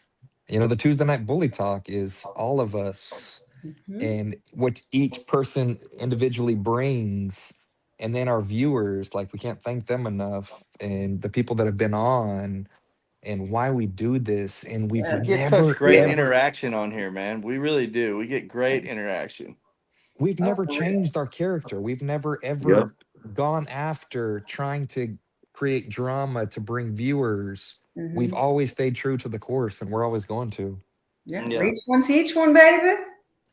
B: The Tuesday Night Bully Talk is all of us
A: Mhm.
B: and what each person individually brings. And then our viewers, like we can't thank them enough. And the people that have been on and why we do this. And we've
G: We
A: Yes.
G: get such
B: never,
G: great
C: Yeah.
B: ever,
G: interaction on here, man. We really do. We get great interaction.
B: we've
A: Oh,
B: never
A: for real.
B: changed our character. We've never,
C: Yep.
B: ever gone after trying to create drama to bring viewers. we've always stayed true to the course, and we're always going to.
A: Yeah,
G: Yeah.
A: reach one, teach one, baby.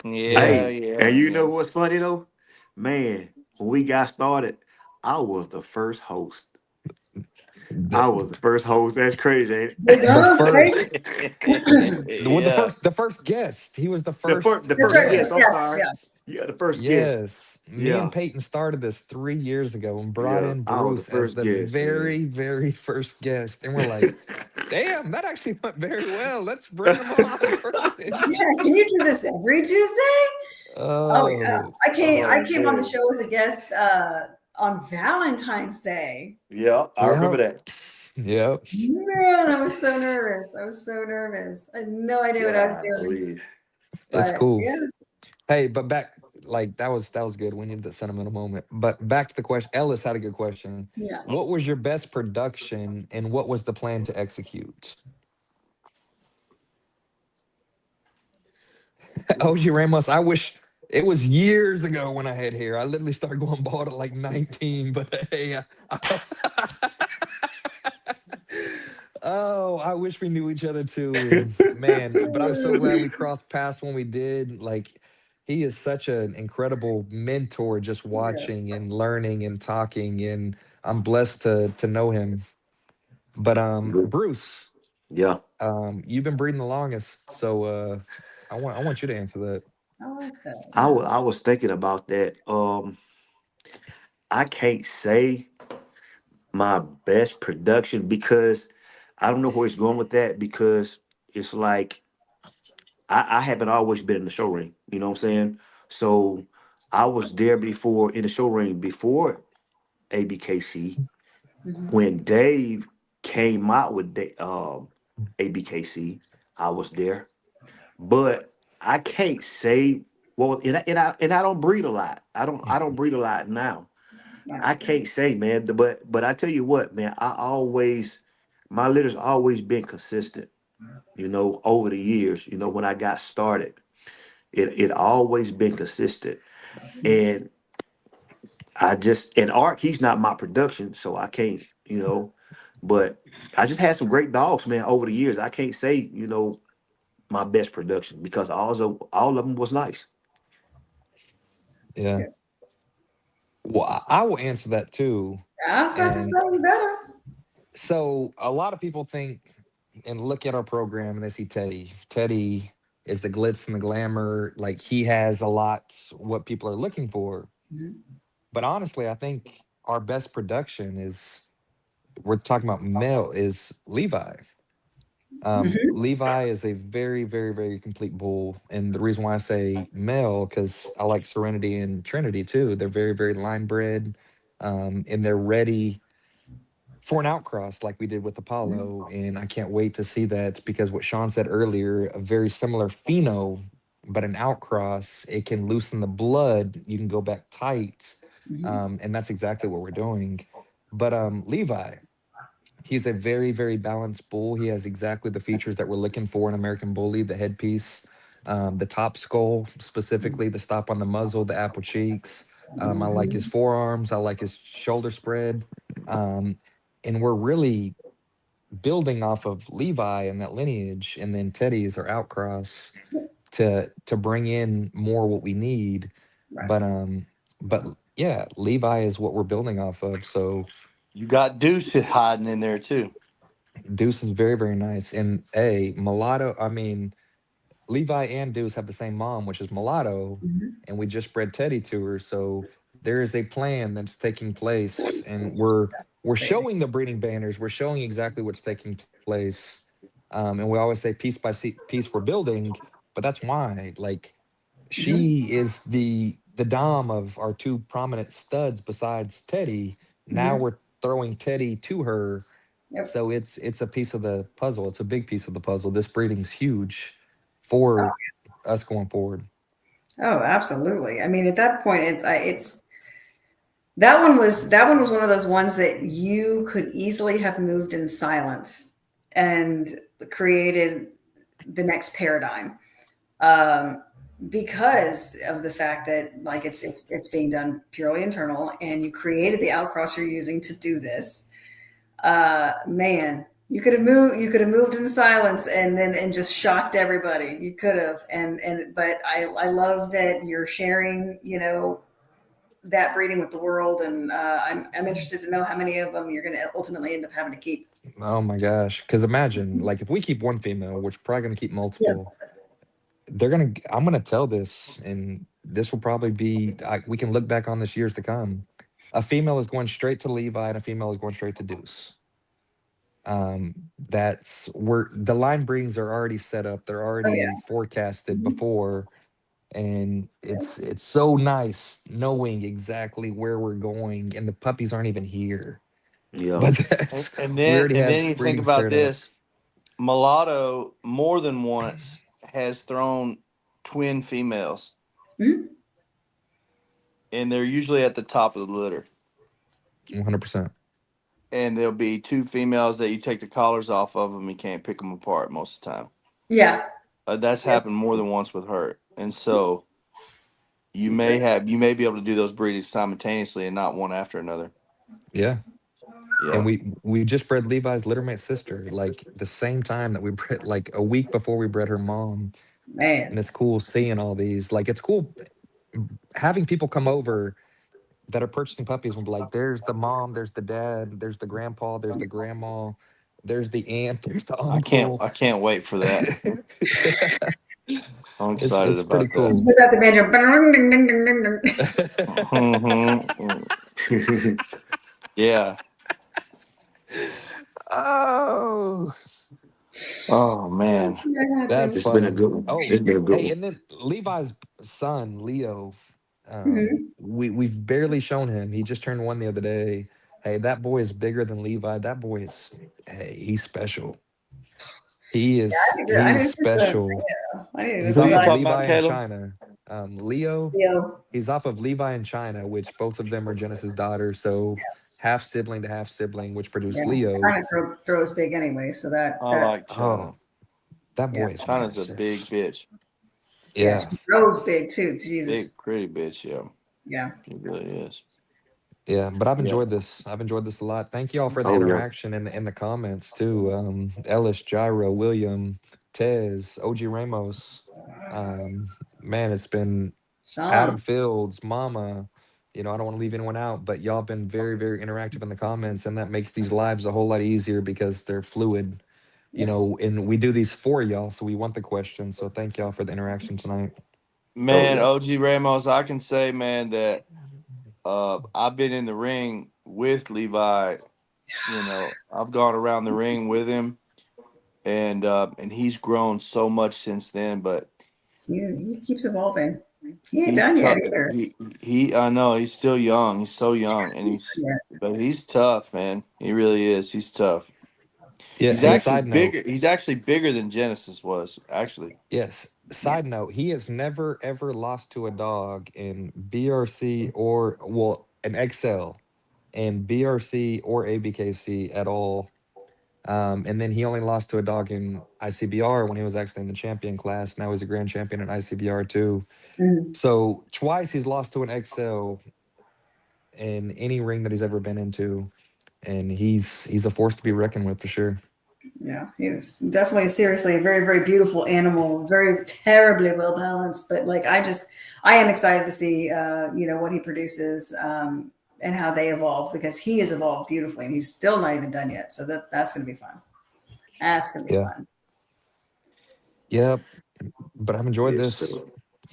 G: Yeah,
C: Hey, and you
G: yeah.
C: know what's funny though? Man, when we got started, I was the first host. I was the first host. That's crazy, ain't
A: Big
B: The
A: hump, baby.
B: first, well,
G: Yeah.
B: the first guest. He was the
C: it?
B: first
C: The
A: That's
C: first
A: right.
C: guest.
A: Yes,
C: I'm
B: guest.
C: sorry.
A: yeah.
C: Yeah, the first guest.
B: Yes, me
C: Yeah,
B: and Peyton started this 3 years ago and brought
C: yeah.
B: in
C: I was the
B: Bruce as
C: first
B: the
C: guest, man.
B: very, very first guest, and we're like, "Damn, that actually went very well. Let's bring him on
A: Yeah,
B: permanent."
A: can you do this every Tuesday? Oh yeah.
B: Oh,
A: I
C: Oh
A: came on the
C: man.
A: show as a guest on Valentine's Day.
C: Yeah, I remember
B: yep,
C: that.
B: yep.
A: Man, I was so nervous. I had no idea what I was doing.
C: Golly.
B: It's
A: But
B: cool.
A: yeah,
B: Hey, but back, like that was good. We needed that sentimental moment. But back to the question. Ellis had a good question.
A: yeah.
B: What was your best production, and what was the plan to execute? OG Ramos, I wish it was years ago when I had hair. I literally started going bald at like 19, but hey, oh, I wish we knew each other too, man. But I'm so glad we crossed paths when we did. Like, he is such an incredible mentor, just
A: Yes.
B: watching and learning and talking, and I'm blessed to know him. But Bruce,
C: Yeah.
B: you've been breathing the longest, so I want you to answer that.
A: I like that.
C: I was thinking about that. I can't say my best production because I don't know where it's going with that because it's like I haven't always been in the show ring. You know what I'm saying? So I was there before in the show ring before ABKC.
A: Mhm.
C: When Dave came out with the ABKC, I was there. But I can't say well, and I don't breathe a lot. I don't breathe a lot now.
A: Yeah.
C: I can't say, man. But I tell you what, man. I always my litter's always been consistent. You know, over the years. You know, when I got started, it always been consistent. And I just and Art, he's not my production, so I can't. You know, but I just had some great dogs, man. Over the years, I can't say my best production because all of them was nice.
B: Yeah.
A: Yeah.
B: Well, I will answer that too.
A: I was about to say
B: And
A: you better.
B: so a lot of people think and look at our program and they see Teddy. Teddy is the glitz and the glamour. Like, he has a lot what people are looking for.
A: Mhm.
B: But honestly, I think our best production is, we're talking about male, is Levi.
A: Mhm.
B: Levi is a very, very, very complete bull. And the reason why I say male, because I like Serenity and Trinity too. They're very, very line bred, and they're ready for an outcross like we did with Apollo. And I can't wait to see that, because what Sean said earlier, a very similar pheno, but an outcross, it can loosen the blood. You can go back tight.
A: Mhm.
B: And that's exactly what we're doing. But Levi, he's a very, very balanced bull. He has exactly the features that we're looking for in American Bully: the headpiece, the top skull, specifically the stop on the muzzle, the apple cheeks. I like his
A: Mhm.
B: forearms. I like his shoulder spread. Um, and we're really building off of Levi and that lineage, and then Teddy's our outcross to bring in more what we need.
A: Right.
B: But yeah, Levi is what we're building off of. So
G: You got Deuce hiding in there too.
B: Deuce is very, very nice. And a mulatto, I mean, Levi and Deuce have the same mom, which is mulatto,
A: Mhm.
B: and we just bred Teddy to her. So there is a plan that's taking place, and we're
A: Crazy.
B: showing the breeding banners. We're showing exactly what's taking place. And we always say piece by piece we're building, but that's why, like,
A: Mhm.
B: she is the dom of our two prominent studs besides Teddy. Now
A: Mhm.
B: we're throwing Teddy to her,
A: Yep.
B: so it's a piece of the puzzle. It's a big piece of the puzzle. This breeding's huge
A: Oh,
B: for us going forward.
A: oh, absolutely. I mean, at that point, it's that one was one of those ones that you could easily have moved in silence and created the next paradigm, um, because of the fact that like it's being done purely internal, and you created the outcross you're using to do this. Man, You could have moved. You could have moved in silence and just shocked everybody. You could have. But I love that you're sharing. That breeding with the world, and I'm interested to know how many of them you're going to ultimately end up having to keep.
B: Oh my gosh. Because imagine, like, if we keep one female, which probably going to keep multiple, I'm going to tell this, and this will probably be, we can look back on this years to come. A female is going straight to Levi, and a female is going straight to Deuce. That's where the line breedings are already set up. They're already forecasted before. And it's so nice knowing exactly where we're going, and the puppies aren't even here.
C: Yeah.
B: But
G: And
B: we
G: then
B: already have
G: you think
B: breedings
G: about
B: paired up.
G: this. Mulatto more than once has thrown twin females,
A: Mhm.
G: and they're usually at the top of the litter.
B: 100%.
G: And there'll be two females that you take the collars off of them, you can't pick them apart most of the time.
A: Yeah.
G: That's
A: Yeah.
G: happened more than once with her, and so you may be able to do those breedings simultaneously and not one after another.
B: Yeah.
G: Yeah.
B: And we just bred Levi's littermate sister like the same time that we bred, like a week before we bred her mom.
A: Man.
B: And it's cool seeing all these. Like, it's cool having people come over that are purchasing puppies and be like, there's the mom, there's the dad, there's the grandpa, there's the grandma, there's the aunt, there's the uncle.
G: I can't wait for that. I'm excited
B: it's
G: about
B: pretty cool.
A: Just put out the banjo.
G: that. Yeah. Oh man.
B: That's
C: It's
B: funny.
C: been a good one.
B: Oh,
C: It's been a good
B: hey,
C: one.
B: and then Levi's son, Leo,
A: Mhm.
B: we've barely shown him. He just turned 1 the other day. Hey, that boy is bigger than Levi. That boy is, hey, he's special. He's special.
A: I need to
B: He's
G: Who
A: go
B: off
G: you
B: of
A: back.
G: talking about,
B: Levi in
G: Caleb?
B: China. Leo,
A: Leo.
B: he's off of Levi in China, which both of them are Genesis daughters. So half sibling to half sibling, which produced
A: Yeah.
B: Leo.
A: China throws big anyway, so that
G: I like China.
B: Oh, that boy is
G: China's a
B: massive.
G: big bitch.
A: yeah,
B: Yeah.
A: she grows big too.
G: Big,
A: Jesus.
G: pretty bitch, yeah.
A: Yeah.
G: It really is.
B: Yeah, but I've
G: Yeah.
B: enjoyed this. I've enjoyed this a lot. Thank you all for the
C: Oh, yeah.
B: interaction in the comments too. Ellis, Gyro, William, Tez, OG Ramos. Man, it's been Adam
A: Sean.
B: Fields, Mama. I don't want to leave anyone out, but y'all been very, very interactive in the comments, and that makes these lives a whole lot easier because they're fluid.
A: Yes.
B: And we do these for y'all, so we want the questions. So thank y'all for the interaction tonight.
G: Man,
C: yeah.
G: OG Ramos, I can say, man, that I've been in the ring with Levi. I've gone around the ring with him, and he's grown so much since then. But
A: He keeps evolving. He ain't
G: he's
A: done yet
G: tough.
A: either.
G: I know he's still young. He's so young, and but he's tough, man. He really is. He's tough.
B: Yeah.
G: He's
B: Hey,
G: actually
B: side note.
G: bigger. He's actually bigger than Genesis was. Actually,
B: Yes. Side note, he has never ever lost to a dog in BRC or an XL in BRC or ABKC at all. And then he only lost to a dog in ICBR when he was actually in the champion class. Now he's a grand champion in ICBR too.
A: Mhm.
B: So twice he's lost to an XL in any ring that he's ever been into. And he's a force to be reckoned with for sure.
A: Yeah, he's definitely seriously a very, very beautiful animal, very terribly well balanced. But I am excited to see, what he produces and how they evolve because he has evolved beautifully and he's still not even done yet. So that's going to be fun. That's going to be
B: Yeah.
A: fun.
B: Yep. But I've enjoyed
C: Yes,
B: this.
C: sir.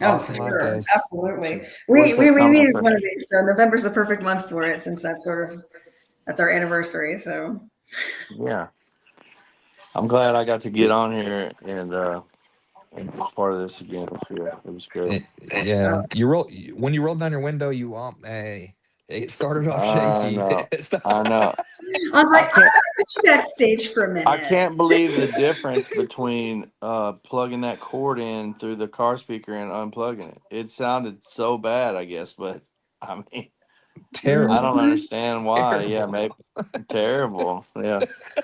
A: Oh,
B: Awesome
A: for
B: live,
A: sure.
B: guys.
A: Absolutely.
G: When's
A: We
G: that coming?
A: needed one of these. So November's the perfect month for it since that's our anniversary. So
G: yeah. I'm glad I got to get on here and be part of this again. Yeah, it was great.
B: Yeah, when you rolled down your window, it started off shaky.
G: I know.
A: I was like,
G: I
A: I'm
G: can't-
A: going to put you backstage for a minute.
G: I can't believe the difference between plugging that cord in through the car speaker and unplugging it. It sounded so bad, I guess, but I mean,
B: Terrible.
G: I don't understand why.
B: Terrible.
G: Yeah, maybe terrible. Yeah,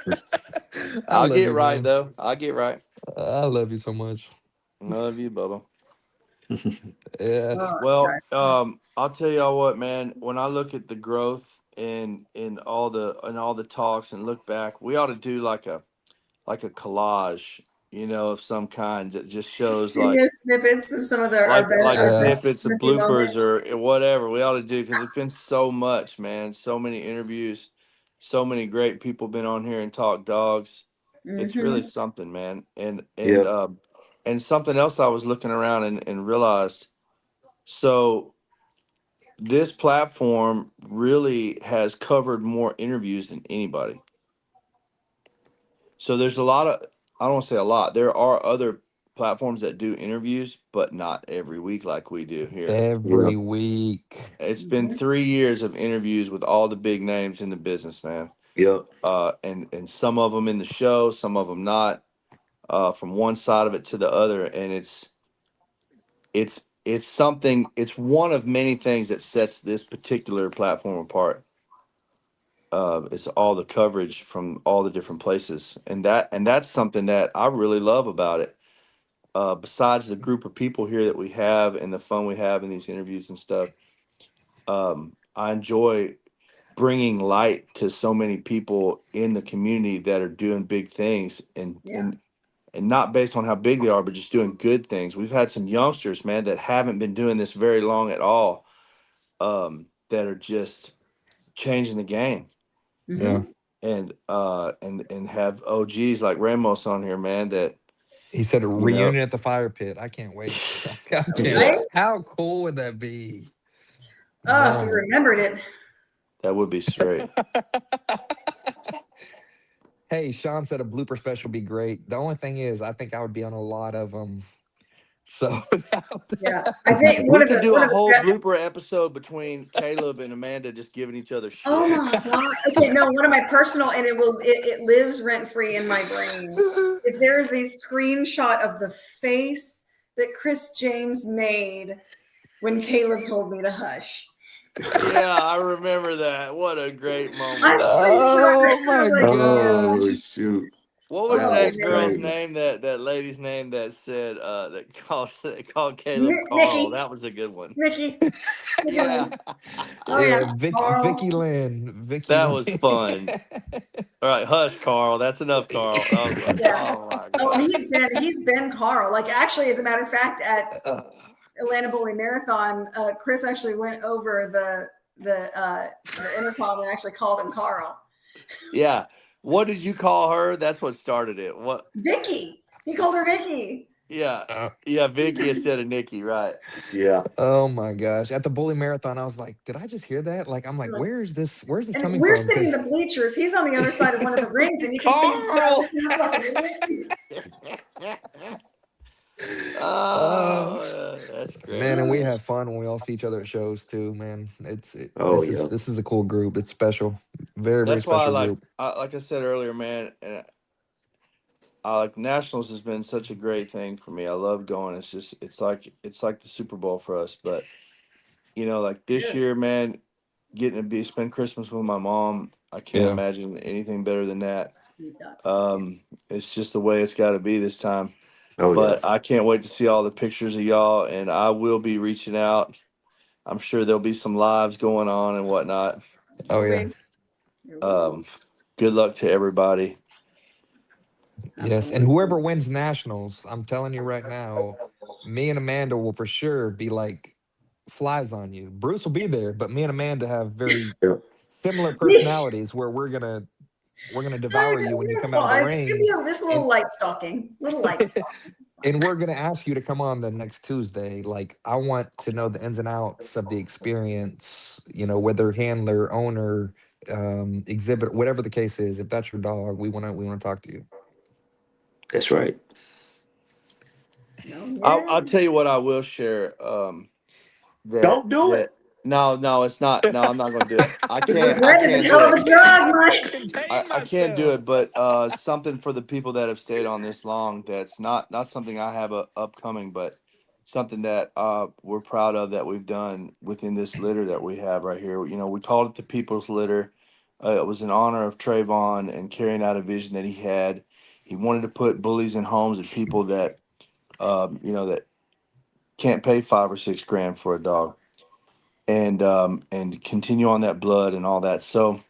B: I
G: I'll
B: love
G: get
B: you,
G: right
B: man.
G: though. I'll get right.
B: I love you so much.
G: Love you, Bubba.
B: Yeah.
A: Oh,
G: Well,
A: gosh.
G: I'll tell y'all what, man. When I look at the growth in all the talks and look back. We ought to do like a collage, of some kind that just shows
A: Video snippets of some of our best,
G: like
A: our best
G: snippets of
A: snippy
G: bloopers
A: moments.
G: or whatever we ought to do, because it's been so much, man. So many interviews, so many great people been on here and talk dogs. It's really
A: Mhm.
G: something, man.
C: Yeah.
G: And something else I was looking around and realized. So this platform really has covered more interviews than anybody. So there's a lot of, I don't want to say a lot. There are other platforms that do interviews, but not every week like we do here.
B: Every week.
G: It's been
A: Mhm.
G: 3 years of interviews with all the big names in the business, man.
C: Yeah.
G: And some of them in the show, some of them not, from one side of it to the other. And it's something, it's one of many things that sets this particular platform apart. It's all the coverage from all the different places, and that's something that I really love about it. Besides the group of people here that we have and the fun we have in these interviews and stuff, I enjoy bringing light to so many people in the community that are doing big things,
A: Yeah.
G: and not based on how big they are, but just doing good things. We've had some youngsters, man, that haven't been doing this very long at all, that are just changing the game.
B: Yeah.
A: Mhm.
G: And have OGs like Ramos on here, man, that
B: He said a
G: you know
B: reunion at the fire pit. I can't wait. I can't.
A: Right?
B: How cool would that be?
A: Oh, if we
B: Man.
A: remembered it.
G: that would be straight.
B: Hey, Sean said a blooper special would be great. The only thing is, I think I would be on a lot of them. So
A: Yeah. I think one
G: We
A: of
G: could
A: the
G: do
A: one
G: a
A: of the
G: whole
A: best.
G: blooper episode between Caleb and Amanda just giving each other
A: Oh
G: shit.
A: my God. Okay, no, one of my personal, and it lives rent free in my brain, is there is a screenshot of the face that Chris James made when Caleb told me to hush.
G: Yeah, I remember that. What a great moment
A: I
G: that was.
A: screenshot that
B: oh
A: and I
B: my
A: was like,
C: Oh
B: gosh.
C: shoot.
G: What was
C: That
A: oh
G: that
C: was
G: girl's
A: man.
C: crazy.
G: name? That lady's name that said that called Caleb Carl.
A: Nikki.
G: That was a good one.
A: Nikki. Nikki
G: Yeah,
A: Lynn. Oh
B: Yeah,
A: yeah.
B: Vicky
A: Carl.
B: Lynn. Vicky
G: that
B: Lynn.
G: was fun. All right, hush, Carl. That's enough, Carl. I was like,
A: Yeah.
G: oh my
A: Oh, and
G: god.
A: he's been Carl. Like actually, as a matter of fact, at
B: Uh,
A: Atlanta Bowling Marathon, Chris actually went over the intercom and actually called him Carl.
G: Yeah. What did you call her? That's what started it. What?
A: Vicky. He called her Vicky.
G: Yeah.
B: uh,
G: Yeah, Vicky instead of Nikki, right?
C: Yeah.
B: oh my gosh. At the bowling marathon, I was like, did I just hear that? Like, I'm like, where's this
A: And
B: coming
A: we're
B: from?
A: sitting in the
B: Because
A: bleachers. He's on the other side of one of the rings, and you can see him
G: Carl.
A: you're fucking idiot.
B: uh
G: Oh, that's great.
B: man, and we have fun when we all see each other at shows too, man.
C: Oh yeah.
B: This is a cool group. It's special. Very, very
G: That's why
B: special group.
G: like I said earlier, man, and I like nationals has been such a great thing for me. I love going. It's like the Super Bowl for us. But like this
A: Yes.
G: year, man, getting to spend Christmas with my mom, I can't
B: Yeah.
G: imagine anything better than that.
A: You got
G: It's just the way it's got to be this time.
C: Oh
G: But
C: yeah.
G: I can't wait to see all the pictures of y'all, and I will be reaching out. I'm sure there'll be some lives going on and whatnot.
B: Oh yeah.
G: Good luck to everybody.
B: Yes. And whoever wins nationals, I'm telling you right now, me and Amanda will for sure be like flies on you. Bruce will be there, but me and Amanda have very
C: Yeah.
B: similar personalities where we're gonna devour you when you come out of the
A: It's gonna
B: ring.
A: be just a little light stalking. Little light stalking.
B: And we're gonna ask you to come on the next Tuesday. Like, I want to know the ins and outs of the experience. Whether handler, owner, exhibit, whatever the case is. If that's your dog, we wanna talk to you.
C: That's right.
G: I'll tell you what I will share.
C: Don't do it.
G: No, it's not. No, I'm not going to do it. I can't.
A: Red is a hell of a drug, Mike.
G: I can't do it. But something for the people that have stayed on this long. That's not something I have upcoming, but something that we're proud of that we've done within this litter that we have right here. We called it the People's Litter. It was in honor of Trayvon and carrying out a vision that he had. He wanted to put bullies in homes of people that that can't pay $5 or $6 grand for a dog. and continue on that blood and all that. So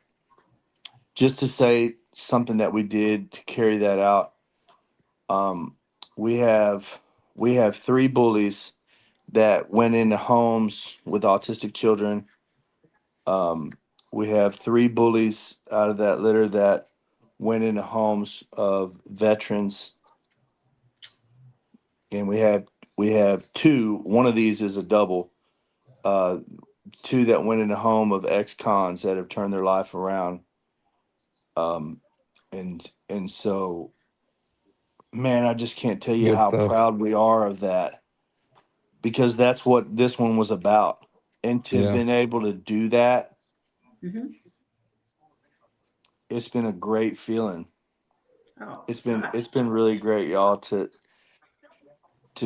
G: just to say something that we did to carry that out, we have 3 bullies that went into homes with autistic children. We have 3 bullies out of that litter that went into homes of veterans, and we have 2. One of these is a double. 2 that went into home of ex-cons that have turned their life around. And so, man, I just can't tell you
B: Good
G: how
B: stuff.
G: proud we are of that, because that's what this one was about. And to have
B: Yeah.
G: been able to do that,
A: Mhm.
G: it's been a great feeling.
A: Oh,
G: It's
A: gosh.
G: been really great, y'all, to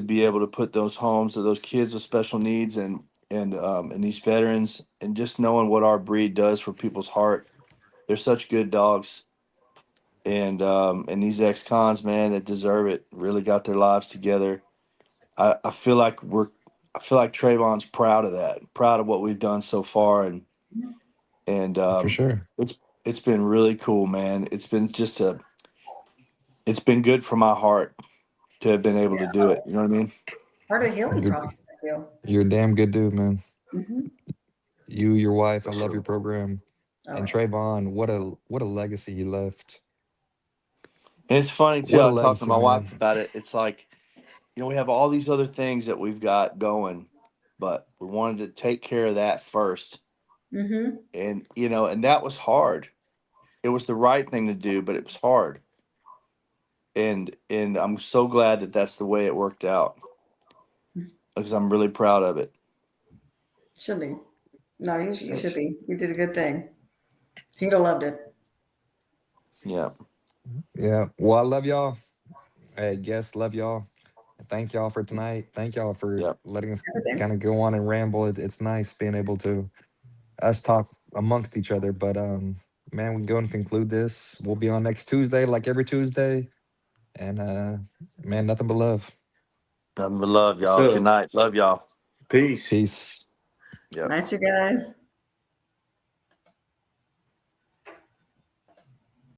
G: be able to put those homes to those kids with special needs and these veterans, and just knowing what our breed does for people's heart. They're such good dogs. And these ex-cons, man, that deserve it, really got their lives together. I feel like Trayvon's proud of that, proud of what we've done so far, and
B: For sure.
G: it's been really cool, man. It's been it's been good for my heart to have been able to do it. You know what I mean?
A: Part of the healing
B: You're,
A: process, I feel.
B: you're a damn good dude, man.
A: Hmm.
B: You, your wife, I
G: For
B: love your
G: sure.
B: program.
A: Oh,
B: And
A: yeah.
B: Trayvon, what a legacy you left.
G: And it's funny too.
B: What a
G: I talked to
B: legacy,
G: my
B: man.
G: wife about it. It's like, we have all these other things that we've got going, but we wanted to take care of that first.
A: Mm-hmm.
G: And and that was hard. It was the right thing to do, but it was hard. And I'm so glad that that's the way it worked out, because I'm really proud of it.
A: Should be. No, you should be. You did a good thing. He'd have loved it.
G: Yeah.
B: Yeah. Well, I love y'all. Hey, guests, love y'all. Thank y'all for tonight. Thank y'all for
G: Yeah.
B: letting us
A: Everything.
B: kind of go on and ramble. It's nice being able to us talk amongst each other. But man, we can go and conclude this. We'll be on next Tuesday, like every Tuesday. And man, nothing but love.
G: Nothing but love,
C: Yes,
G: y'all. Good
C: sir.
G: night. Love y'all.
C: Peace.
B: Peace.
G: Yep.
A: Night, you guys.